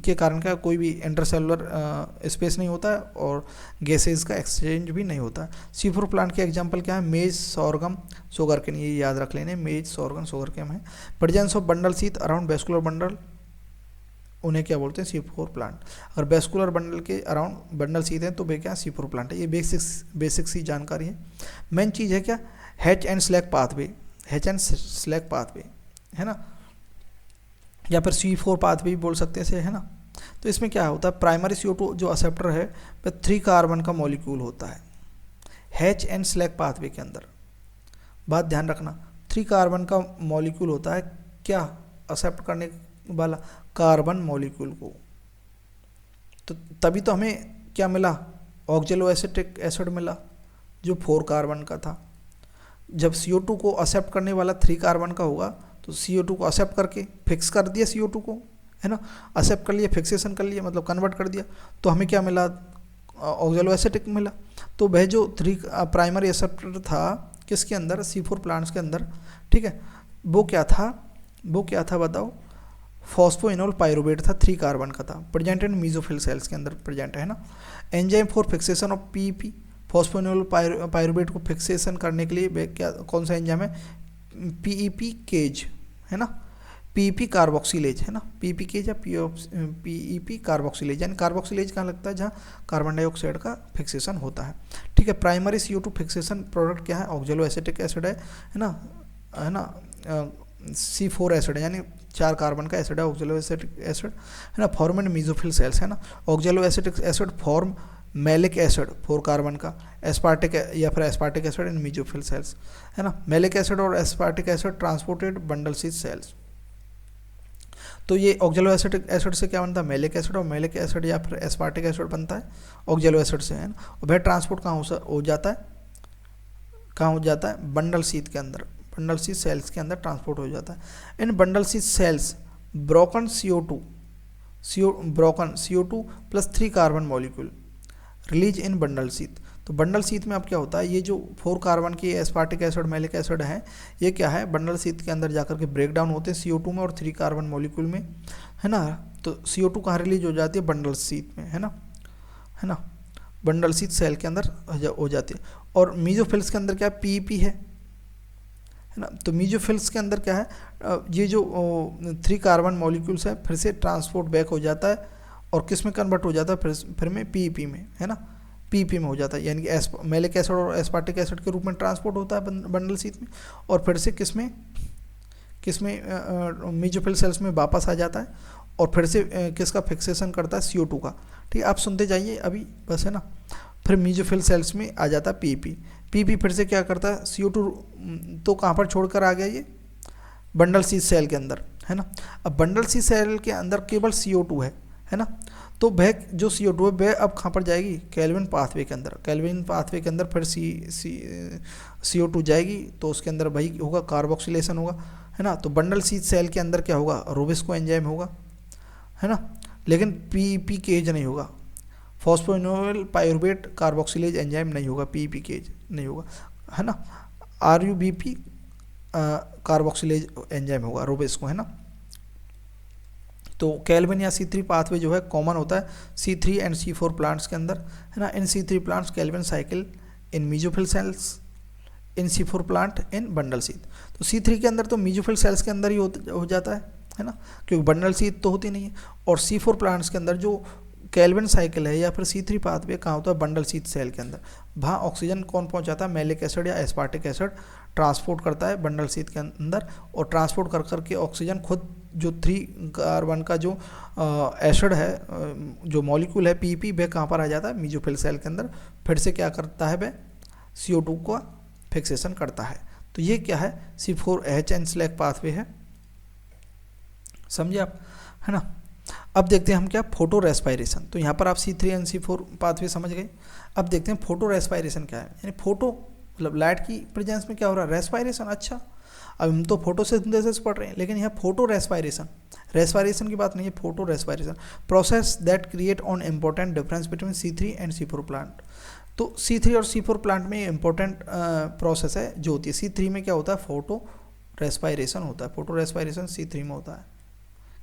के कारण क्या कोई भी इंटरसेलुलर स्पेस नहीं होता है और गैसेज का एक्सचेंज भी नहीं होता है। C4 प्लांट के एग्जांपल क्या है, मेज, सोरगम, शुगर केन, ये याद रख लेने, मेज, सोरगम, शुगर केन है। Presence of bundle sheath around vascular bundle, उन्हें क्या बोलते हैं, C4 प्लांट। अगर वेस्कुलर बंडल के अराउंड बंडल शीथ है तो वे क्या C4 प्लांट है। ये बेसिक सी जानकारी है। मेन चीज़ है क्या, hatch and slag pathway, hatch and slag pathway, है ना, या फिर C4 पाथवे भी बोल सकते हैं इसे, है ना। तो इसमें क्या होता है, प्राइमरी CO2 जो एक्सेप्टर है वह 3 कार्बन का मॉलिक्यूल होता है H एंड स्लैग पाथवे के अंदर। बात ध्यान रखना, 3 कार्बन का मॉलिक्यूल होता है क्या, एक्सेप्ट करने वाला कार्बन मॉलिक्यूल को। तो तभी तो हमें क्या मिला, ऑक्जेलोएसिटिक एसिड मिला जो 4 कार्बन का था। जब CO2 को एक्सेप्ट करने वाला 3 कार्बन का होगा तो CO2 को एक्सेप्ट करके फिक्स कर दिया CO2 को, है ना, एक्सेप्ट कर लिया, फिक्सेशन कर लिया, मतलब कन्वर्ट कर दिया, तो हमें क्या मिला, ऑक्जेलोएसिटिक मिला। तो वह जो 3 प्राइमरी एक्सेप्टर था किसके अंदर, C4 प्लांट्स के अंदर, ठीक है, वो क्या था बताओ, फॉस्फोइनोल पायरुवेट था, 3 कार्बन का था, प्रेजेंट इन मेसोफिल सेल्स के अंदर प्रेजेंट है ना। Enzyme for fixation of PEP, phosphoenol pyruvate को फिक्सेशन करने के लिए क्या, कौन सा एंजाइम है, PEP केज, है ना, PEP कार्बोक्सिलेज, है ना, PEP केज या PEP कार्बोक्सिलेज, यानी कार्बोक्सिलेज कहाँ लगता है, जहाँ कार्बन डाइऑक्साइड का फिक्सेशन होता है, ठीक है। प्राइमरी CO2 फिक्सेशन प्रोडक्ट क्या है, ऑक्जेलोएसिटिक एसिड है ना, C4 एसिड है, यानी 4 कार्बन का एसिड है ऑक्जेलोएसिटिक एसिड, है ना, फॉर्म इन मेसोफिल सेल्स, है ना। Oxaloacetic acid form malic acid 4 carbon का, एस्पार्टिक या फिर aspartic acid in mesophyll cells, है ना। मैलिक एसिड और aspartic acid transported bundle sheath sales. तो ये ऑक्जेलोएसिटिक एसिड से क्या बनता है, मैलिक एसिड, और मैलिक एसिड या फिर एस्पार्टिक एसिड बनता है ऑक्जेलो एसिड से, है ना। और वह ट्रांसपोर्ट कहाँ हो जाता है, बंडल शीथ के अंदर, बंडल शीथ सेल्स के अंदर ट्रांसपोर्ट हो जाता है। In bundle sheath cells broken CO2 plus 3 carbon molecule release in bundle sheath. तो बंडल शीथ में अब क्या होता है, ये जो 4 कार्बन की एस्पार्टिक एसिड मैलिक एसिड है, ये क्या है, बंडल शीथ के अंदर जाकर के ब्रेक डाउन होते हैं CO2 में और 3 कार्बन मॉलिक्यूल में, है ना। तो CO2 कहाँ रिलीज हो जाती है, बंडल शीथ में, है ना, बंडल शीथ सेल के अंदर हो जाती है। और मीजोफिल्स के अंदर क्या है, PEP है ना। तो मीजोफिल्स के अंदर क्या है, ये जो 3 कार्बन मॉलिक्यूल्स है फिर से ट्रांसपोर्ट बैक हो जाता है और किस में कन्वर्ट हो जाता है, फिर में PEP में, है ना, PEP में हो जाता है, यानी कि मैलिक एसिड और एस्पार्टिक एसिड के रूप में ट्रांसपोर्ट होता है बंडल शीथ में, और फिर से किस में मीजोफिल सेल्स में वापस आ जाता है और फिर से किसका फिक्सेशन करता है, CO2 का, ठीक है। आप सुनते जाइए अभी बस, है ना। फिर मीजोफिल सेल्स में आ जाता है PEP फिर से क्या करता है, CO2 तो कहाँ पर छोड़कर आ गया, ये बंडल शीथ सेल के अंदर, है ना। अब बंडल शीथ सेल के अंदर केवल CO2 है ना। तो वह जो CO2 है वह अब कहाँ पर जाएगी, कैल्विन पाथवे के अंदर, कैल्विन पाथवे के अंदर फिर CO2 जाएगी, तो उसके अंदर वही होगा, कार्बोक्सिलेशन होगा, है ना। तो बंडल शीथ सेल के अंदर क्या होगा, रोबिस्को एंजाइम होगा, है ना, लेकिन PEP केज नहीं होगा, फॉस्फोइनोल पायरुवेट कार्बोक्सिलेज एंजाइम नहीं होगा, PEP केज नहीं होगा, है ना। RUBP कार्बोक्सिलेज एंजाइम होगा, रोबिस्को, है ना। तो कैल्विन या C3 पाथवे जो है कॉमन होता है C3 एंड C4 प्लांट्स के अंदर, है ना। इन C3 plants Calvin cycle in mesophyll cells, in C4 plant in bundle sheath. तो C3 के अंदर तो मीजोफिल सेल्स के अंदर ही हो जाता है ना, क्योंकि बंडल शीथ तो होती नहीं है। और C4 प्लांट्स के अंदर जो कैल्विन साइकिल है या फिर C3 पाथवे कहाँ होता है, बंडल शीथ सेल के अंदर। वहाँ ऑक्सीजन कौन पहुँचाता है, मैलिक एसिड या एस्पार्टिक एसिड ट्रांसपोर्ट करता है बंडल शीथ के अंदर, और ट्रांसपोर्ट कर करके ऑक्सीजन खुद जो 3 कार्बन का जो एसिड है, जो मॉलिक्यूल है PEP, वह कहाँ पर आ जाता है, मीजोफिल सेल के अंदर, फिर से क्या करता है, वह CO2 को फिक्सेशन करता है। तो ये क्या है, C4H एंड स्लैग पाथवे है, समझे आप, है ना। अब देखते हैं हम क्या, फोटो रेस्पायरेशन। तो यहाँ पर आप C3 एंड C4 पाथवे समझ गए। अब देखते हैं फोटो रेस्पायरेशन क्या है, यानी फोटो मतलब लाइट की प्रेजेंस में क्या हो रहा है, रेस्पायरेशन। अच्छा, अब हम तो फोटोसिंथेसिस पढ़ रहे हैं, लेकिन यहाँ फोटो रेस्पायरेशन की बात नहीं है, photo respiration process that create on important difference between C3 and C4 plant. तो C3 और C4 प्लांट में इम्पोर्टेंट प्रोसेस है जो होती है। C3 में क्या होता है, फोटो रेस्पायरेशन होता है। फोटो रेस्पायरेशन C3 में होता है,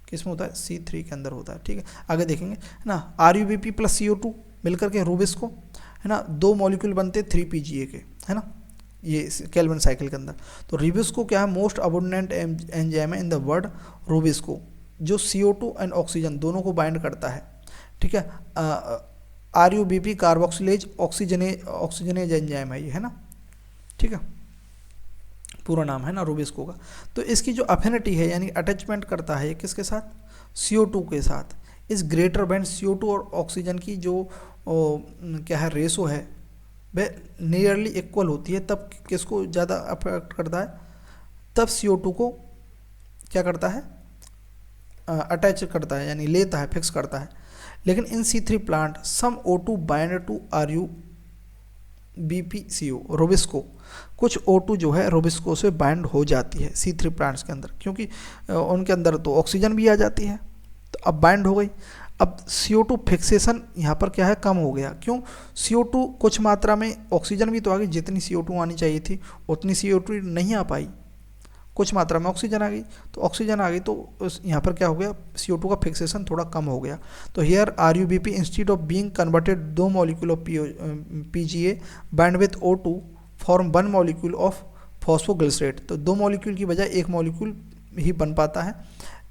किस में होता है, C3 के अंदर होता है, ठीक है। आगे देखेंगे, है ना। RUBP प्लस CO2 मिलकर के रोबिस्को, है ना, 2 मॉलिक्यूल बनते 3PGA के, है ना, ये कैल्विन साइकिल के अंदर। तो रोबिस्को क्या है, मोस्ट अबुंडेंट एंजाइम है इन द वर्ड रोबिस्को, जो CO2 एंड ऑक्सीजन दोनों को बाइंड करता है, ठीक है। RUBP कार्बोक्सिलेज ऑक्सीजनेज एंजाइम है ये, है ना, ठीक है, पूरा नाम है ना रोबिस्को का। तो इसकी जो अफिनिटी है, यानी अटैचमेंट करता है ये किसके साथ, CO2 के साथ। इस ग्रेटर बैंड CO2 और ऑक्सीजन की जो क्या है रेशो है वह नियरली इक्वल होती है, तब किसको ज़्यादा अफेक्ट करता है, तब CO2 को क्या करता है, अटैच करता है, यानी लेता है, फिक्स करता है। लेकिन इन C3 plant some O2 bind to RuBpCO rubisco, कुछ O2 जो है रोबिस्को से बाइंड हो जाती है C3 प्लांट्स के अंदर, क्योंकि उनके अंदर तो ऑक्सीजन भी आ जाती है, तो अब बाइंड हो गई। अब CO2 फिक्सेशन यहाँ पर क्या है, कम हो गया। क्यों? CO2 कुछ मात्रा में, ऑक्सीजन भी तो आ गई, जितनी CO2 आनी चाहिए थी उतनी CO2 नहीं आ पाई, कुछ मात्रा में ऑक्सीजन आ गई, तो ऑक्सीजन आ गई तो यहाँ पर क्या हो गया, CO2 का फिक्सेशन थोड़ा कम हो गया। तो here RuBp instead of being converted 2 molecule of PGA bind with O2 form 1 molecule of phosphoglycerate, तो 2 मॉलिक्यूल की बजाय 1 मॉलिक्यूल ही बन पाता है।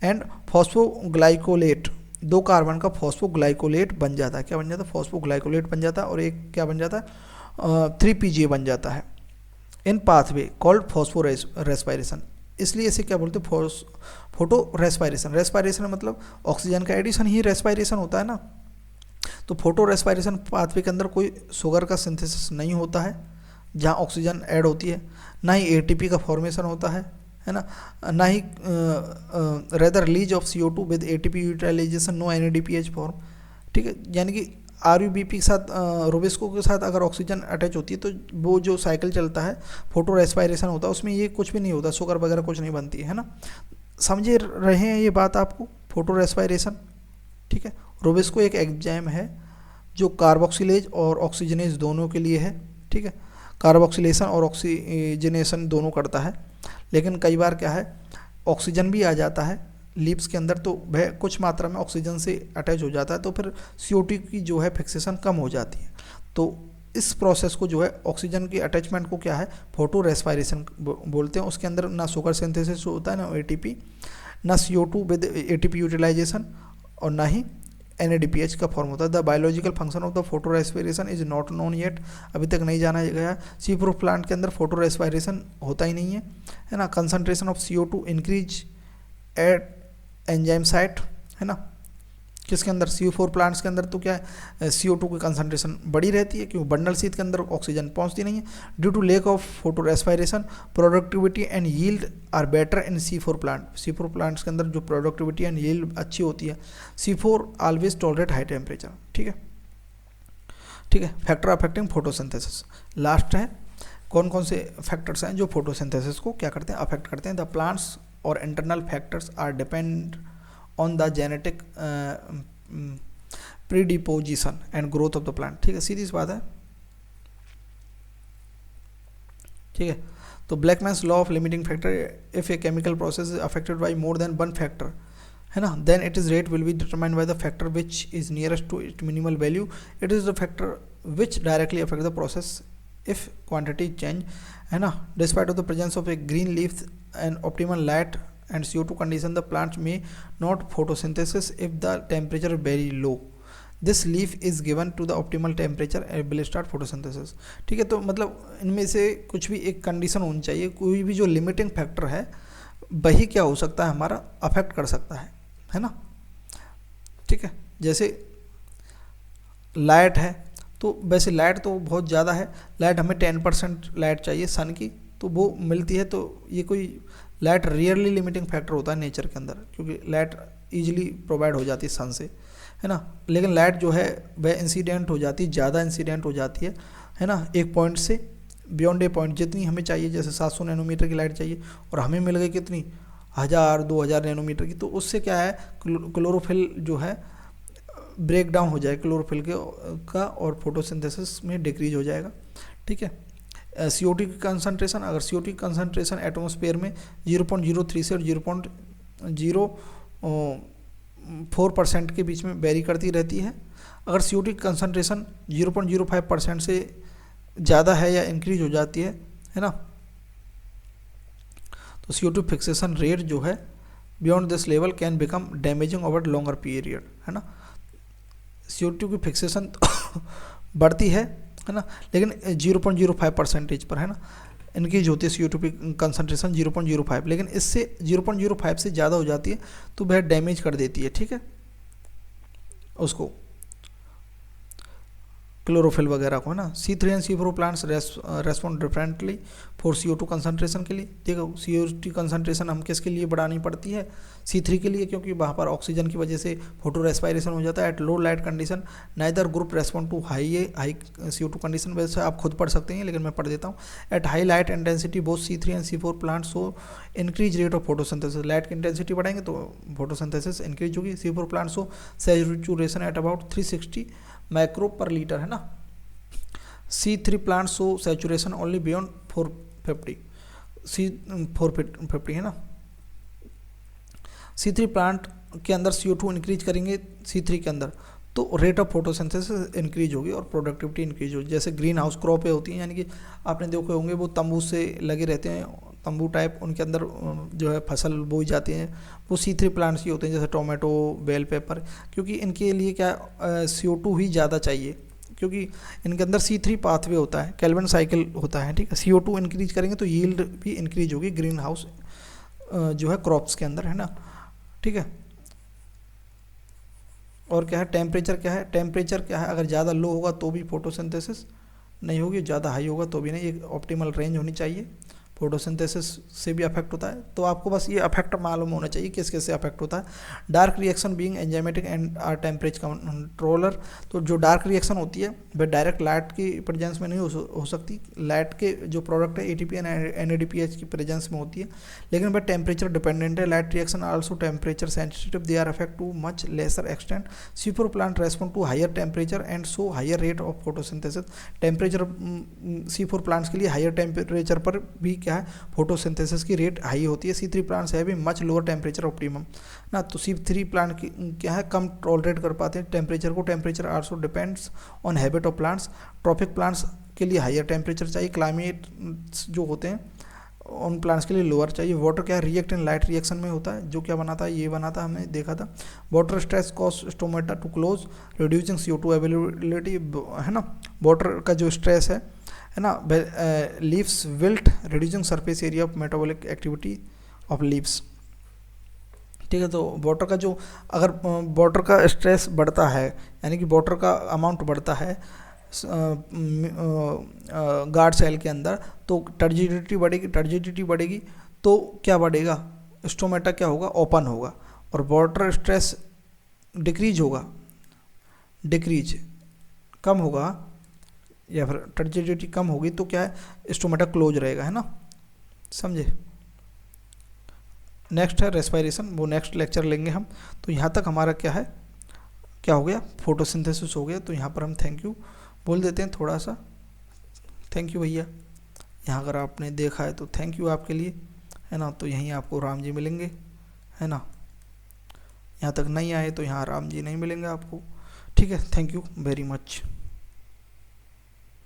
एंड फॉस्फोग्लाइकोलेट, 2 कार्बन का फॉस्फोग्लाइकोलेट बन जाता है। क्या बन जाता है? फॉस्फोग्लाइकोलेट बन जाता है, और एक क्या बन जाता है, 3 PGA बन जाता है इन पाथवे कॉल्ड फॉस्फो रेस्पायरेशन। इसलिए इसे क्या बोलते हैं, फोटो रेस्पायरेशन। रेस्पायरेशन मतलब ऑक्सीजन का एडिशन ही रेस्पायरेशन होता है ना। तो फोटो रेस्पायरेशन पाथवे के अंदर कोई शुगर का सिंथेसिस नहीं होता है जहाँ ऑक्सीजन ऐड होती है, ना ही ATP का फॉर्मेशन होता है ना, ना ही rather release of CO2 with ATP utilisation, no NADPH form. ठीक है, यानी कि RuBp के साथ रोबिस्को के साथ अगर ऑक्सीजन अटैच होती है तो वो जो साइकिल चलता है, फोटो रेस्पायरेशन होता है, उसमें ये कुछ भी नहीं होता, शुगर वगैरह कुछ नहीं बनती है ना। समझे रहे हैं ये बात आपको, फोटो रेस्पायरेशन। ठीक है, रोबिस्को एक एंजाइम है जो कार्बोक्सिलेज और ऑक्सीजनेज दोनों के लिए है। ठीक है, कार्बोक्सिलेशन और ऑक्सीजनेशन दोनों करता है, लेकिन कई बार क्या है, ऑक्सीजन भी आ जाता है लीव्स के अंदर, तो वह कुछ मात्रा में ऑक्सीजन से अटैच हो जाता है, तो फिर CO2 की जो है फिक्सेशन कम हो जाती है। तो इस प्रोसेस को जो है ऑक्सीजन की अटैचमेंट को क्या है, फोटो रेस्पायरेशन बोलते हैं। उसके अंदर ना शुगर सिंथेसिस होता है, ना ATP, ना CO2 विद ATP यूटिलाइजेशन, और ना ही NADPH का फॉर्म होता है। The biological function of the photo respiration is not known yet, अभी तक नहीं जाना गया। C4 प्लांट के अंदर फोटो रेस्पायरेशन होता ही नहीं है ना। Concentration of CO2 increase at enzyme site, है ना। किसके अंदर? CO4 प्लांट्स के अंदर तो क्या है, CO2 की कंसंट्रेशन बड़ी रहती है, क्योंकि बंडल शीथ के अंदर ऑक्सीजन पहुंचती नहीं है। Due to lack of photorespiration productivity and yield are better in C4 plant. C4 plants के अंदर जो प्रोडक्टिविटी एंड यील्ड अच्छी होती है। C4 always tolerate high temperature. ठीक है, ठीक है। फैक्टर अफेक्टिंग फोटोसिंथेसिस लास्ट है। कौन कौन से फैक्टर्स हैं जो फोटोसिंथेसिस को क्या करते हैं, अफेक्ट करते हैं? द प्लांट्स और internal factors are depend on the genetic predisposition and growth of the plant. ठीक है, सीधी सी बात है। ठीक है, तो Blackman's law of limiting factor, if a chemical process is affected by more than one factor, है ना, then it is rate will be determined by the factor which is nearest to it minimal value. It is the factor which directly affect the process if quantity change, है ना, despite of the presence of a green leaf and optimal light and CO2 condition, the plants may not photosynthesis if the temperature is very low. This leaf is given to the optimal temperature and will start photosynthesis. ठीक है, तो मतलब इनमें से कुछ भी एक कंडीशन होनी चाहिए, कोई भी जो लिमिटिंग फैक्टर है वही क्या हो सकता है, हमारा अफेक्ट कर सकता है ना। ठीक है, जैसे लाइट है, तो वैसे लाइट तो बहुत ज़्यादा है, लाइट हमें 10% लाइट चाहिए सन की, तो वो मिलती है। तो ये कोई लाइट रियरली लिमिटिंग फैक्टर होता है नेचर के अंदर, क्योंकि लाइट इजीली प्रोवाइड हो जाती है सन से, है ना। लेकिन लाइट जो है वह इंसिडेंट हो जाती है, ज़्यादा इंसिडेंट हो जाती है ना, एक पॉइंट से बियॉन्ड ए पॉइंट। जितनी हमें चाहिए, जैसे 700 नैनोमीटर की लाइट चाहिए और हमें मिल गई कितनी, 1000-2000 नैनोमीटर की, तो उससे क्या है, क्लोरोफिल जो है ब्रेक डाउन हो जाएगा क्लोरोफिल का, और फोटोसिंथेसिस में डिक्रीज हो जाएगा। ठीक है, CO2 की कंसंट्रेशन, अगर CO2 की कंसंट्रेशन एटमॉस्फेयर में 0.03 से और 0.04% के बीच में वेरी करती रहती है। अगर CO2 की कंसंट्रेशन 0.05% से ज़्यादा है या इंक्रीज हो जाती है ना, तो CO2 फिक्सेशन रेट जो है beyond this level can become damaging over longer period, है ना। CO2 की फिक्सेशन बढ़ती है ना, लेकिन 0.05% पर, है ना, इंक्रीज होती है CO2 की कंसंट्रेशन 0.05, लेकिन इससे 0.05 से ज़्यादा हो जाती है तो वह डैमेज कर देती है। ठीक है, उसको क्लोरोफिल वगैरह को, है ना। C3 and C4 plants respond differently for CO2 concentration के लिए। देखो CO2 कंसनट्रेशन हम किसके लिए बढ़ानी पड़ती है, C3 के लिए, क्योंकि वहाँ पर ऑक्सीजन की वजह से फोटो रेस्पायरेशन हो जाता है। At low light condition neither group respond to high CO2 condition. वैसे आप खुद पढ़ सकते हैं लेकिन मैं पढ़ देता हूँ। At high light intensity both C3 and C4 plants so increase rate of photosynthesis. Light की इंटेंसिटी बढ़ाएंगे तो फोटोसिंथेसिस इंक्रीज होगी। C4 plants so saturation at about 360 micro पर लीटर, है ना। C3 plant so saturation only beyond 450, C450, है ना। C3 प्लांट के अंदर CO2 इंक्रीज करेंगे C3 के अंदर तो रेट ऑफ फोटोसिंथेसिस इंक्रीज होगी और प्रोडक्टिविटी इंक्रीज होगी। जैसे ग्रीन हाउस क्रॉपें होती हैं, यानी कि आपने देखे होंगे वो तंबू से लगे रहते हैं, तंबू टाइप, उनके अंदर जो है फसल बोई जाती हैं, वो C3 प्लांट्स ही होते हैं, जैसे टोमेटो, बेल पेपर। क्योंकि इनके लिए क्या CO2 ही ज़्यादा चाहिए, क्योंकि इनके अंदर C3 पाथवे होता है, कैल्विन साइकिल होता है, ठीक है। CO2 इंक्रीज करेंगे तो यील्ड भी इंक्रीज होगी ग्रीन हाउस जो है क्रॉप्स के अंदर, है ना, ठीक है। और क्या है, टेम्परेचर क्या है, टेम्परेचर क्या है, अगर ज़्यादा लो होगा तो भी फोटोसिंथेसिस नहीं होगी, ज़्यादा हाई होगा तो भी नहीं। एक ऑप्टिमल रेंज होनी चाहिए। फोटोसिंथेसिस से भी अफेक्ट होता है, तो आपको बस ये अफेक्ट मालूम होना चाहिए किस किस से अफेक्ट होता है। Dark reaction being enzymatic and are temperature controller. तो जो डार्क रिएक्शन होती है वह डायरेक्ट लाइट की प्रेजेंस में नहीं हो सकती। लाइट के जो प्रोडक्ट है ATP एंड NADPH की प्रेजेंस में होती है, लेकिन वह टेम्परेचर डिपेंडेंट है। Light reaction also temperature sensitive, they are affect to much lesser extent. C4 plant respond to higher temperature and so higher rate of photosynthesis. Temperature C4 plants के लिए हायर टेम्परेचर पर भी क्या है, फोटोसिंथेसिस की रेट हाई होती है। C3 प्लांट्स है भी मच लोअर टेम्परेचर ऑप्टिमम ना, तो C3 प्लांट की क्या है, कम टॉलरेट कर पाते हैं टेम्परेचर को। Temperature also depends on habit of plants. Tropic plants के लिए हायर टेम्परेचर चाहिए, क्लाइमेट जो होते हैं उन प्लांट्स के लिए लोअर चाहिए। वाटर क्या रिएक्ट इन लाइट रिएक्शन में होता है, जो क्या बनाता है, ये बनाता है, हमने देखा था। Water stress cause stomata to close, reducing CO2 availability, है ना। वाटर का जो स्ट्रेस है ना, leaves wilt, reducing surface area of metabolic activity of leaves, ठीक है। तो वाटर का जो, अगर वाटर का स्ट्रेस बढ़ता है, यानी कि वाटर का अमाउंट बढ़ता है गार्ड सेल के अंदर, तो टर्जिडिटी बढ़ेगी तो क्या बढ़ेगा, स्टोमेटा क्या होगा, ओपन होगा। और वाटर स्ट्रेस डिक्रीज होगा, कम होगा, या फिर टर्जिडिटी कम होगी तो क्या है, स्टोमेटा क्लोज रहेगा, है ना, समझे। नेक्स्ट है रेस्पायरेशन, वो नेक्स्ट लेक्चर लेंगे हम। तो यहाँ तक हमारा क्या है, क्या हो गया, फोटोसिंथेसिस हो गया। तो यहाँ पर हम थैंक यू बोल देते हैं थोड़ा सा। थैंक यू भैया, यहाँ अगर आपने देखा है तो थैंक यू आपके लिए, है ना। तो यहीं आपको राम जी मिलेंगे, है ना। यहाँ तक नहीं आए तो यहाँ राम जी नहीं मिलेंगे आपको, ठीक है। Thank you very much.